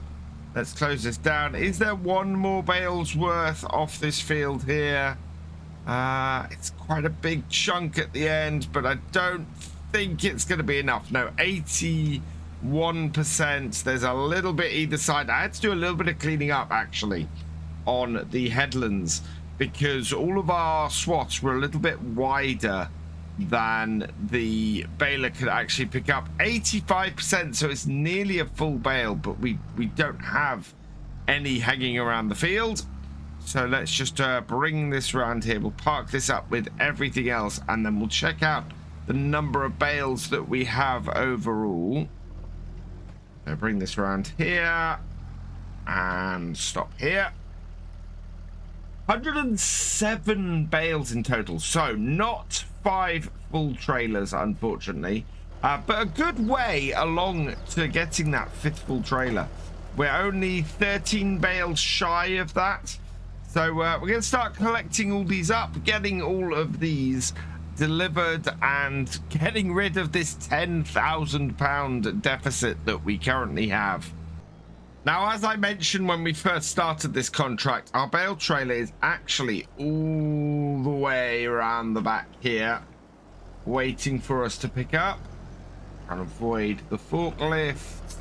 Let's close this down. Is there one more bale's worth off this field here? It's quite a big chunk at the end, but I don't think it's going to be enough. No, 81%. There's a little bit either side. I had to do a little bit of cleaning up, actually, on the headlands, because all of our swaths were a little bit wider than the baler could actually pick up. 85%, so it's nearly a full bale, but we don't have any hanging around the field. So let's just bring this around here. We'll park this up with everything else, and then we'll check out the number of bales that we have overall. So bring this around here and stop here. 107 bales in total, so not 5 full trailers, unfortunately, but a good way along to getting that 5th full trailer. We're only 13 bales shy of that, so we're going to start collecting all these up, getting all of these delivered, and getting rid of this £10,000 deficit that we currently have. Now, as I mentioned when we first started this contract, our bale trailer is actually all the way around the back here, waiting for us to pick up. And avoid the forklift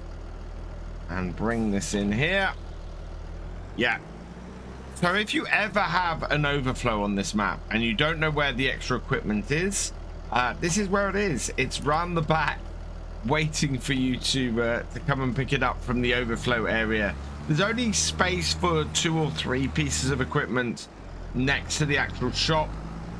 and bring this in here. Yeah. So if you ever have an overflow on this map and you don't know where the extra equipment is, this is where it is. It's round the back, waiting for you to come and pick it up from the overflow area. There's only space for 2 or 3 pieces of equipment next to the actual shop,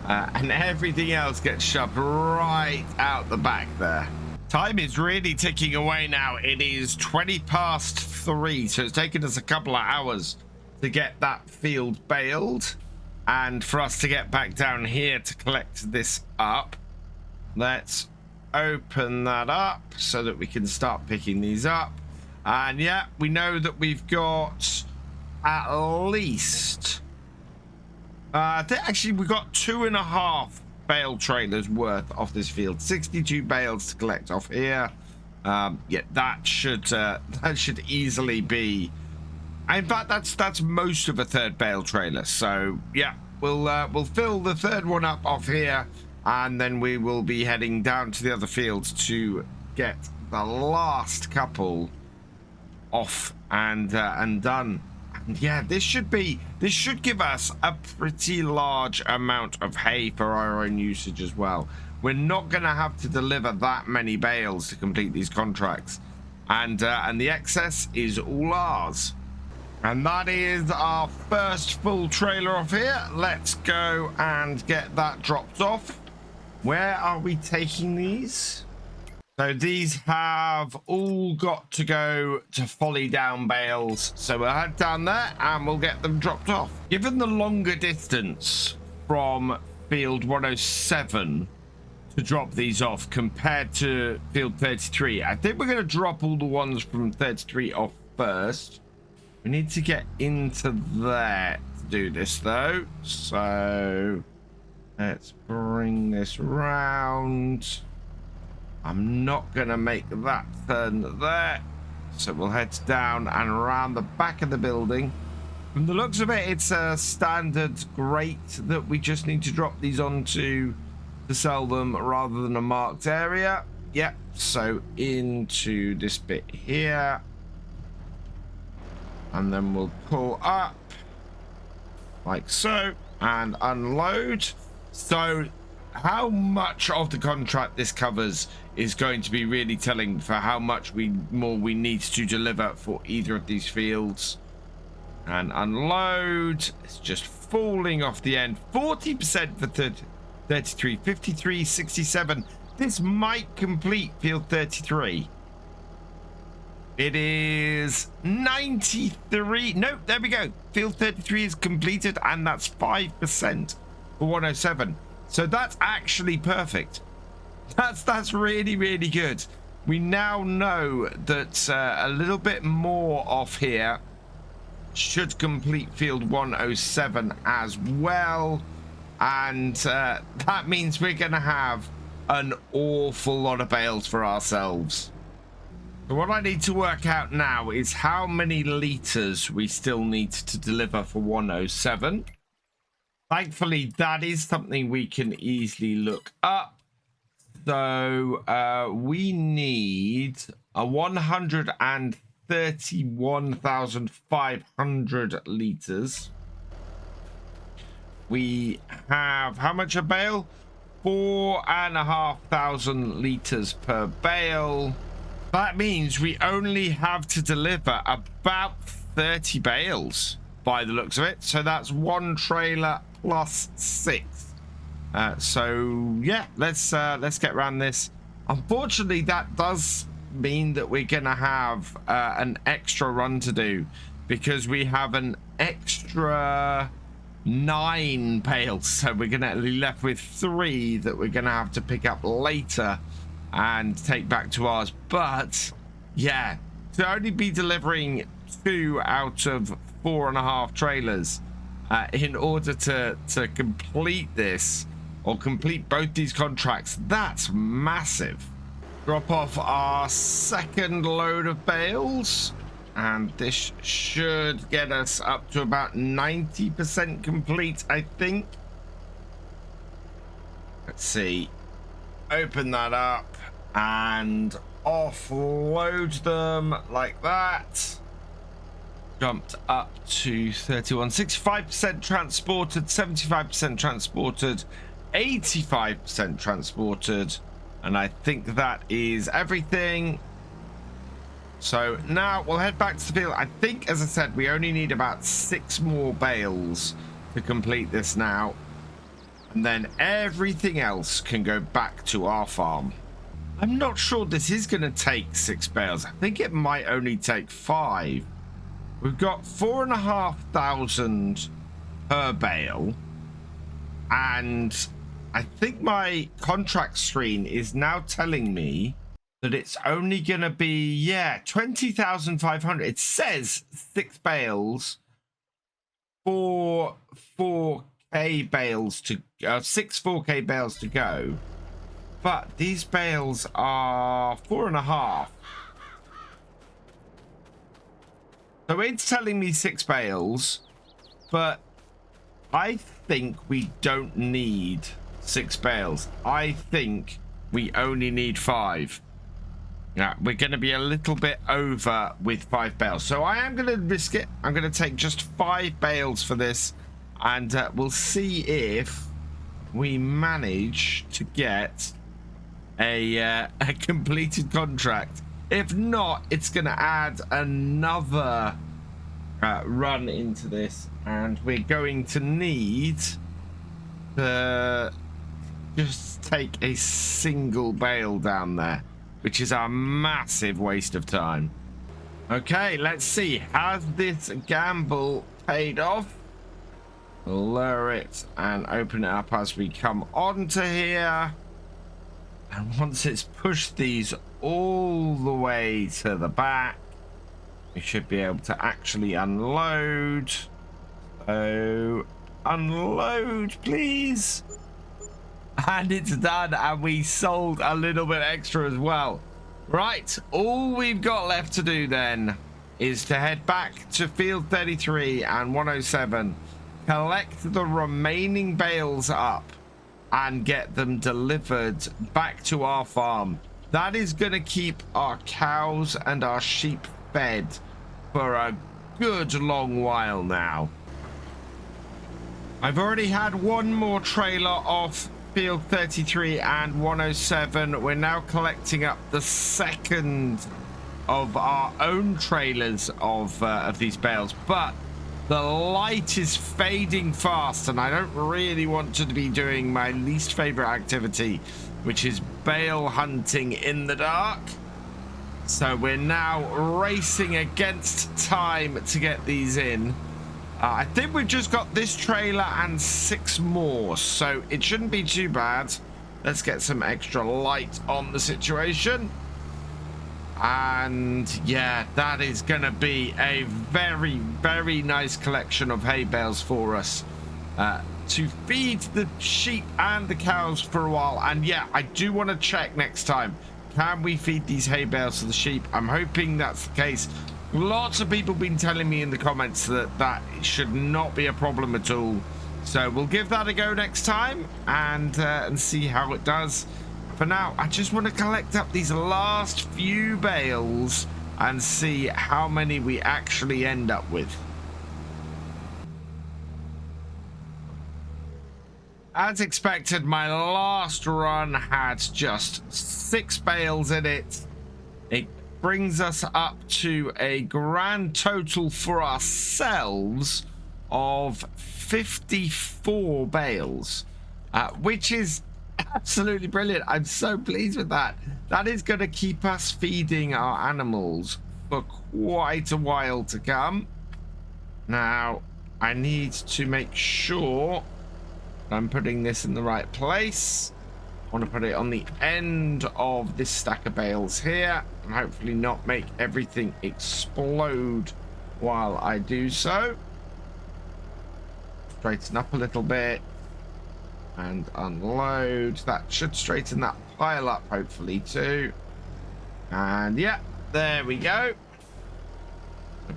and everything else gets shoved right out the back there. Time is really ticking away now. It is 20 past 3, so it's taken us a couple of hours to get that field baled and for us to get back down here to collect this up. Let's open that up so that we can start picking these up. And yeah, we know that we've got at least actually we got 2.5 bale trailers worth off this field. 62 bales to collect off here. Yeah, that should easily be, in fact that's most of a 3rd bale trailer. So yeah, we'll fill the 3rd one up off here, and then we will be heading down to the other fields to get the last couple off and done. And yeah, this should give us a pretty large amount of hay for our own usage as well. We're not going to have to deliver that many bales to complete these contracts, and the excess is all ours. And that is our first full trailer off here. Let's go and get that dropped off. Where are we taking these? So these have all got to go to Folly Down bales. So we'll head down there and we'll get them dropped off. Given the longer distance from field 107 to drop these off compared to field 33, I think we're going to drop all the ones from 33 off first. We need to get into there to do this though. So let's bring this round. I'm not going to make that turn there. So we'll head down and around the back of the building. From the looks of it, it's a standard grate that we just need to drop these onto to sell them rather than a marked area. Yep, so into this bit here. And then we'll pull up like so and unload. So how much of the contract this covers is going to be really telling for how much more we need to deliver for either of these fields. And unload. It's just falling off the end. 40% for 33, 53, 67. This might complete field 33. It is 93. Nope, there we go. Field 33 is completed, and that's 5% for 107. So that's actually perfect. That's really, really good. We now know that a little bit more off here should complete field 107 as well. And that means we're going to have an awful lot of bales for ourselves. So what I need to work out now is how many liters we still need to deliver for 107. Thankfully, that is something we can easily look up. So we need a 131,500 liters. We have how much a bale? 4,500 liters per bale. That means we only have to deliver about 30 bales by the looks of it. So that's one trailer plus 6. So yeah, let's get around this. Unfortunately, that does mean that we're gonna have an extra run to do because we have an extra 9 bales. So we're gonna be left with 3 that we're gonna have to pick up later and take back to ours. But yeah, to only be delivering 2 out of 4.5 trailers in order to complete this, or complete both these contracts, that's massive. Drop off our second load of bales, and this should get us up to about 90% complete, I think. Let's see. Open that up and offload them like that. Jumped up to 31. 65% transported, 75% transported, 85% transported, and I think that is everything. So now we'll head back to the field. I think, as I said, we only need about 6 more bales to complete this now, and then everything else can go back to our farm. I'm not sure this is going to take 6 bales. I think it might only take 5. We've got 4,500 per bale, and I think my contract screen is now telling me that it's only going to be, yeah, 20,500. It says 6 bales for 4K bales to 6 4K bales to go, but these bales are 4.5. So it's telling me 6 bales, but I think we don't need 6 bales. I think we only need 5. Yeah, we're going to be a little bit over with 5 bales. So I am going to risk it. I'm going to take just 5 bales for this, and we'll see if we manage to get a completed contract. If not, it's going to add another run into this, and we're going to need to just take a single bale down there, which is a massive waste of time. Okay, let's see. Has this gamble paid off? We'll lower it and open it up as we come onto here. And once it's pushed these all the way to the back, we should be able to actually unload. So, unload, please. And it's done, and we sold a little bit extra as well. Right, all we've got left to do then is to head back to field 33 and 107, collect the remaining bales up, and get them delivered back to our farm. That is going to keep our cows and our sheep fed for a good long while now. I've already had one more trailer off field 33 and 107. We're now collecting up the second of our own trailers of these bales, but the light is fading fast, and I don't really want to be doing my least favorite activity, which is bale hunting in the dark. So we're now racing against time to get these in. I think we've just got this trailer and 6 more, so it shouldn't be too bad. Let's get some extra light on the situation. And yeah, that is going to be a very, very nice collection of hay bales for us to feed the sheep and the cows for a while. And yeah, I do want to check next time. Can we feed these hay bales to the sheep? I'm hoping that's the case. Lots of people have been telling me in the comments that that should not be a problem at all. So we'll give that a go next time and see how it does. For now, I just want to collect up these last few bales and see how many we actually end up with. As expected, my last run had just 6 bales in it. It brings us up to a grand total for ourselves of 54 bales, which is absolutely brilliant. I'm so pleased with that. That is going to keep us feeding our animals for quite a while to come. Now, I need to make sure I'm putting this in the right place. I want to put it on the end of this stack of bales here and hopefully not make everything explode while I do so. Straighten up a little bit and unload. That should straighten that pile up hopefully too. And yeah, there we go.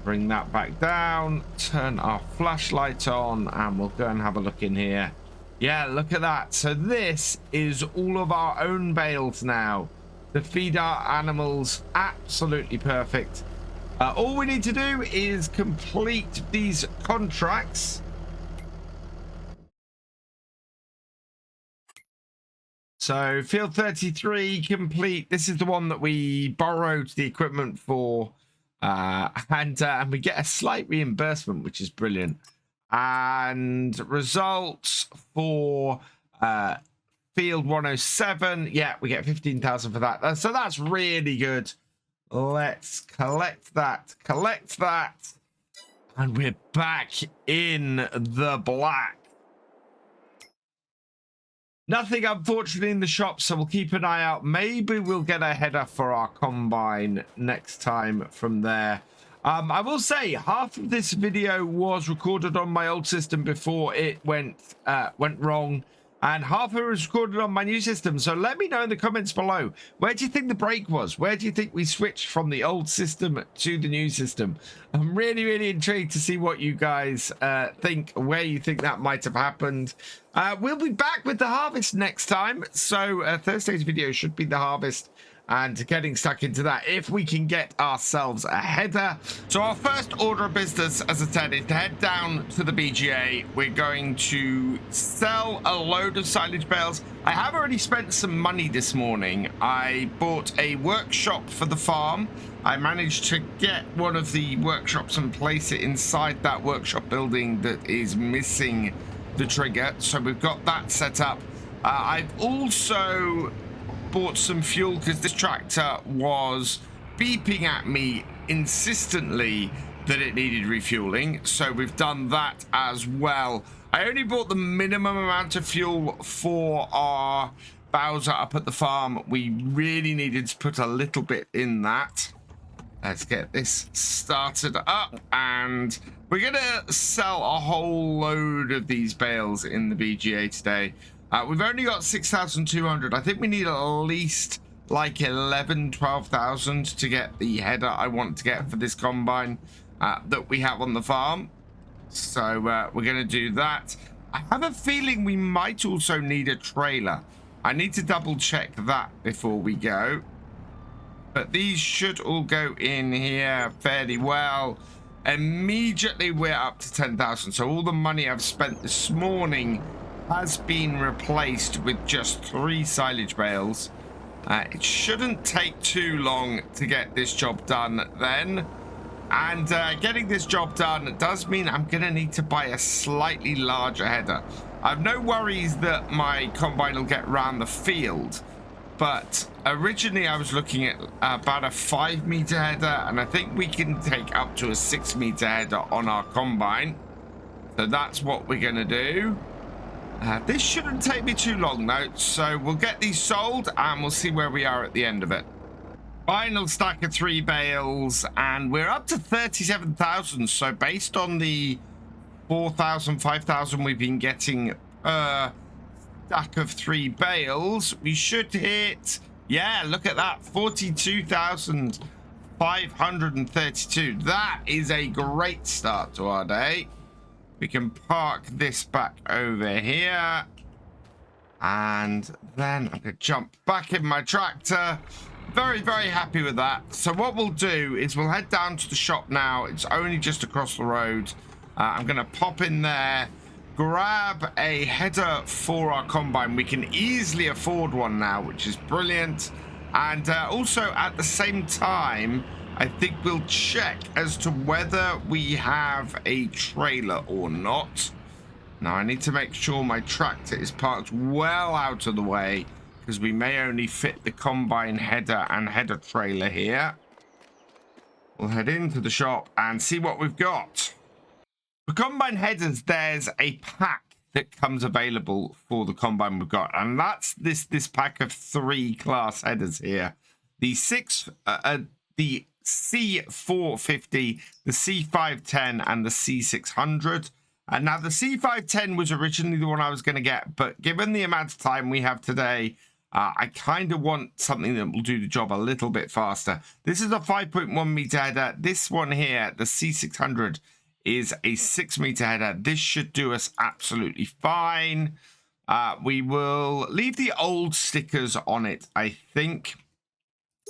Bring that back down, turn our flashlight on, and we'll go and have a look in here. Yeah, look at that. So this is all of our own bales now to feed our animals. Absolutely perfect. All we need to do is complete these contracts. So field 33 complete. This is the one that we borrowed the equipment for, and we get a slight reimbursement, which is brilliant. And results for field 107. Yeah, we get 15,000 for that. So that's really good. Let's collect that. And we're back in the black. Nothing, unfortunately, in the shop, so we'll keep an eye out. Maybe we'll get a header for our combine next time from there. I will say half of this video was recorded on my old system before it went wrong, and half of it was recorded on my new system. So let me know in the comments below, where do you think the break was? Where do you think we switched from the old system to the new system? I'm really intrigued to see what you guys think, where you think that might have happened. We'll be back with the harvest next time, so Thursday's video should be the harvest and getting stuck into that if we can get ourselves a header. So our first order of business, as I said, is to head down to the BGA. We're going to sell a load of silage bales. I have already spent some money this morning. I bought a workshop for the farm. I managed to get one of the workshops and place it inside that workshop building that is missing the trigger. So we've got that set up. I've also bought some fuel because this tractor was beeping at me insistently that it needed refueling, so we've done that as well. I only bought the minimum amount of fuel for our Bowser up at the farm. We really needed to put a little bit in that. Let's get this started up, and we're gonna sell a whole load of these bales in the BGA today. We've only got 6,200. I think we need at least like 12,000 to get the header I want to get for this combine that we have on the farm. So we're going to do that. I have a feeling we might also need a trailer. I need to double check that before we go. But these should all go in here fairly well. Immediately we're up to 10,000. So all the money I've spent this morning has been replaced with just 3 silage bales. It shouldn't take too long to get this job done then. And getting this job done does mean I'm going to need to buy a slightly larger header. I've no worries that my combine will get around the field, but originally I was looking at about a 5-meter header, and I think we can take up to a 6-meter header on our combine. So that's what we're going to do. This shouldn't take me too long though, so we'll get these sold and we'll see where we are at the end of it. Final stack of 3 bales, and we're up to 37,000. So based on the 4,000, 5,000 we've been getting per stack of 3 bales, we should hit, Yeah, look at that. 42,532. That is a great start to our day. We can park this back over here. And then I'm going to jump back in my tractor. Very, very happy with that. So what we'll do is we'll head down to the shop now. It's only just across the road. I'm going to pop in there, grab a header for our combine. We can easily afford one now, which is brilliant. And also at the same time, I think we'll check as to whether we have a trailer or not. Now I need to make sure my tractor is parked well out of the way, because we may only fit the combine header and header trailer here. We'll head into the shop and see what we've got. For combine headers, there's a pack that comes available for the combine we've got, and that's this pack of 3 class headers here. The the C450, the C510, and the C600. And now the C510 was originally the one I was going to get, but given the amount of time we have today, I kind of want something that will do the job a little bit faster. This is a 5.1 meter header. This one here, the C600, is a 6 meter header. This should do us absolutely fine. We will leave the old stickers on it, I think.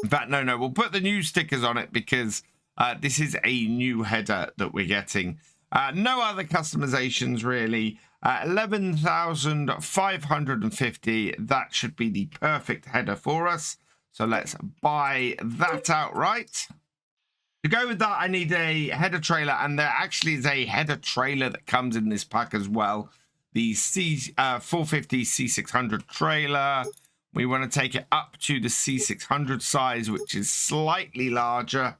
In fact, no, we'll put the new stickers on it because this is a new header that we're getting. No other customizations really. 11,550. That should be the perfect header for us. So let's buy that outright. To go with that, I need a header trailer, and there actually is a header trailer that comes in this pack as well. The C450 C600 trailer. We want to take it up to the C600 size, which is slightly larger.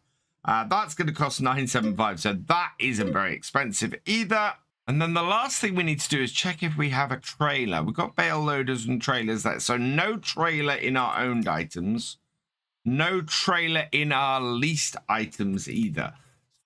That's going to cost $975, so that isn't very expensive either. And then the last thing we need to do is check if we have a trailer. We've got bale loaders and trailers there, so no trailer in our owned items. No trailer in our leased items either.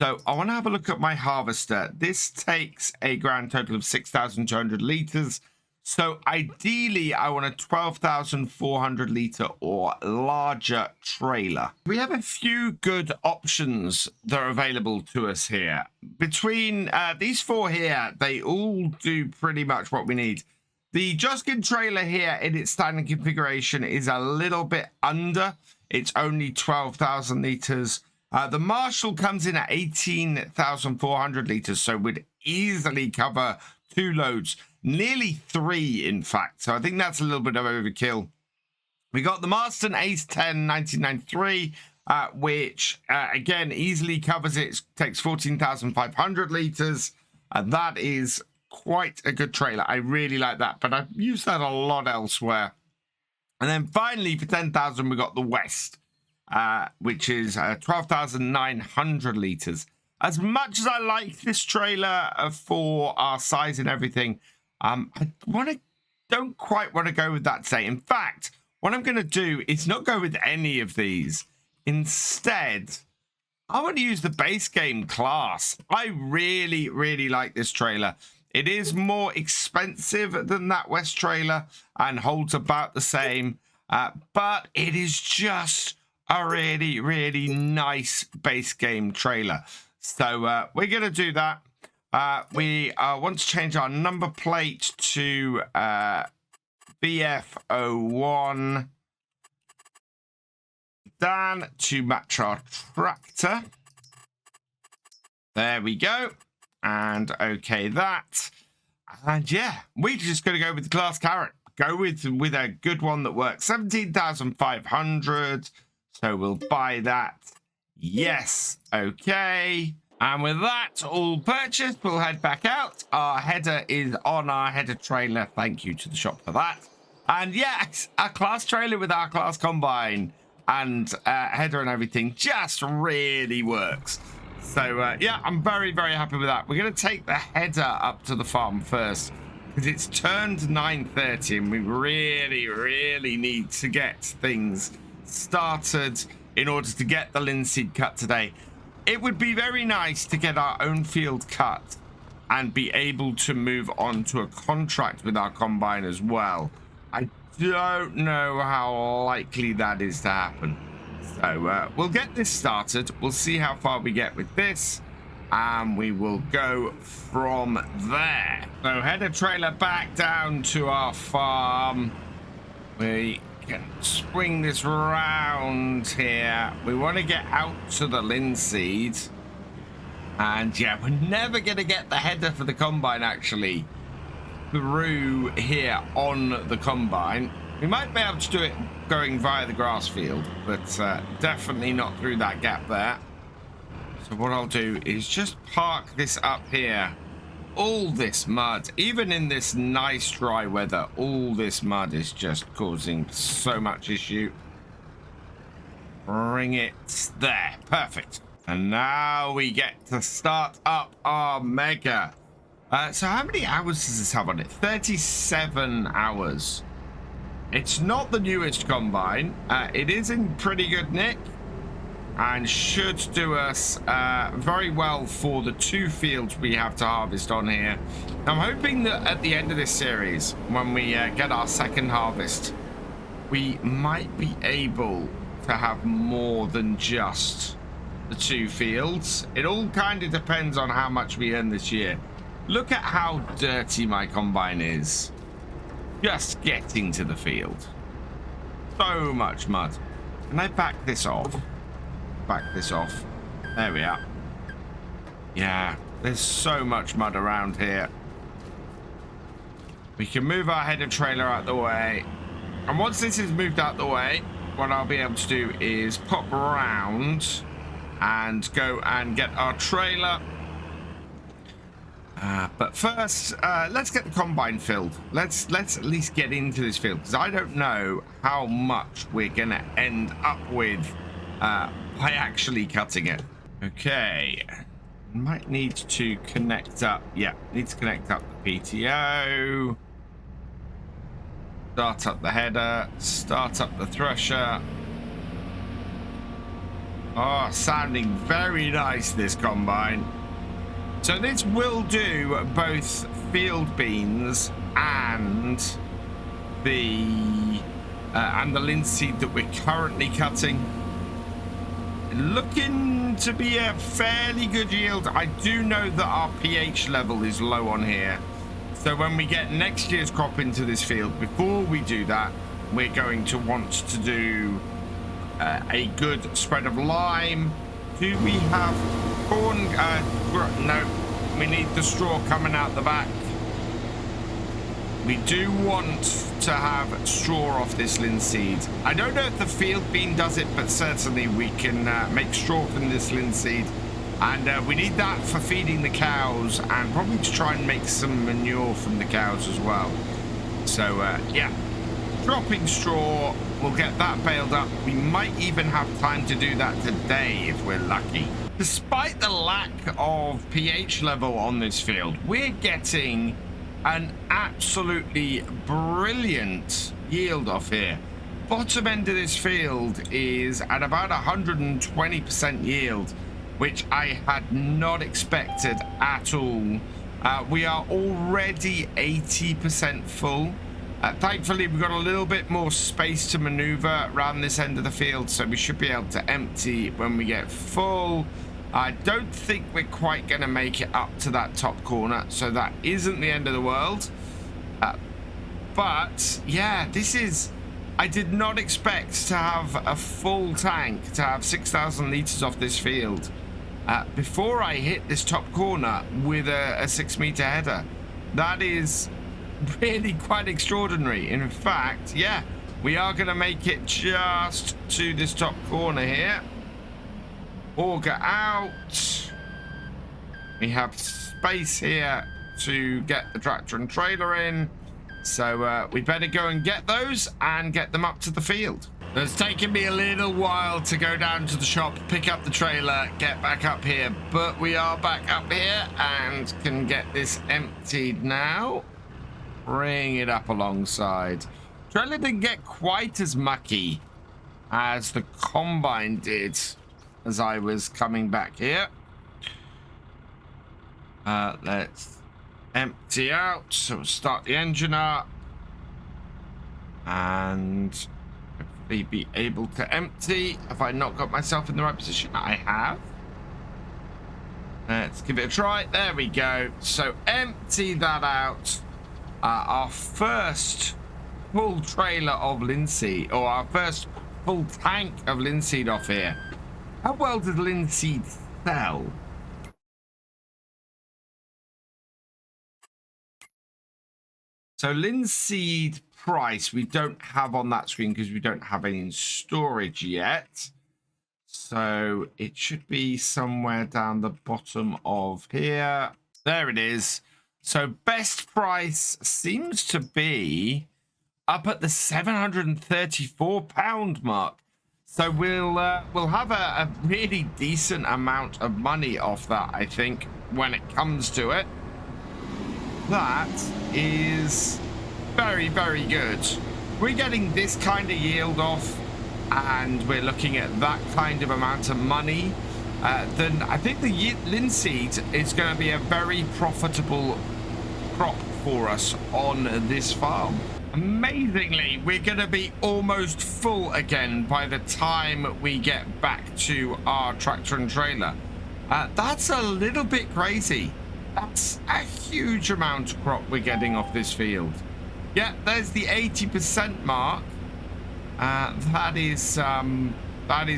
So I want to have a look at my harvester. This takes a grand total of 6,200 liters. So ideally, I want a 12,400 liter or larger trailer. We have a few good options that are available to us here. Between these 4 here, they all do pretty much what we need. The Joskin trailer here in its standard configuration is a little bit under. It's only 12,000 liters. The Marshall comes in at 18,400 liters, so we'd easily cover 2 loads. Nearly 3, in fact. So I think that's a little bit of overkill. We got the Marston Ace 10 1993, which, again, easily covers it. It takes 14,500 liters. And that is quite a good trailer. I really like that. But I've used that a lot elsewhere. And then finally, for 10,000, we got the West, which is 12,900 liters. As much as I like this trailer for our size and everything, I don't quite want to go with that today. In fact, what I'm going to do is not go with any of these. Instead, I want to use the base game class. I really, really like this trailer. It is more expensive than that West trailer and holds about the same, but it is just a really, really nice base game trailer. So we're going to do that. We want to change our number plate to BF01 Dan to match our tractor. There we go. And okay that. And yeah, we're just going to go with the class carrot. Go with a good one that works. 17,500. So we'll buy that. Yes. Okay. And with that all purchased, we'll head back out. Our header is on our header trailer. Thank you to the shop for that. And yes, a class trailer with our class combine and header and everything just really works. So yeah, I'm very, very happy with that. We're going to take the header up to the farm first because it's turned 9:30 and we really, really need to get things started in order to get the linseed cut today. It would be very nice to get our own field cut and be able to move on to a contract with our combine as well. I don't know how likely that is to happen. So we'll get this started. We'll see how far we get with this, and we will go from there. So head a trailer back down to our farm. We can swing this round here. We want to get out to the linseed. And yeah, we're never going to get the header for the combine actually through here on the combine. We might be able to do it going via the grass field, but definitely not through that gap there. So what I'll do is just park this up here. All this mud, even in this nice dry weather, all this mud is just causing so much issue. Bring it there. Perfect. And now we get to start up our mega. So how many hours does this have on it? 37 hours. It's not the newest combine. It is in pretty good nick and should do us very well for the 2 fields we have to harvest on here. I'm hoping that at the end of this series, when we get our second harvest, we might be able to have more than just the 2 fields. It all kind of depends on how much we earn this year. Look at how dirty my combine is. Just getting to the field. So much mud. Can I back this off? Back this off. There we are. Yeah, there's so much mud around here. We can move our header trailer out the way. And once this is moved out the way, what I'll be able to do is pop around and go and get our trailer. But first, let's get the combine filled. Let's at least get into this field, because I don't know how much we're gonna end up with by actually cutting it. Okay, might need to connect up. Yeah, need to connect up the PTO. Start up the header. Start up the thresher. Oh, sounding very nice, this combine. So this will do both field beans and the linseed that we're currently cutting. Looking to be a fairly good yield. I do know that our pH level is low on here. So when we get next year's crop into this field, before we do that, we're going to want to do a good spread of lime. Do we have corn? No, we need the straw coming out the back. We do want to have straw off this linseed. I don't know if the field bean does it, but certainly we can make straw from this linseed. And we need that for feeding the cows, and probably to try and make some manure from the cows as well. So yeah, dropping straw, we'll get that baled up. We might even have time to do that today if we're lucky. Despite the lack of pH level on this field, we're getting an absolutely brilliant yield off here. Bottom end of this field is at about 120% yield, which I had not expected at all. We are already 80% full. Thankfully, we've got a little bit more space to maneuver around this end of the field, so we should be able to empty when we get full. I don't think we're quite going to make it up to that top corner, so that isn't the end of the world. But yeah, this is... I did not expect to have a full tank, to have 6,000 litres off this field before I hit this top corner with a 6-metre header. That is really quite extraordinary. In fact, yeah, we are going to make it just to this top corner here. Auger out. We have space here to get the tractor and trailer in. So we better go and get those and get them up to the field. It's taken me a little while to go down to the shop, pick up the trailer, get back up here. But we are back up here and can get this emptied now. Bring it up alongside. Trailer didn't get quite as mucky as the combine did as I was coming back here. Let's empty out. So we'll start the engine up. And hopefully be able to empty. Have I not got myself in the right position? I have. Let's give it a try. There we go. So empty that out. Our first full trailer of linseed, or our first full tank of linseed off here. How well does linseed sell? So linseed price we don't have on that screen because we don't have any in storage yet. So it should be somewhere down the bottom of here. There it is. So best price seems to be up at the £734 mark. So we'll have a really decent amount of money off that, I think, when it comes to it. That is very, very good. We're getting this kind of yield off, and we're looking at that kind of amount of money. Then I think the linseed is going to be a very profitable crop for us on this farm. Amazingly, we're going to be almost full again by the time we get back to our tractor and trailer. That's a little bit crazy. That's a huge amount of crop we're getting off this field. Yeah, there's the 80% mark. That is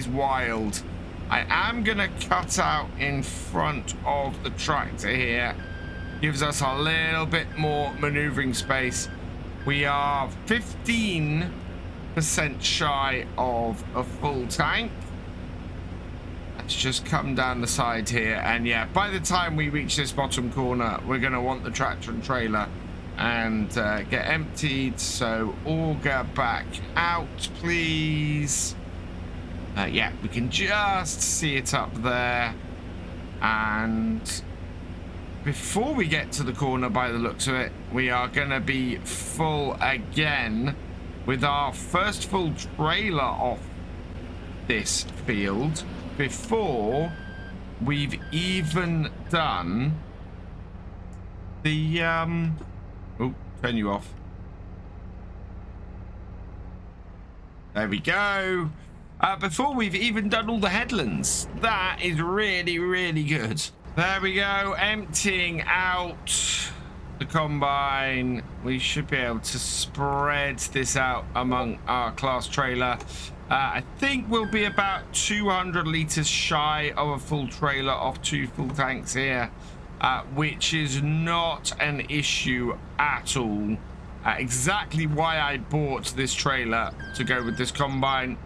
wild. I am going to cut out in front of the tractor here. Gives us a little bit more maneuvering space. We are 15% shy of a full tank. Let's just come down the side here. And yeah, by the time we reach this bottom corner, we're going to want the tractor and trailer and get emptied. So auger back out, please. Yeah, we can just see it up there. And before we get to the corner, by the looks of it, we are going to be full again with our first full trailer off this field before we've even done the oh, turn you off. There we go. Before we've even done all the headlands. That is really, really good. There we go, emptying out the combine. We should be able to spread this out among our class trailer. I think we'll be about 200 litres shy of a full trailer off 2 full tanks here, which is not an issue at all. Exactly why I bought this trailer to go with this combine,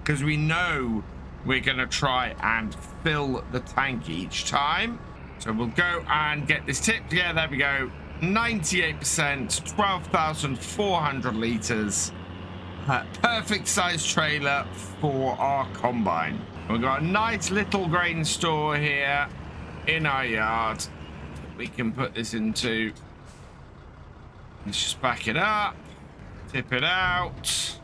because we know we're going to try and fill the tank each time. So we'll go and get this tipped. Yeah, there we go. 98%, 12,400 litres. Perfect size trailer for our combine. We've got a nice little grain store here in our yard. We can put this into. Let's just back it up. Tip it out.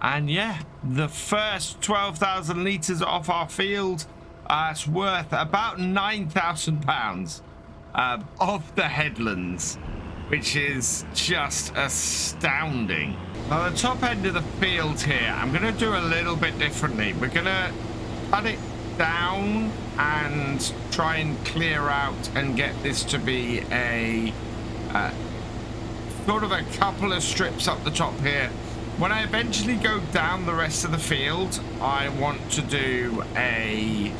And yeah, the first 12,000 litres off our field is worth about £9,000 of the headlands, which is just astounding. Now, the top end of the field here, I'm going to do a little bit differently. We're going to cut it down and try and clear out and get this to be a sort of a couple of strips up the top here. When I eventually go down the rest of the field, I want to do a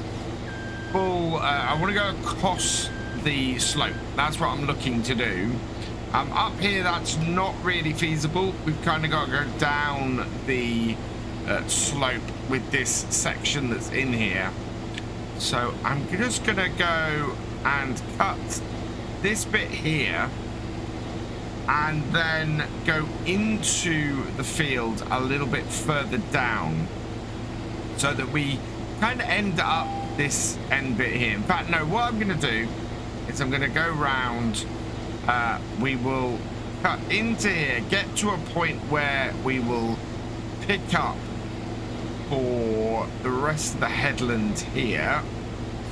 full, I want to go across the slope. That's what I'm looking to do. Up here, that's not really feasible. We've kind of got to go down the slope with this section that's in here. So I'm just going to go and cut this bit here, and then go into the field a little bit further down so that we kind of end up this end bit here. In fact, no, what I'm going to do is I'm going to go round. We will cut into here, get to a point where we will pick up for the rest of the headland here.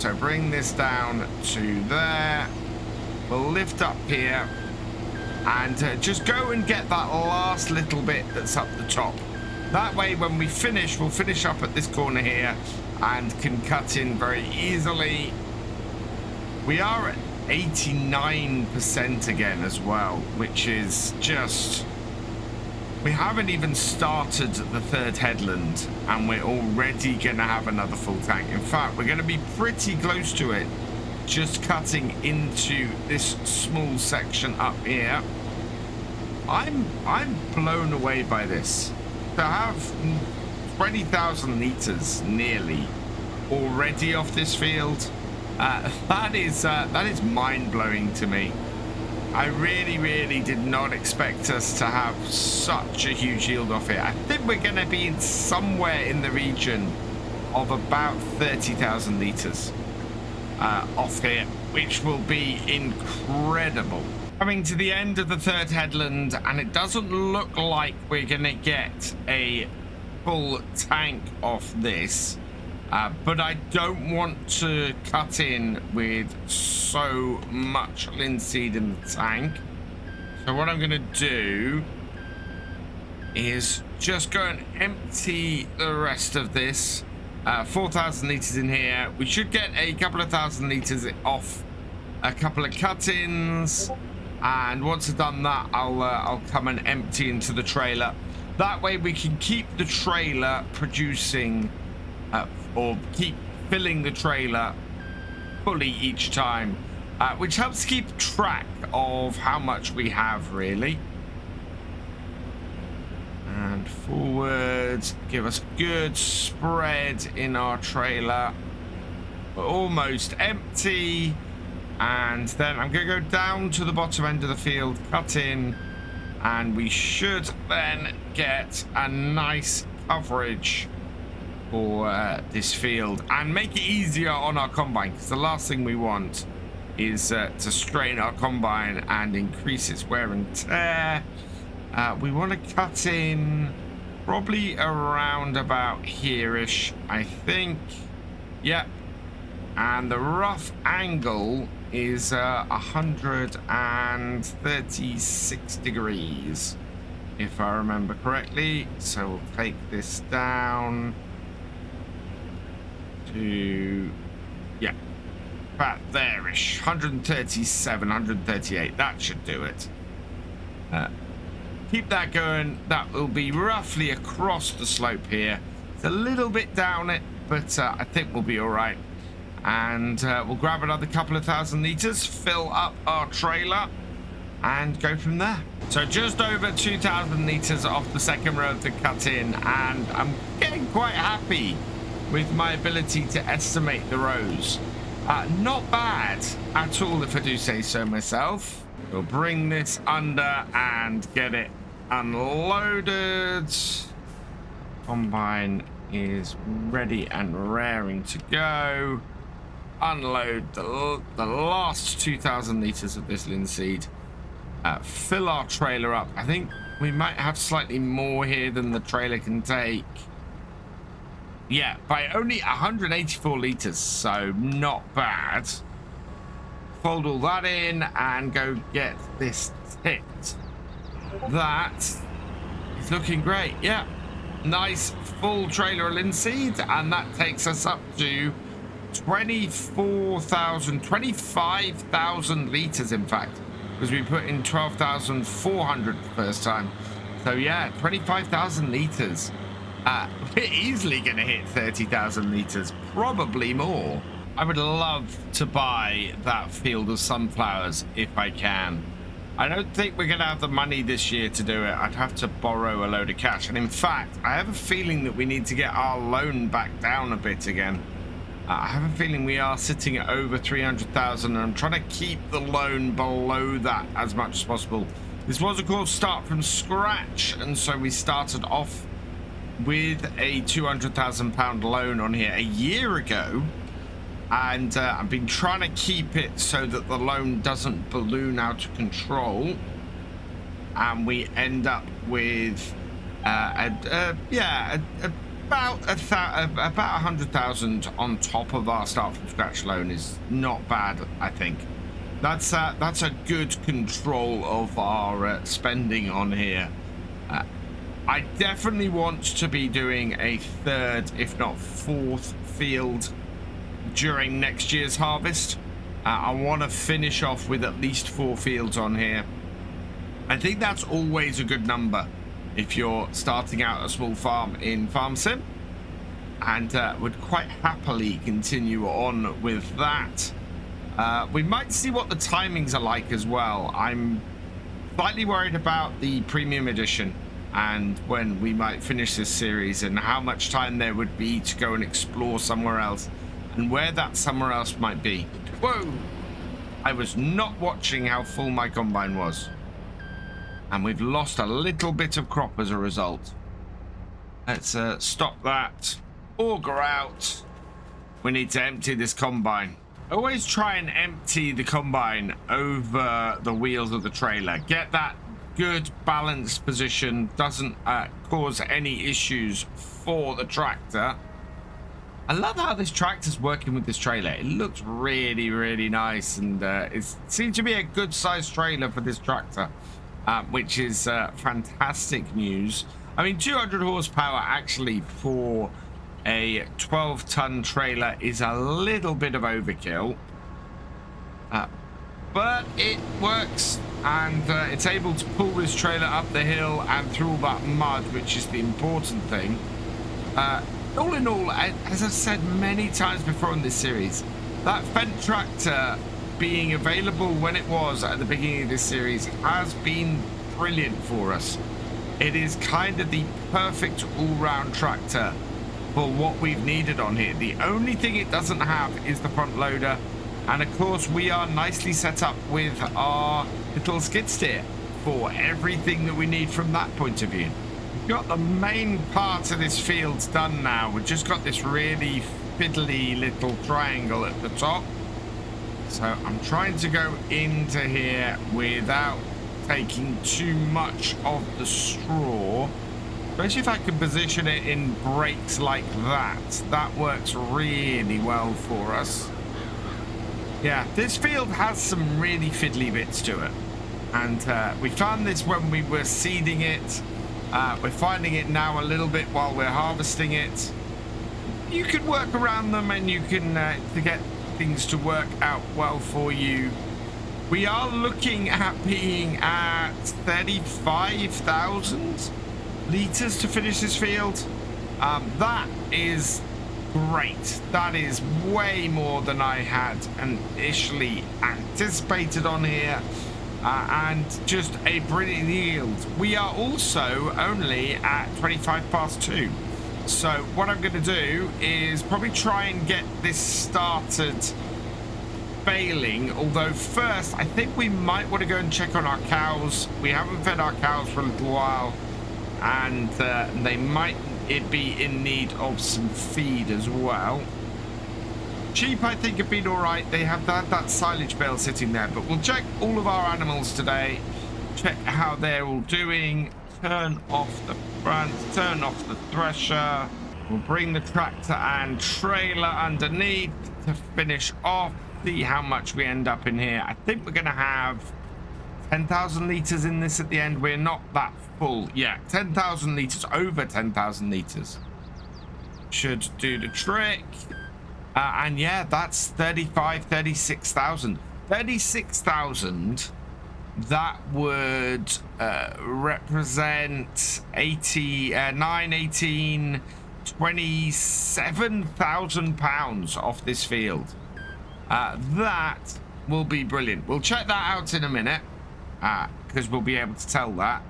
So bring this down to there. We'll lift up here. and just go and get that last little bit that's up the top. That way, when we finish, we'll finish up at this corner here and can cut in very easily. We are at 89% again as well, which is just... We haven't even started the third headland, and we're already going to have another full tank. In fact, we're going to be pretty close to it, just cutting into this small section up here. I'm blown away by this. To have 20,000 liters nearly already off this field, that is mind-blowing to me. I really did not expect us to have such a huge yield off here. I think we're going to be in somewhere in the region of about 30,000 liters off here, which will be incredible. Coming to the end of the third headland, and it doesn't look like we're going to get a full tank off this. But I don't want to cut in with so much linseed in the tank. So what I'm going to do is just go and empty the rest of this. 4,000 liters in here. We should get a couple of thousand liters off a couple of cut-ins. And once I've done that, I'll come and empty into the trailer. That way we can keep the trailer producing... or keep filling the trailer fully each time, which helps keep track of how much we have, really. And forwards, give us good spread in our trailer. We're almost empty, and then I'm going to go down to the bottom end of the field, cut in, and we should then get a nice coverage for this field and make it easier on our combine, because the last thing we want is to strain our combine and increase its wear and tear. We want to cut in probably around about here-ish, I think. Yep. And the rough angle is 136 degrees, if I remember correctly. So we'll take this down to, yeah, about there-ish, 137, 138. That should do it. Keep that going. That will be roughly across the slope here. It's a little bit down it, but I think we'll be all right. And we'll grab another couple of thousand liters, fill up our trailer, and go from there. So just over 2,000 liters off the second row of the cut-in, and I'm getting quite happy with my ability to estimate the rows. Not bad at all, if I do say so myself. We'll bring this under and get it unloaded. Combine is ready and raring to go. Unload the last 2,000 liters of this linseed. Fill our trailer up. I think we might have slightly more here than the trailer can take. Yeah, by only 184 liters, so not bad. Fold all that in and go get this tipped. That is looking great. Yeah, nice full trailer of linseed, and that takes us up to 25,000 liters, in fact, because we put in 12,400 the first time. So yeah, 25,000 liters. We're easily going to hit 30,000 liters, probably more. I would love to buy that field of sunflowers if I can. I don't think we're going to have the money this year to do it. I'd have to borrow a load of cash. And in fact, I have a feeling that we need to get our loan back down a bit again. I have a feeling we are sitting at over 300,000, and I'm trying to keep the loan below that as much as possible. This was, of course, start from scratch, and so we started off with a £200,000 loan on here a year ago, and I've been trying to keep it so that the loan doesn't balloon out of control, and we end up with about 100,000 on top of our start from scratch loan. Is not bad, I think. That's a good control of our spending on here. I definitely want to be doing a third, if not fourth field during next year's harvest. I want to finish off with at least 4 fields on here. I think that's always a good number if you're starting out a small farm in Farm Sim, and would quite happily continue on with that. We might see what the timings are like as well. I'm slightly worried about the premium edition and when we might finish this series and how much time there would be to go and explore somewhere else and where that somewhere else might be. Whoa! I was not watching how full my combine was. And we've lost a little bit of crop as a result. Let's stop that. Auger out. We need to empty this combine. Always try and empty the combine over the wheels of the trailer. Get that good balanced position, doesn't cause any issues for the tractor. I love how this tractor's working with this trailer. It looks really, really nice, and it seems to be a good sized trailer for this tractor, which is fantastic news. I mean, 200 horsepower actually for a 12-ton trailer is a little bit of overkill, but it works, and it's able to pull this trailer up the hill and through all that mud, which is the important thing. All in all, as I've said many times before in this series, that Fendt tractor being available when it was at the beginning of this series has been brilliant for us. It is kind of the perfect all-round tractor for what we've needed on here. The only thing it doesn't have is the front loader, and of course we are nicely set up with our little skid steer for everything that we need from that point of view. We've got the main part of this field done now. We've just got this really fiddly little triangle at the top, so I'm trying to go into here without taking too much of the straw. Especially if I can position it in breaks like that. That works really well for us. Yeah, this field has some really fiddly bits to it. And we found this when we were seeding it. We're finding it now a little bit while we're harvesting it. You can work around them, and you can to get things to work out well for you. We are looking at being at 35,000 litres to finish this field. That is great. That is way more than I had initially anticipated on here, and just a brilliant yield. We are also only at 25 past 2, so what I'm going to do is probably try and get this started failing, although first I think we might want to go and check on our cows. We haven't fed our cows for a little while, and they might be in need of some feed as well. Sheep, I think, have been all right. They have that silage bale sitting there, but we'll check all of our animals today, check how they're all doing, turn off the front, turn off the thresher. We'll bring the tractor and trailer underneath to finish off, see how much we end up in here. I think we're going to have 10,000 litres in this at the end. We're not that full. Yeah, 10,000 litres, over 10,000 litres. Should do the trick. And yeah, that's 36,000. 36,000, that would represent 27,000 pounds off this field. That will be brilliant. We'll check that out in a minute, because we'll be able to tell that.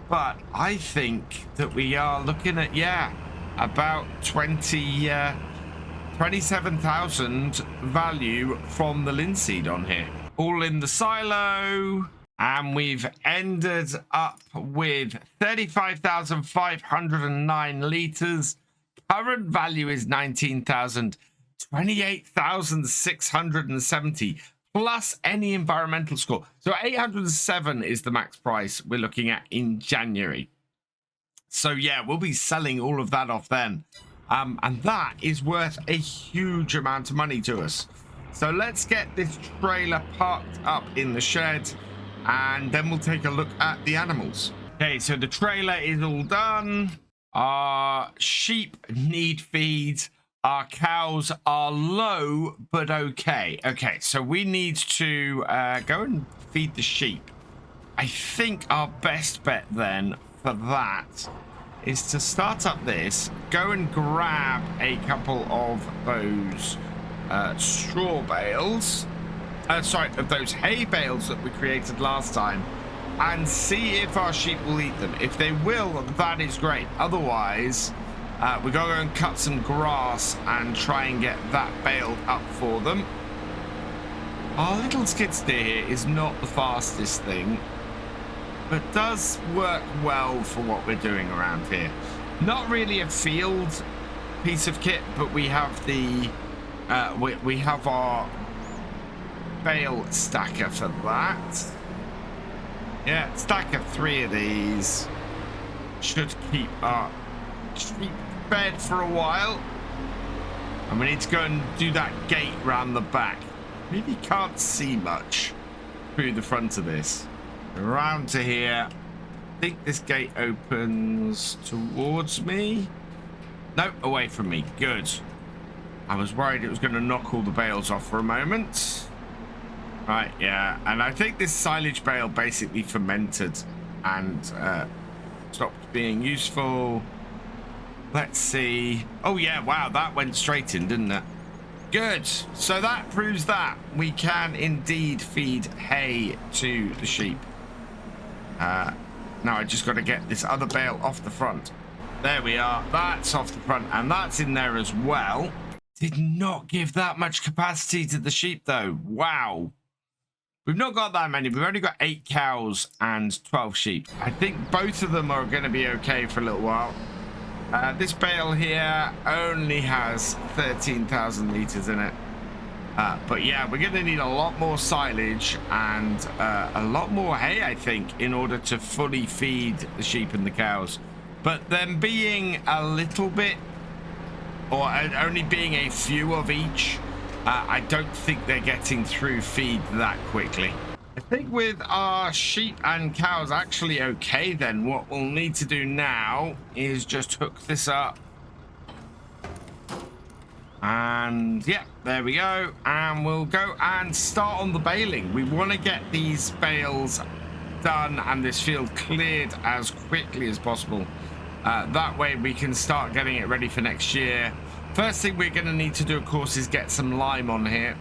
But I think that we are looking at, yeah, about 27,000 value from the linseed on here. All in the silo, and we've ended up with 35,509 litres. Current value is 19,000, 28,670 plus any environmental score. So 807 is the max price we're looking at in January. So yeah, we'll be selling all of that off then. And that is worth a huge amount of money to us. So let's get this trailer parked up in the shed, and then we'll take a look at the animals. Okay, so the trailer is all done. Our sheep need feed. Our cows are low, but okay. Okay, so we need to go and feed the sheep. I think our best bet then for that is to start up this, go and grab a couple of those straw bales. Sorry, of those hay bales that we created last time, and see if our sheep will eat them. If they will, that is great. Otherwise, we gotta go and cut some grass and try and get that baled up for them. Our little skid steer here is not the fastest thing, but does work well for what we're doing around here. Not really a field piece of kit, but we have the we have our bale stacker for that. Yeah, stack of 3 of these should keep our sheep fed for a while. And we need to go and do that gate round the back. Really can't see much through the front of this. Around to here. I think this gate opens towards me. No, away from me. Good. I was worried it was going to knock all the bales off for a moment. Right, yeah. And I think this silage bale basically fermented and stopped being useful. Let's see. Oh, yeah. Wow, that went straight in, didn't it? Good. So that proves that we can indeed feed hay to the sheep. Now I just got to get this other bale off the front. There we are. That's off the front, and that's in there as well. Did not give that much capacity to the sheep, though. Wow. We've not got that many. We've only got 8 cows and 12 sheep. I think both of them are going to be okay for a little while. This bale here only has 13,000 litres in it. But yeah, we're going to need a lot more silage and a lot more hay, I think, in order to fully feed the sheep and the cows. But them being a little bit, or only being a few of each, I don't think they're getting through feed that quickly. I think with our sheep and cows actually okay, then what we'll need to do now is just hook this up. And yeah, there we go. And we'll go and start on the baling. We want to get these bales done and this field cleared as quickly as possible. That way we can start getting it ready for next year. First thing we're going to need to do, of course, is get some lime on here.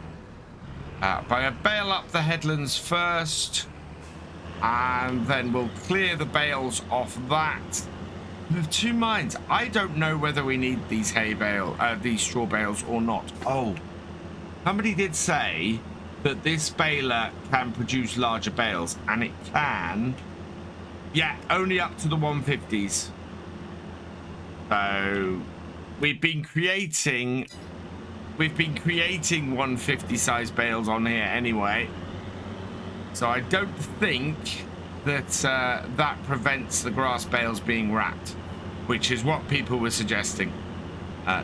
But I'll bale up the headlands first, and then we'll clear the bales off that. We have 2 minds. I don't know whether we need these these straw bales or not. Oh, somebody did say that this baler can produce larger bales, and it can. Yeah, only up to the 150s. So we've been creating 150 size bales on here anyway. So I don't think that that prevents the grass bales being wrapped, which is what people were suggesting.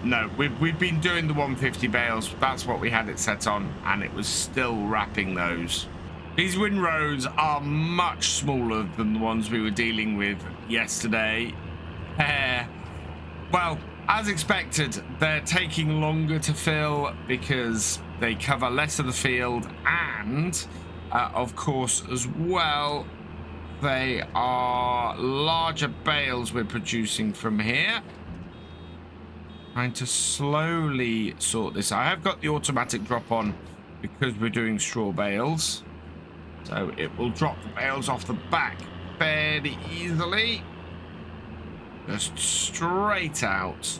No, we've been doing the 150 bales. That's what we had it set on, and it was still wrapping those. These windrows are much smaller than the ones we were dealing with yesterday. Well, as expected, they're taking longer to fill because they cover less of the field, and of course as well, they are larger bales we're producing from here. Trying to slowly sort this. I have got the automatic drop on because we're doing straw bales, so it will drop the bales off the back fairly easily. Just straight out.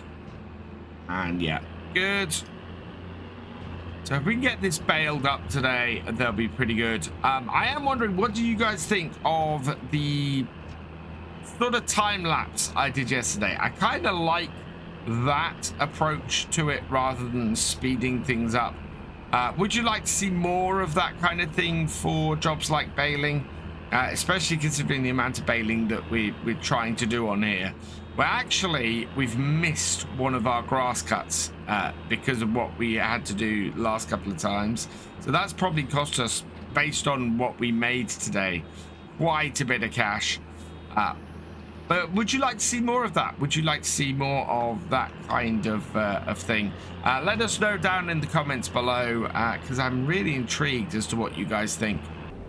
And yeah, good. So if we can get this baled up today, they'll be pretty good. I am wondering, what do you guys think of the sort of time lapse I did yesterday? I kind of like that approach to it rather than speeding things up. Would you like to see more of that kind of thing for jobs like baling? especially considering the amount of baling that we're trying to do on here. We've missed one of our grass cuts because of what we had to do last couple of times. So that's probably cost us, based on what we made today, quite a bit of cash. But would you like to see more of that? Would you like to see more of that kind of thing? Let us know down in the comments below, because I'm really intrigued as to what you guys think.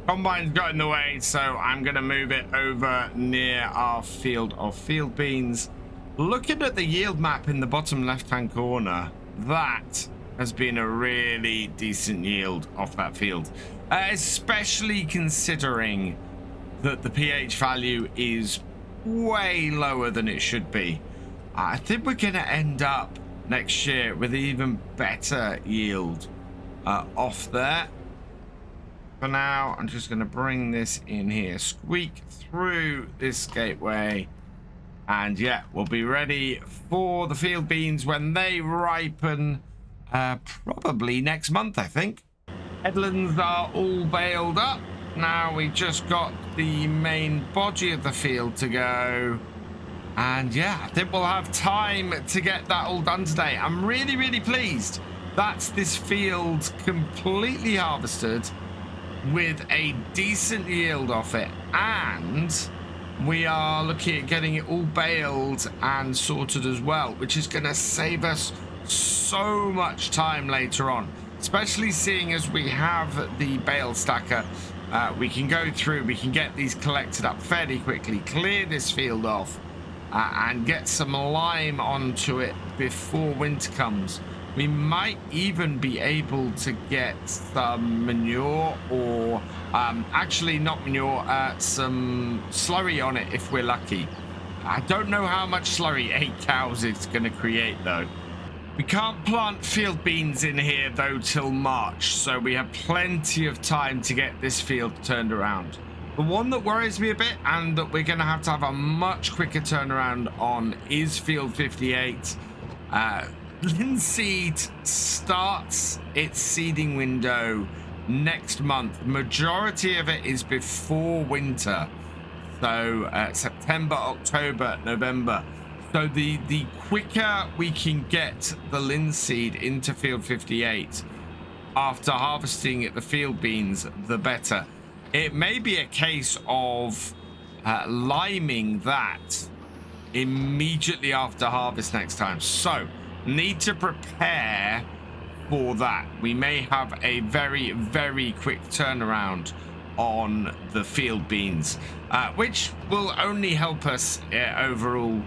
Combine's got in the way, so I'm going to move it over near our field of field beans. Looking at the yield map in the bottom left-hand corner, that has been a really decent yield off that field, especially considering that the pH value is way lower than it should be. I think we're going to end up next year with an even better yield off there. For now, I'm just going to bring this in here, squeak through this gateway, and yeah, we'll be ready for the field beans when they ripen, probably next month, I think. Headlands are all baled up. Now we just got the main body of the field to go, and yeah, I think we'll have time to get that all done today. I'm really, really pleased that's this field completely harvested with a decent yield off it, and we are looking at getting it all baled and sorted as well, which is going to save us so much time later on, especially seeing as we have the bale stacker. We can go through, we can get these collected up fairly quickly, clear this field off, and get some lime onto it before winter comes. We might even be able to get some manure, or actually not manure, some slurry on it if we're lucky. I don't know how much slurry 8 cows is going to create though. We can't plant field beans in here though till March, so we have plenty of time to get this field turned around. The one that worries me a bit, and that we're going to have a much quicker turnaround on, is field 58. Linseed starts its seeding window next month. Majority of it is before winter, so September, October, November. So the quicker we can get the linseed into field 58 after harvesting the field beans, the better. It may be a case of liming that immediately after harvest next time. So need to prepare for that. We may have a very, very quick turnaround on the field beans, which will only help us overall.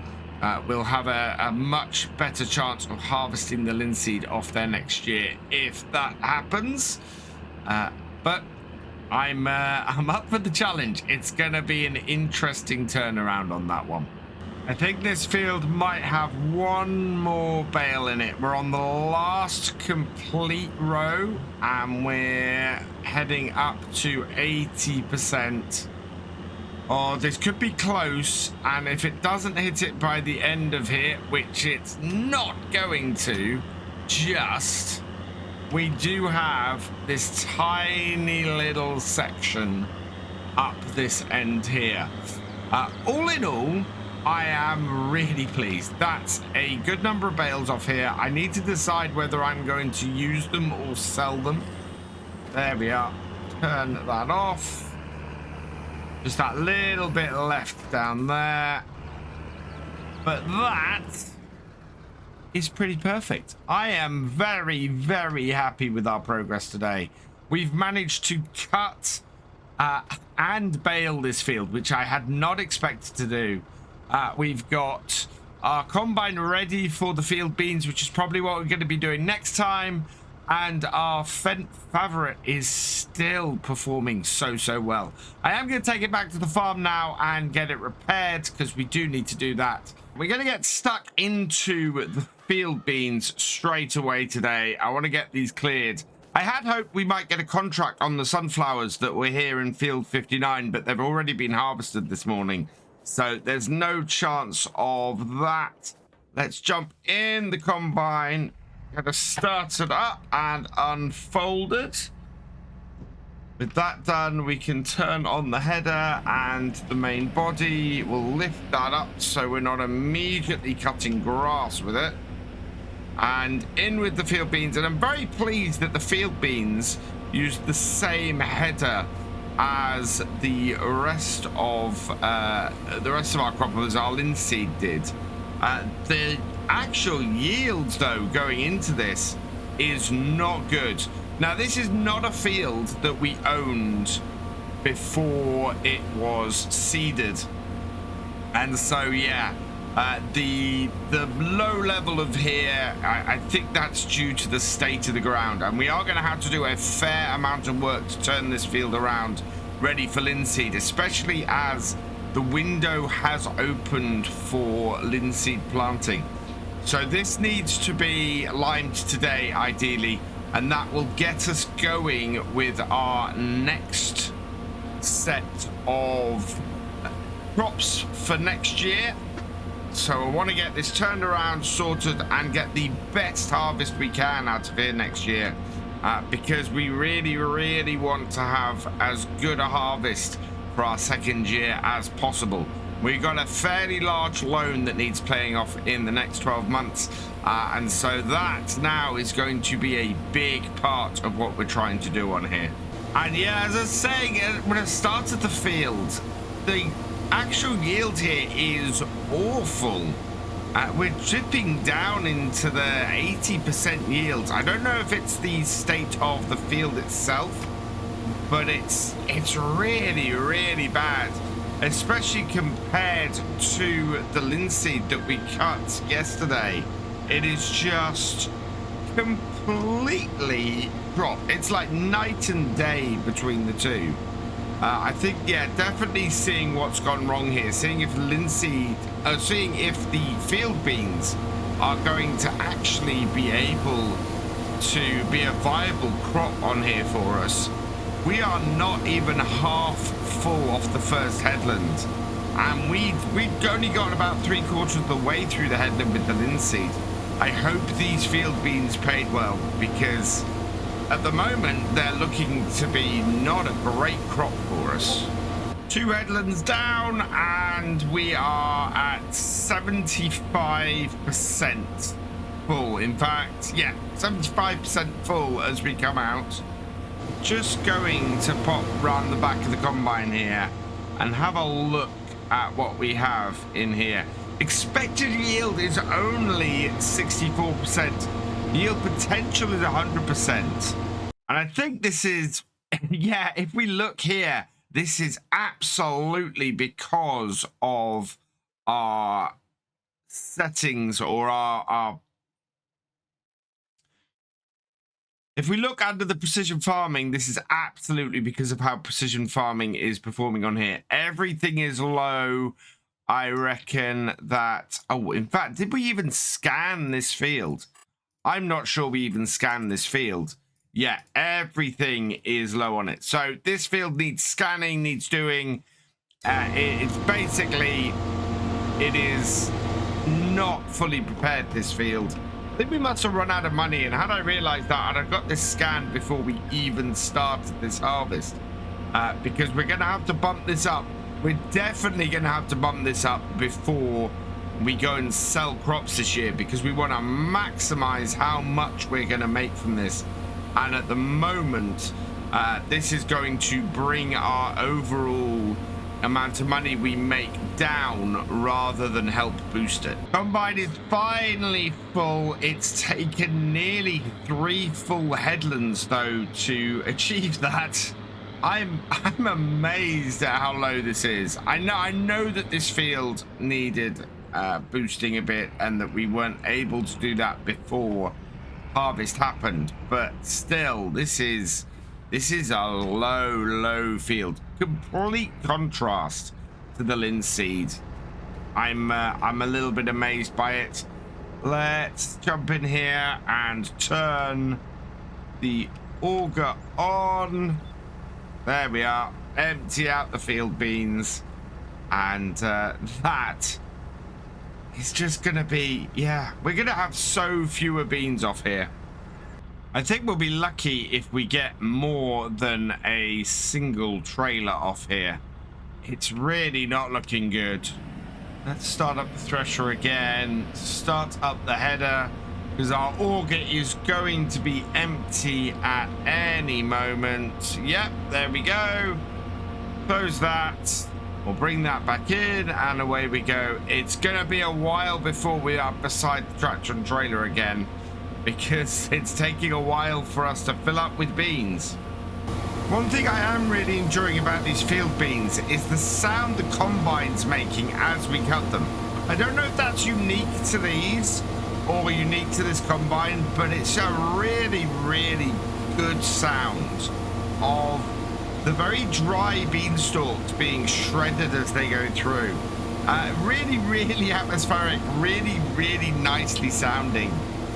We'll have a much better chance of harvesting the linseed off there next year if that happens. But I'm up for the challenge. It's going to be an interesting turnaround on that one. I think this field might have one more bale in it. We're on the last complete row, and we're heading up to 80%. Oh, this could be close, and if it doesn't hit it by the end of here, which it's not going to, we do have this tiny little section up this end here. All in all, I am really pleased. That's a good number of bales off here. I need to decide whether I'm going to use them or sell them. There we are. Turn that off. Just that little bit left down there. But that is pretty perfect. I am very, very happy with our progress today. We've managed to cut and bale this field, which I had not expected to do. We've got our combine ready for the field beans, which is probably what we're going to be doing next time. And our favorite is still performing so well. I am going to take it back to the farm now and get it repaired, because we do need to do that. We're going to get stuck into the field beans straight away today. I want to get these cleared. I had hoped we might get a contract on the sunflowers that were here in field 59, but they've already been harvested this morning. So there's no chance of that. Let's jump in the combine. Get it started up and unfolded. With that done, we can turn on the header and the main body. We'll lift that up so we're not immediately cutting grass with it. And in with the field beans. And I'm very pleased that the field beans use the same header as the rest of our crop, as our linseed did. The actual yields, though, going into this is not good. Now, this is not a field that we owned before it was seeded. And so, yeah, the low level of here, I think that's due to the state of the ground. And we are going to have to do a fair amount of work to turn this field around ready for linseed, especially as the window has opened for linseed planting. So this needs to be limed today, ideally. And that will get us going with our next set of crops for next year. So I want to get this turned around, sorted, and get the best harvest we can out of here next year. Because we really, really want to have as good a harvest for our second year as possible. We've got a fairly large loan that needs paying off in the next 12 months. And so that now is going to be a big part of what we're trying to do on here. And yeah, as I was saying, when I started the field, the actual yield here is awful. We're dipping down into the 80% yields. I don't know if it's the state of the field itself, but it's really, really bad. Especially compared to the linseed that we cut yesterday. It is just completely dropped. It's like night and day between the two. I think, yeah, definitely seeing what's gone wrong here. Seeing if seeing if the field beans are going to actually be able to be a viable crop on here for us. We are not even half full off the first headland, and we've only got about 3/4 of the way through the headland with the linseed. I hope these field beans paid well, because at the moment they're looking to be not a great crop for us. 2 headlands down, and we are at 75% full. In fact, yeah, 75% full as we come out. Just going to pop round the back of the combine here and have a look at what we have in here. Expected yield is only 64%. Yield potential is 100%. And I think this is, yeah, if we look here, this is absolutely because of our settings, or our if we look under the precision farming, this is absolutely because of how precision farming is performing on here. Everything is low. I reckon that, oh, in fact, did we even scan this field? I'm not sure we even scanned this field. Yeah, everything is low on it. So this field needs scanning, needs doing. It's basically, it is not fully prepared, this field. I think we must have run out of money, and had I realized that, I'd have got this scanned before we even started this harvest. Because we're going to have to bump this up. We're definitely going to have to bump this up before we go and sell crops this year, because we want to maximize how much we're going to make from this. And at the moment, this is going to bring our overall amount of money we make down rather than help boost it. Combine is finally full. It's taken nearly 3 full headlands, though, to achieve that. I'm amazed at how low this is. I know that this field needed boosting a bit, and that we weren't able to do that before harvest happened, but still, this is a low field. Complete contrast to the linseed. I'm a little bit amazed by it. Let's jump in here and turn the auger on. There we are. Empty out the field beans, and that is just gonna be, yeah, we're gonna have so fewer beans off here. I think we'll be lucky if we get more than a single trailer off here. It's really not looking good. Let's start up the thresher again. Start up the header, because our auger is going to be empty at any moment. Yep, there we go. Close that. We'll bring that back in, and away we go. It's going to be a while before we are beside the tractor and trailer again, because it's taking a while for us to fill up with beans. One thing I am really enjoying about these field beans is the sound the combine's making as we cut them. I don't know if that's unique to these or unique to this combine, but it's a really, really good sound of the very dry beanstalks being shredded as they go through. Really, really atmospheric, really, really nicely sounding.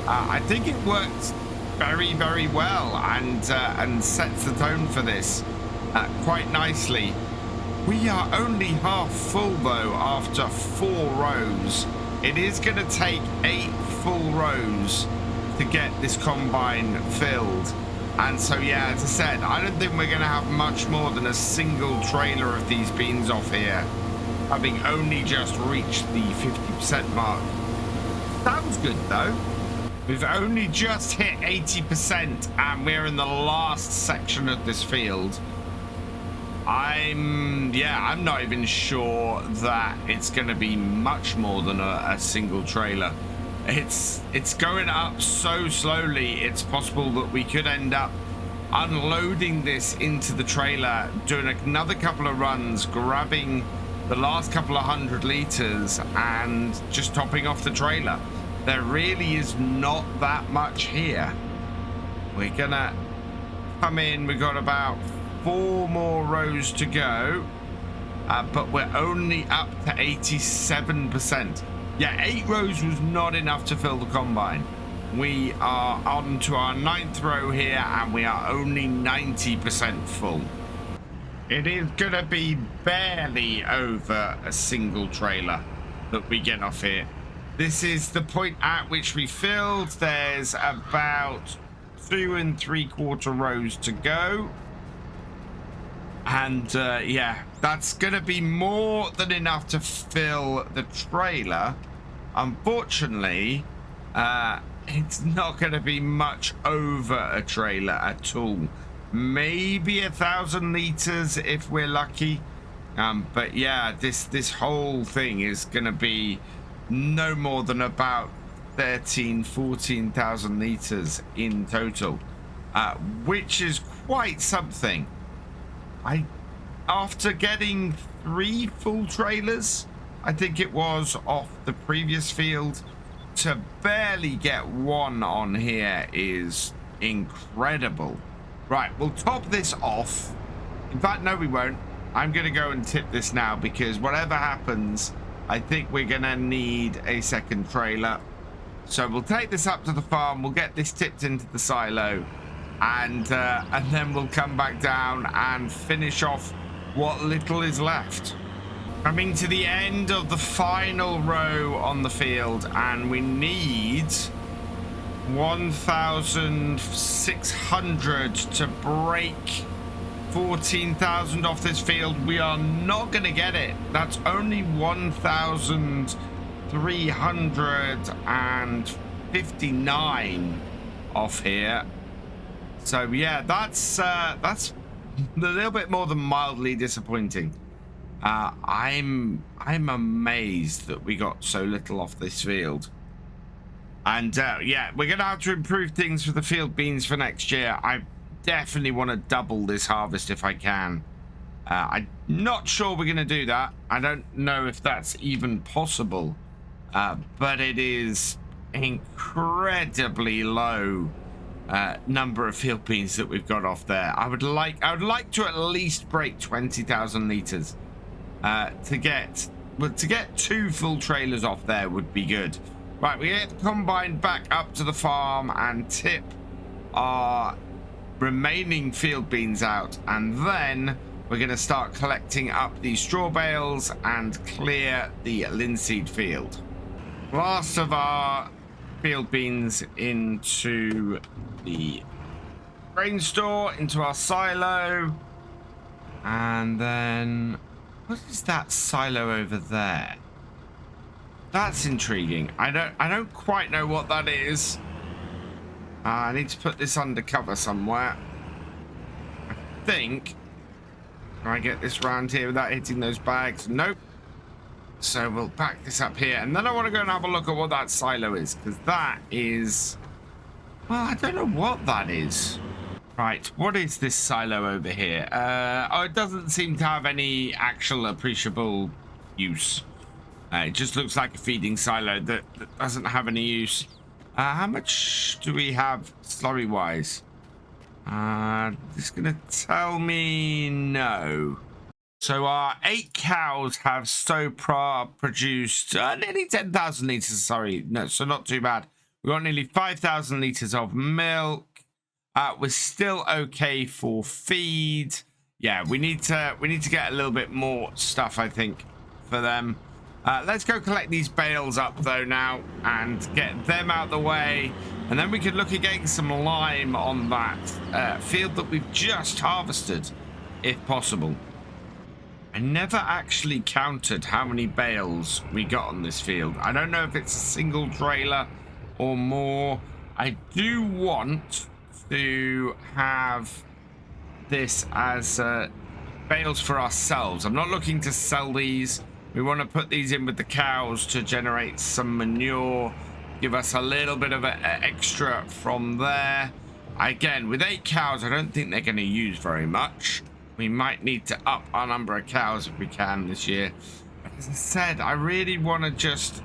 I think it works very, very well and sets the tone for this quite nicely. We are only half full though after 4 rows. It is going to take 8 full rows to get this combine filled. And so, yeah, as I said, I don't think we're going to have much more than a single trailer of these beans off here, having only just reached the 50% mark. Sounds good though. We've only just hit 80% and we're in the last section of this field. I'm not even sure that it's going to be much more than a single trailer. It's going up so slowly, it's possible that we could end up unloading this into the trailer, doing another couple of runs, grabbing the last couple of 100 liters and just topping off the trailer. There really is not that much here. We're gonna come in. We've got about 4 more rows to go, but we're only up to 87%. Yeah, 8 rows was not enough to fill the combine. We are on to our 9th row here, and we are only 90% full. It is gonna be barely over a single trailer that we get off here. This is the point at which we filled. There's about 2 3/4 rows to go. And yeah, that's going to be more than enough to fill the trailer. Unfortunately, it's not going to be much over a trailer at all. Maybe 1,000 liters if we're lucky. But yeah, this whole thing is going to be no more than about 14,000 liters in total, which is quite something. After getting 3 full trailers, I think it was, off the previous field, to barely get 1 on here is incredible. Right, we'll top this off. In fact, no, we won't. I'm going to go and tip this now, because whatever happens, I think we're going to need a second trailer. So we'll take this up to the farm. We'll get this tipped into the silo. And then we'll come back down and finish off what little is left. Coming to the end of the final row on the field. And we need 1,600 to break 14,000 off this field. We are not going to get it. That's only 1,359 off here. So yeah, that's a little bit more than mildly disappointing. I'm amazed that we got so little off this field. And yeah, we're gonna have to improve things for the field beans for next year. I definitely want to double this harvest if I can. I'm not sure we're going to do that. I don't know if that's even possible, but it is incredibly low number of field beans that we've got off there. I would like to at least break 20,000 liters to get 2 full trailers off there would be good. Right, we get the combine back up to the farm and tip our remaining field beans out, and then we're going to start collecting up these straw bales and clear the linseed field. Last of our field beans into the grain store into our silo. And then what is that silo over there? That's intriguing. I don't quite know what that is. I need to put this undercover somewhere. I think. Can I get this round here without hitting those bags? Nope. So we'll pack this up here. And then I want to go and have a look at what that silo is. Because that is... well, I don't know what that is. Right, what is this silo over here? Oh, it doesn't seem to have any actual appreciable use. It just looks like a feeding silo that doesn't have any use. How much do we have slurry-wise? It's going to tell me no. So our 8 cows have produced nearly 10,000 litres. Sorry, no, so not too bad. We've got nearly 5,000 litres of milk. We're still okay for feed. Yeah, we need to get a little bit more stuff, I think, for them. Let's go collect these bales up though now and get them out the way, and then we could look at getting some lime on that field that we've just harvested, if possible. I never actually counted how many bales we got on this field. I don't know if it's a single trailer or more. I do want to have this as bales for ourselves. I'm not looking to sell these. We want to put these in with the cows to generate some manure, give us a little bit of an extra from there. Again, with 8 cows, I don't think they're going to use very much. We might need to up our number of cows if we can this year. But as I said, I really want to just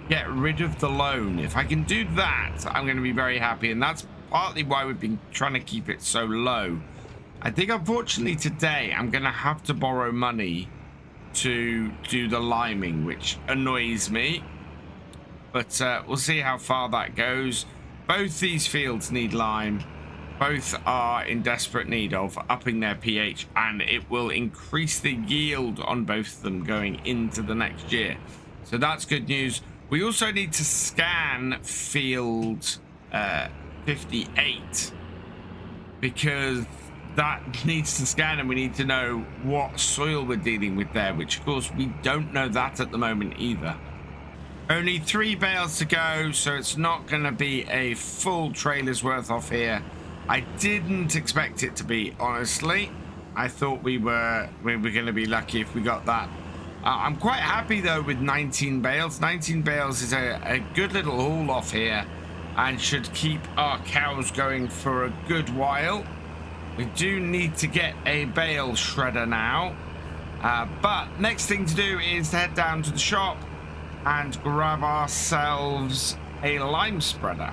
get rid of the loan. If I can do that, I'm going to be very happy. And that's partly why we've been trying to keep it so low. I think, unfortunately, today I'm going to have to borrow money to do the liming, which annoys me. But we'll see how far that goes. Both these fields need lime. Both are in desperate need of upping their pH, and it will increase the yield on both of them going into the next year. So that's good news. We also need to scan field 58 because that needs to scan, and we need to know what soil we're dealing with there, which of course we don't know that at the moment either. Only 3 bales to go, so it's not going to be a full trailer's worth off here. I didn't expect it to be, honestly. I thought we were going to be lucky if we got that. I'm quite happy though with 19 bales. 19 bales is a good little haul off here and should keep our cows going for a good while. We do need to get a bale shredder now. But next thing to do is to head down to the shop and grab ourselves a lime spreader.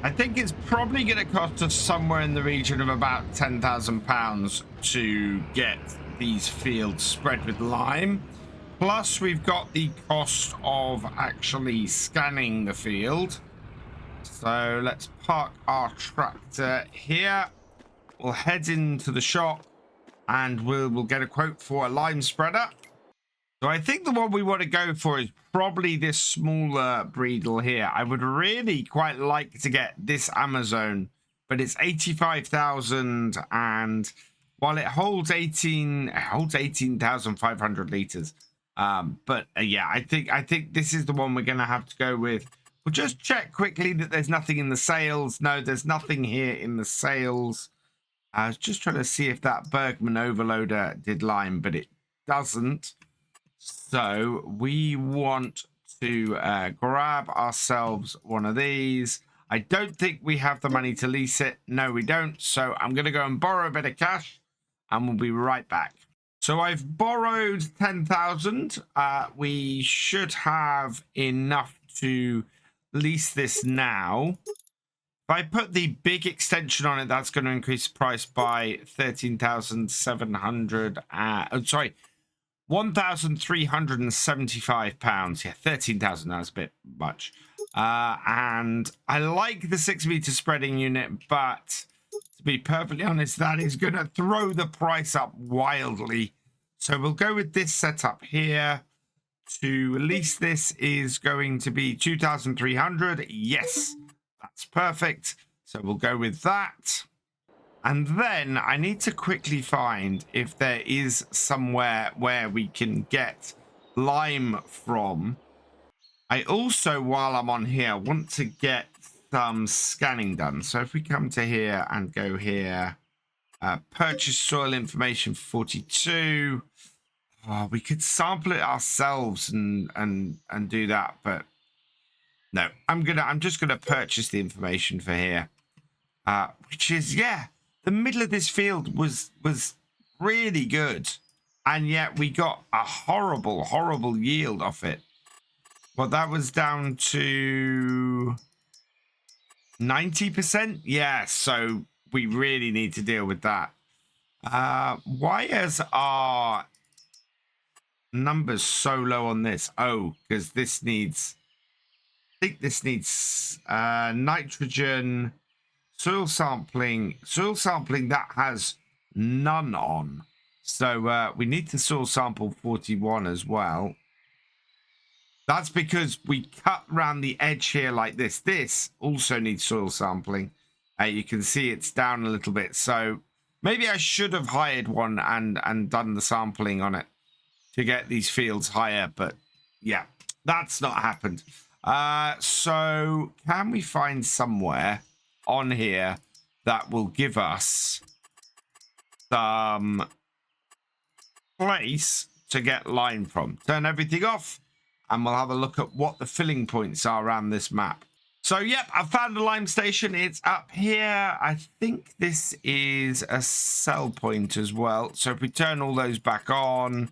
I think it's probably going to cost us somewhere in the region of about £10,000 to get these fields spread with lime. Plus, we've got the cost of actually scanning the field. So let's park our tractor here. We'll head into the shop and we'll get a quote for a lime spreader. So I think the one we want to go for is probably this smaller breedle here. I would really quite like to get this Amazon, but it's 85,000, and while it holds 18,500 liters. Yeah, I think this is the one we're going to have to go with. We'll just check quickly that there's nothing in the sales. No, there's nothing here in the sales. I was just trying to see if that Bergman overloader did lime, but it doesn't. So we want to grab ourselves one of these. I don't think we have the money to lease it. No, we don't. So I'm going to go and borrow a bit of cash and we'll be right back. So I've borrowed 10,000. We should have enough to lease this now. If I put the big extension on it, that's going to increase the price by 13,700. Sorry, £1,375. Yeah, 13,000. That's a bit much. And I like the 6-meter spreading unit, but to be perfectly honest, that is going to throw the price up wildly. So we'll go with this setup here. To lease this is going to be 2,300. Yes, that's perfect. So we'll go with that. And then I need to quickly find if there is somewhere where we can get lime from. I also, while I'm on here, want to get some scanning done. So if we come to here and go here, purchase soil information 42. Oh, we could sample it ourselves and do that, but no, I'm just gonna purchase the information for here, which is, yeah, the middle of this field was really good, and yet we got a horrible yield off it. Well, that was down to 90%. Yeah, so we really need to deal with that. Why is our numbers so low on this? Oh, because this needs, I think this needs nitrogen, soil sampling that has none on. So we need to soil sample 41 as well. That's because we cut around the edge here like this. This also needs soil sampling. You can see it's down a little bit. So maybe I should have hired one and done the sampling on it to get these fields higher. But yeah, that's not happened. So can we find somewhere on here that will give us some place to get lime from? Turn everything off, and we'll have a look at what the filling points are around this map. So, yep, I found a lime station. It's up here. I think this is a sell point as well. So if we turn all those back on,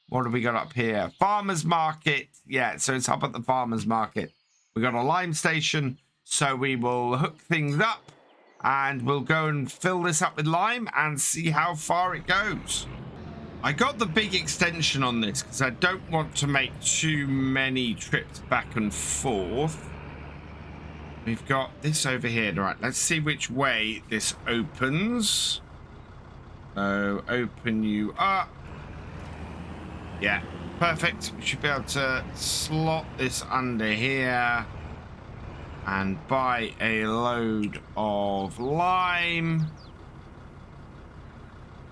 what have we got up here? Farmer's market. Yeah, so it's up at the farmer's market. We got a lime station. So we will hook things up and we'll go and fill this up with lime and see how far it goes. I got the big extension on this because I don't want to make too many trips back and forth. We've got this over here. All right, let's see which way this opens. So open you up. Yeah, perfect. We should be able to slot this under here and buy a load of lime.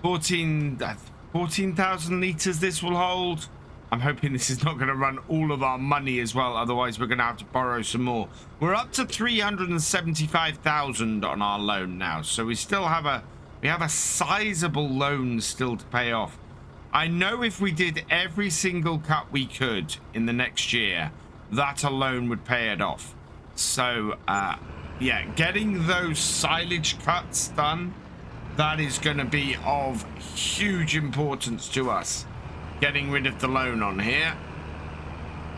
14,000 liters this will hold. I'm hoping this is not going to run all of our money as well. Otherwise, we're going to have to borrow some more. We're up to 375,000 on our loan now. So we still have a sizable loan still to pay off. I know if we did every single cut we could in the next year, that alone would pay it off. So, yeah, getting those silage cuts done, that is going to be of huge importance to us. Getting rid of the loan on here.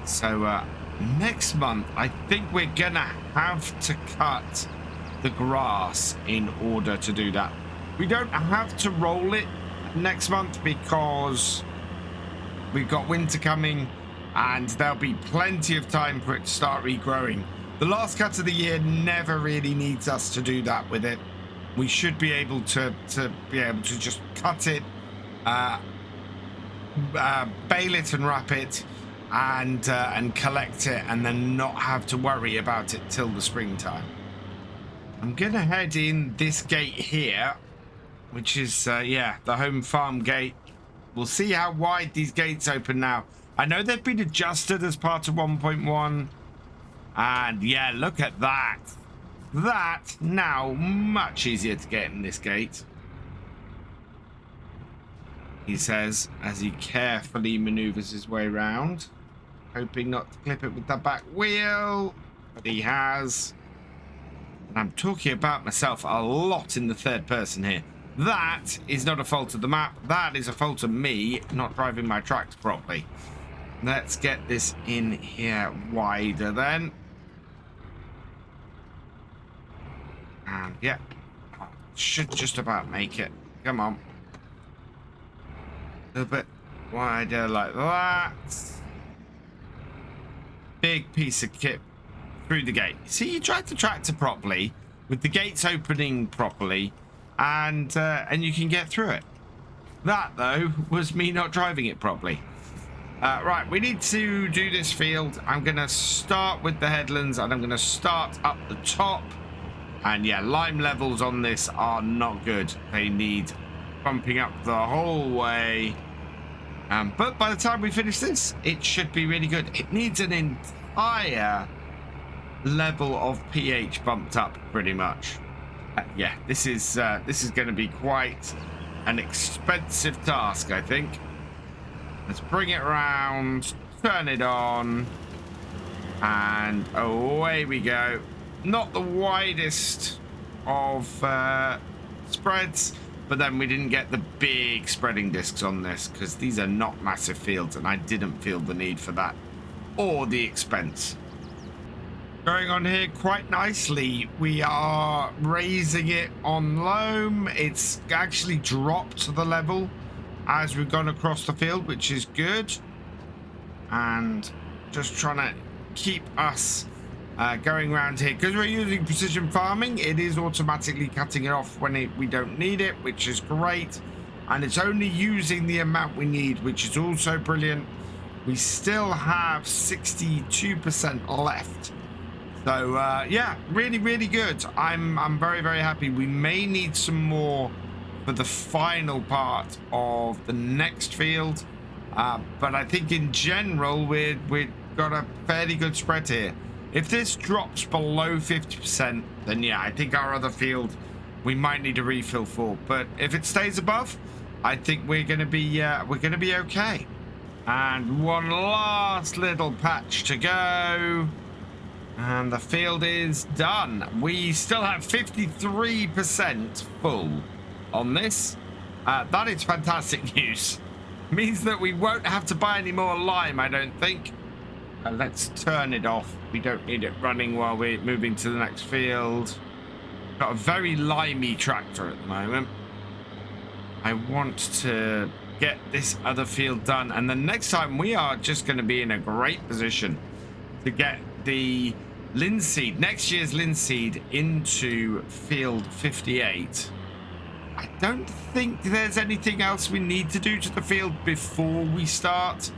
So next month, I think we're going to have to cut the grass in order to do that. We don't have to roll it next month because we've got winter coming and there'll be plenty of time for it to start regrowing. The last cut of the year never really needs us to do that with it. We should be able to just cut it, bale it and wrap it, and collect it, and then not have to worry about it till the springtime. I'm gonna head in this gate here, which is yeah, the home farm gate. We'll see how wide these gates open now. I know they've been adjusted as part of 1.1, and yeah, look at that. That now much easier to get in this gate, he says as he carefully maneuvers his way around, hoping not to clip it with the back wheel, but he has. And I'm talking about myself a lot in the third person here. That is not a fault of the map. That is a fault of me not driving my tracks properly. Let's get this in here wider then. And yeah, should just about make it. Come on. A little bit wider like that. Big piece of kit through the gate. See, you tried the tractor properly with the gates opening properly, and you can get through it. That though was me not driving it properly. Right, we need to do this field. I'm gonna start with the headlands and I'm gonna start up the top. And yeah, lime levels on this are not good. They need bumping up the whole way. But by the time we finish this, it should be really good. It needs an entire level of pH bumped up, pretty much. Yeah, this is going to be quite an expensive task, I think. Let's bring it around, turn it on, and away we go. Not the widest of spreads, but then we didn't get the big spreading discs on this because these are not massive fields, and I didn't feel the need for that or the expense. Going on here quite nicely. We are raising it on loam. It's actually dropped the level as we've gone across the field, which is good. And just trying to keep us going around here. Because we're using precision farming, it is automatically cutting it off when we don't need it, which is great. And it's only using the amount we need, which is also brilliant. We still have 62% left. So yeah, really, really good. I'm very, very happy. We may need some more for the final part of the next field, but I think in general we've got a fairly good spread here. If this drops below 50%, then yeah, I think our other field we might need a refill for. But if it stays above, I think we're gonna be okay. And one last little patch to go. And the field is done. We still have 53% full on this. That is fantastic news. Means that we won't have to buy any more lime, I don't think. Let's turn it off. We don't need it running while we're moving to the next field. Got a very limey tractor at the moment. I want to get this other field done. And the next time we are just going to be in a great position to get the linseed, next year's linseed, into field 58. I don't think there's anything else we need to do to the field before we start.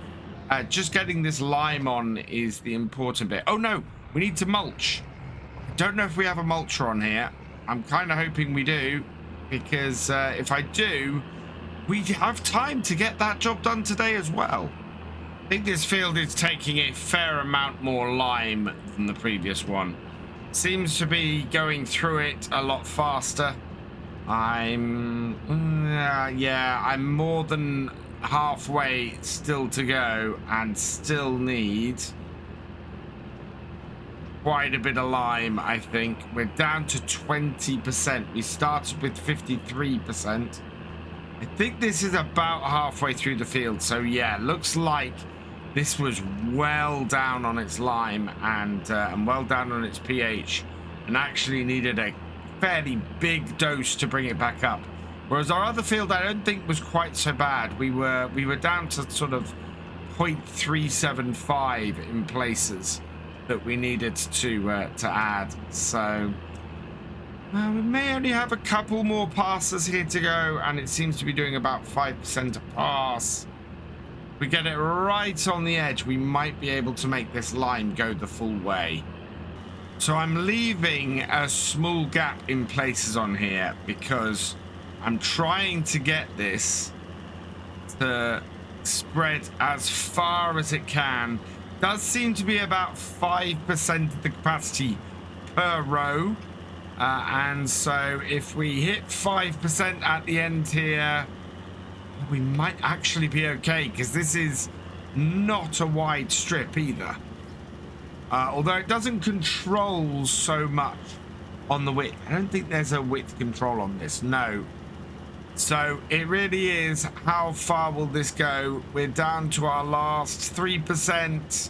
Just getting this lime on is the important bit. Oh no, we need to mulch. I don't know if we have a mulcher on here. I'm kind of hoping we do, because if I do, we have time to get that job done today as well. I think this field is taking a fair amount more lime than the previous one. Seems to be going through it a lot faster. I'm more than halfway still to go and still need quite a bit of lime. I think we're down to 20%. We started with 53%. I think this is about halfway through the field. So yeah, looks like this was well down on its lime and well down on its pH, and actually needed a fairly big dose to bring it back up. Whereas our other field, I don't think was quite so bad. We were down to sort of 0.375 in places that we needed to add. So we may only have a couple more passes here to go, and it seems to be doing about 5% a pass. If we get it right on the edge, we might be able to make this line go the full way. So I'm leaving a small gap in places on here because I'm trying to get this to spread as far as it can. Does seem to be about 5% of the capacity per row. And so if we hit 5% at the end here, we might actually be okay, because this is not a wide strip either. Although it doesn't control so much on the width. I don't think there's a width control on this, no. So it really is, how far will this go? We're down to our last 3%,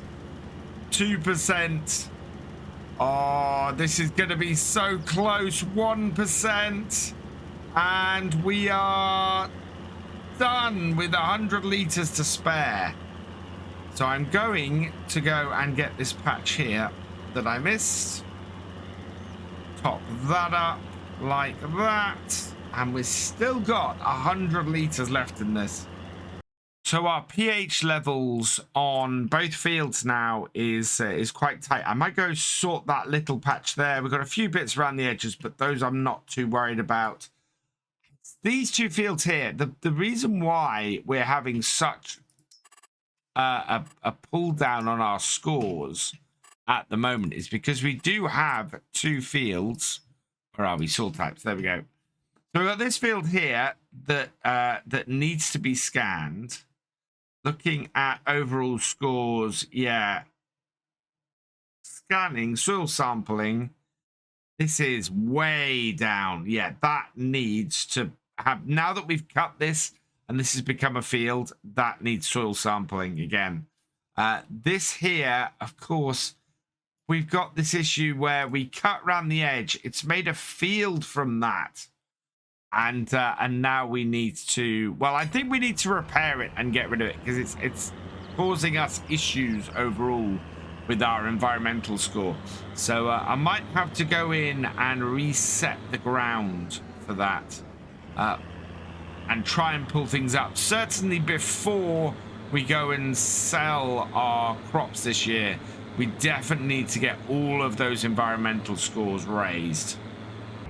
2%. Oh, this is going to be so close. 1%. And we are done with 100 liters to spare. So I'm going to go and get this patch here that I missed. Top that up like that. And we've still got 100 liters left in this. So our pH levels on both fields now is quite tight. I might go sort that little patch there. We've got a few bits around the edges, but those I'm not too worried about. These two fields here, the reason why we're having such a pull down on our scores at the moment is because we do have two fields. Where are we? Soil types. There we go. So we've got this field here that needs to be scanned. Looking at overall scores, yeah. Scanning, soil sampling. This is way down. Yeah, that needs to have, now that we've cut this and this has become a field, that needs soil sampling again. This here, of course, we've got this issue where we cut around the edge. It's made a field from that. And now we need to, well, I think we need to repair it and get rid of it because it's causing us issues overall with our environmental score. So I might have to go in and reset the ground for that and try and pull things up. Certainly before we go and sell our crops this year, we definitely need to get all of those environmental scores raised.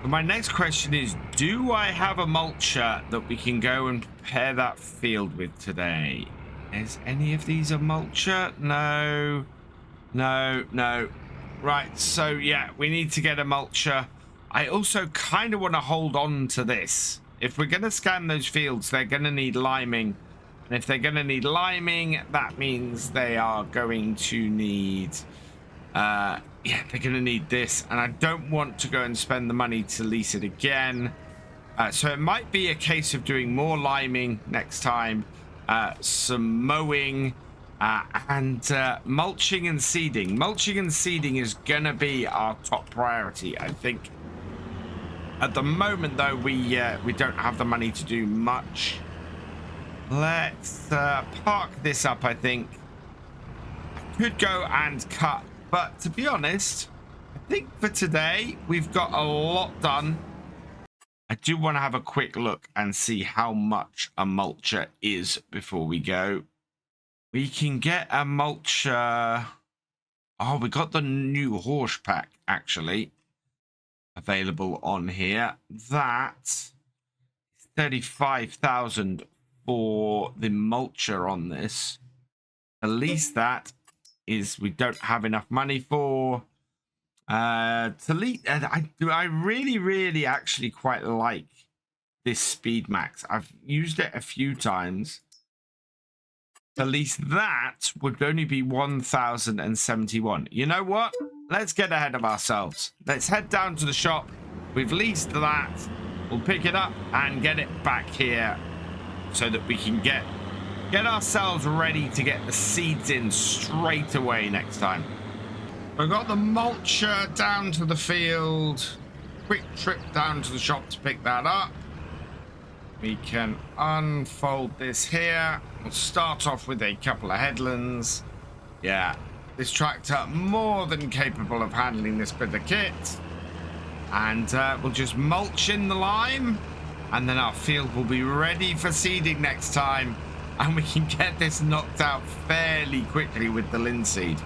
My next question is, do I have a mulcher that we can go and prepare that field with today? Is any of these a mulcher? No. Right, so yeah, we need to get a mulcher. I also kind of want to hold on to this. If we're going to scan those fields, they're going to need liming. And if they're going to need liming, that means they are going to need... yeah, they're going to need this, and I don't want to go and spend the money to lease it again. So it might be a case of doing more liming next time, some mowing, and mulching and seeding. Mulching and seeding is going to be our top priority, I think. At the moment, though, we don't have the money to do much. Let's park this up, I think. I could go and cut. But to be honest, I think for today, we've got a lot done. I do want to have a quick look and see how much a mulcher is before we go. We can get a mulcher. Oh, we got the new Horsch pack, actually, available on here. That's 35,000 for the mulcher on this. At least that is we don't have enough money for. I really actually quite like this Speed Max. I've used it a few times. At least that would only be 1,071. You know what? Let's get ahead of ourselves. Let's head down to the shop. We've leased that. We'll pick it up and get it back here so that we can get ourselves ready to get the seeds in straight away next time. I've got the mulcher down to the field. Quick trip down to the shop to pick that up. We can unfold this here. We'll start off with a couple of headlands. Yeah, this tractor more than capable of handling this bit of kit. And we'll just mulch in the lime. And then our field will be ready for seeding next time. And we can get this knocked out fairly quickly with the linseed.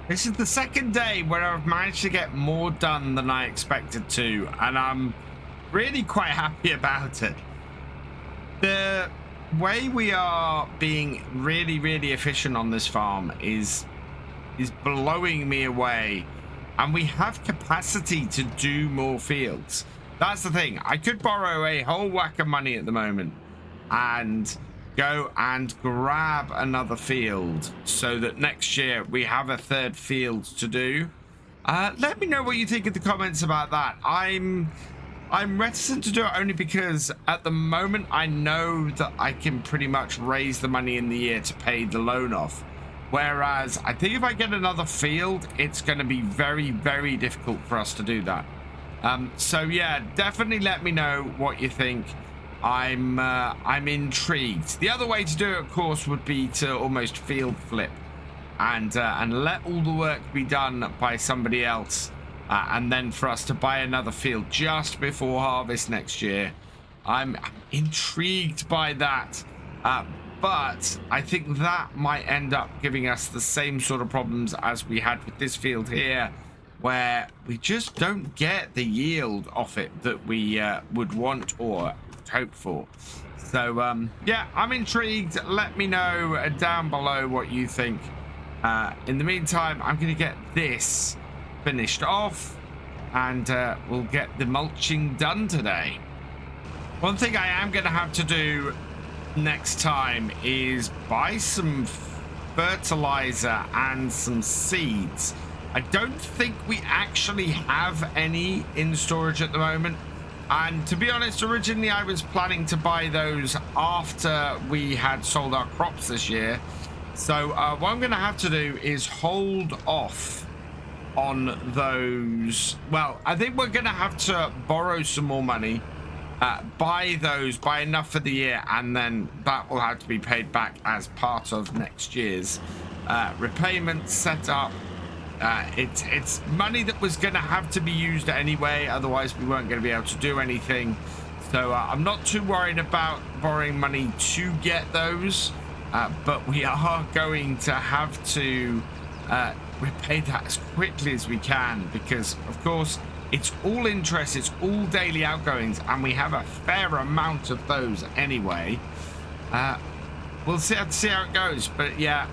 This is the second day where I've managed to get more done than I expected to. And I'm really quite happy about it. The way we are being really efficient on this farm is blowing me away. And we have capacity to do more fields. That's the thing. I could borrow a whole whack of money at the moment and go and grab another field so that next year we have a third field to do. Let me know what you think in the comments about that. I'm reticent to do it only because at the moment I know that I can pretty much raise the money in the year to pay the loan off. Whereas I think if I get another field, it's going to be very difficult for us to do that. So yeah, definitely let me know what you think. I'm intrigued. The other way to do it, of course, would be to almost field flip and let all the work be done by somebody else, and then for us to buy another field just before harvest next year. I'm intrigued by that. But I think that might end up giving us the same sort of problems as we had with this field here, where we just don't get the yield off it that we would want or hope for. So yeah, I'm intrigued. Let me know down below what you think. In the meantime, I'm going to get this finished off, and we'll get the mulching done today. One thing I am going to have to do next time is buy some fertilizer and some seeds. I don't think we actually have any in storage at the moment. And to be honest, originally I was planning to buy those after we had sold our crops this year. So what I'm going to have to do is hold off on those. Well, I think we're going to have to borrow some more money, buy enough for the year, and then that will have to be paid back as part of next year's repayment setup. It's money that was going to have to be used anyway, otherwise we weren't going to be able to do anything. So I'm not too worried about borrowing money to get those, but we are going to have to repay that as quickly as we can, because of course it's all interest, it's all daily outgoings, and we have a fair amount of those anyway. We'll see how it goes, but yeah,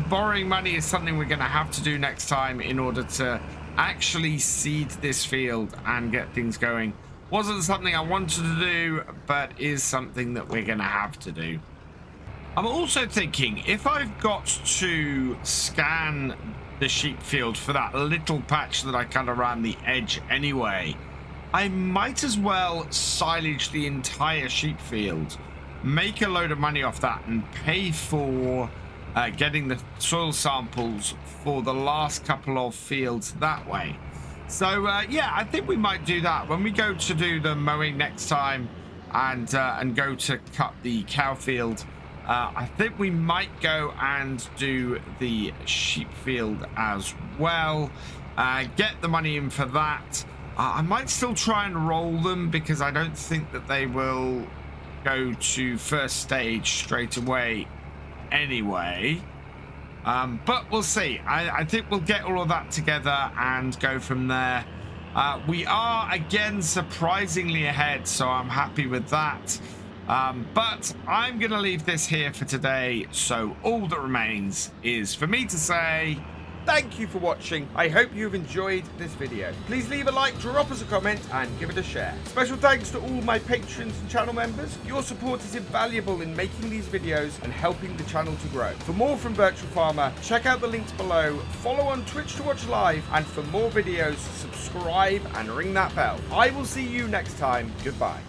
borrowing money is something we're going to have to do next time in order to actually seed this field and get things going. Wasn't something I wanted to do, but is something that we're going to have to do. I'm also thinking, if I've got to scan the sheep field for that little patch that I cut around the edge anyway, I might as well silage the entire sheep field, make a load of money off that, and pay for getting the soil samples for the last couple of fields that way. So yeah, I think we might do that when we go to do the mowing next time, and go to cut the cow field. I think we might go and do the sheep field as well, get the money in for that. I might still try and roll them, because I don't think that they will go to first stage straight away anyway, but we'll see. I think we'll get all of that together and go from there. We are again surprisingly ahead, so I'm happy with that, but I'm gonna leave this here for today, so all that remains is for me to say thank you for watching. I hope you've enjoyed this video. Please leave a like, drop us a comment, and give it a share. Special thanks to all my patrons and channel members. Your support is invaluable in making these videos and helping the channel to grow. For more from Virtual Farmer, check out the links below, follow on Twitch to watch live, and for more videos, subscribe and ring that bell. I will see you next time. Goodbye.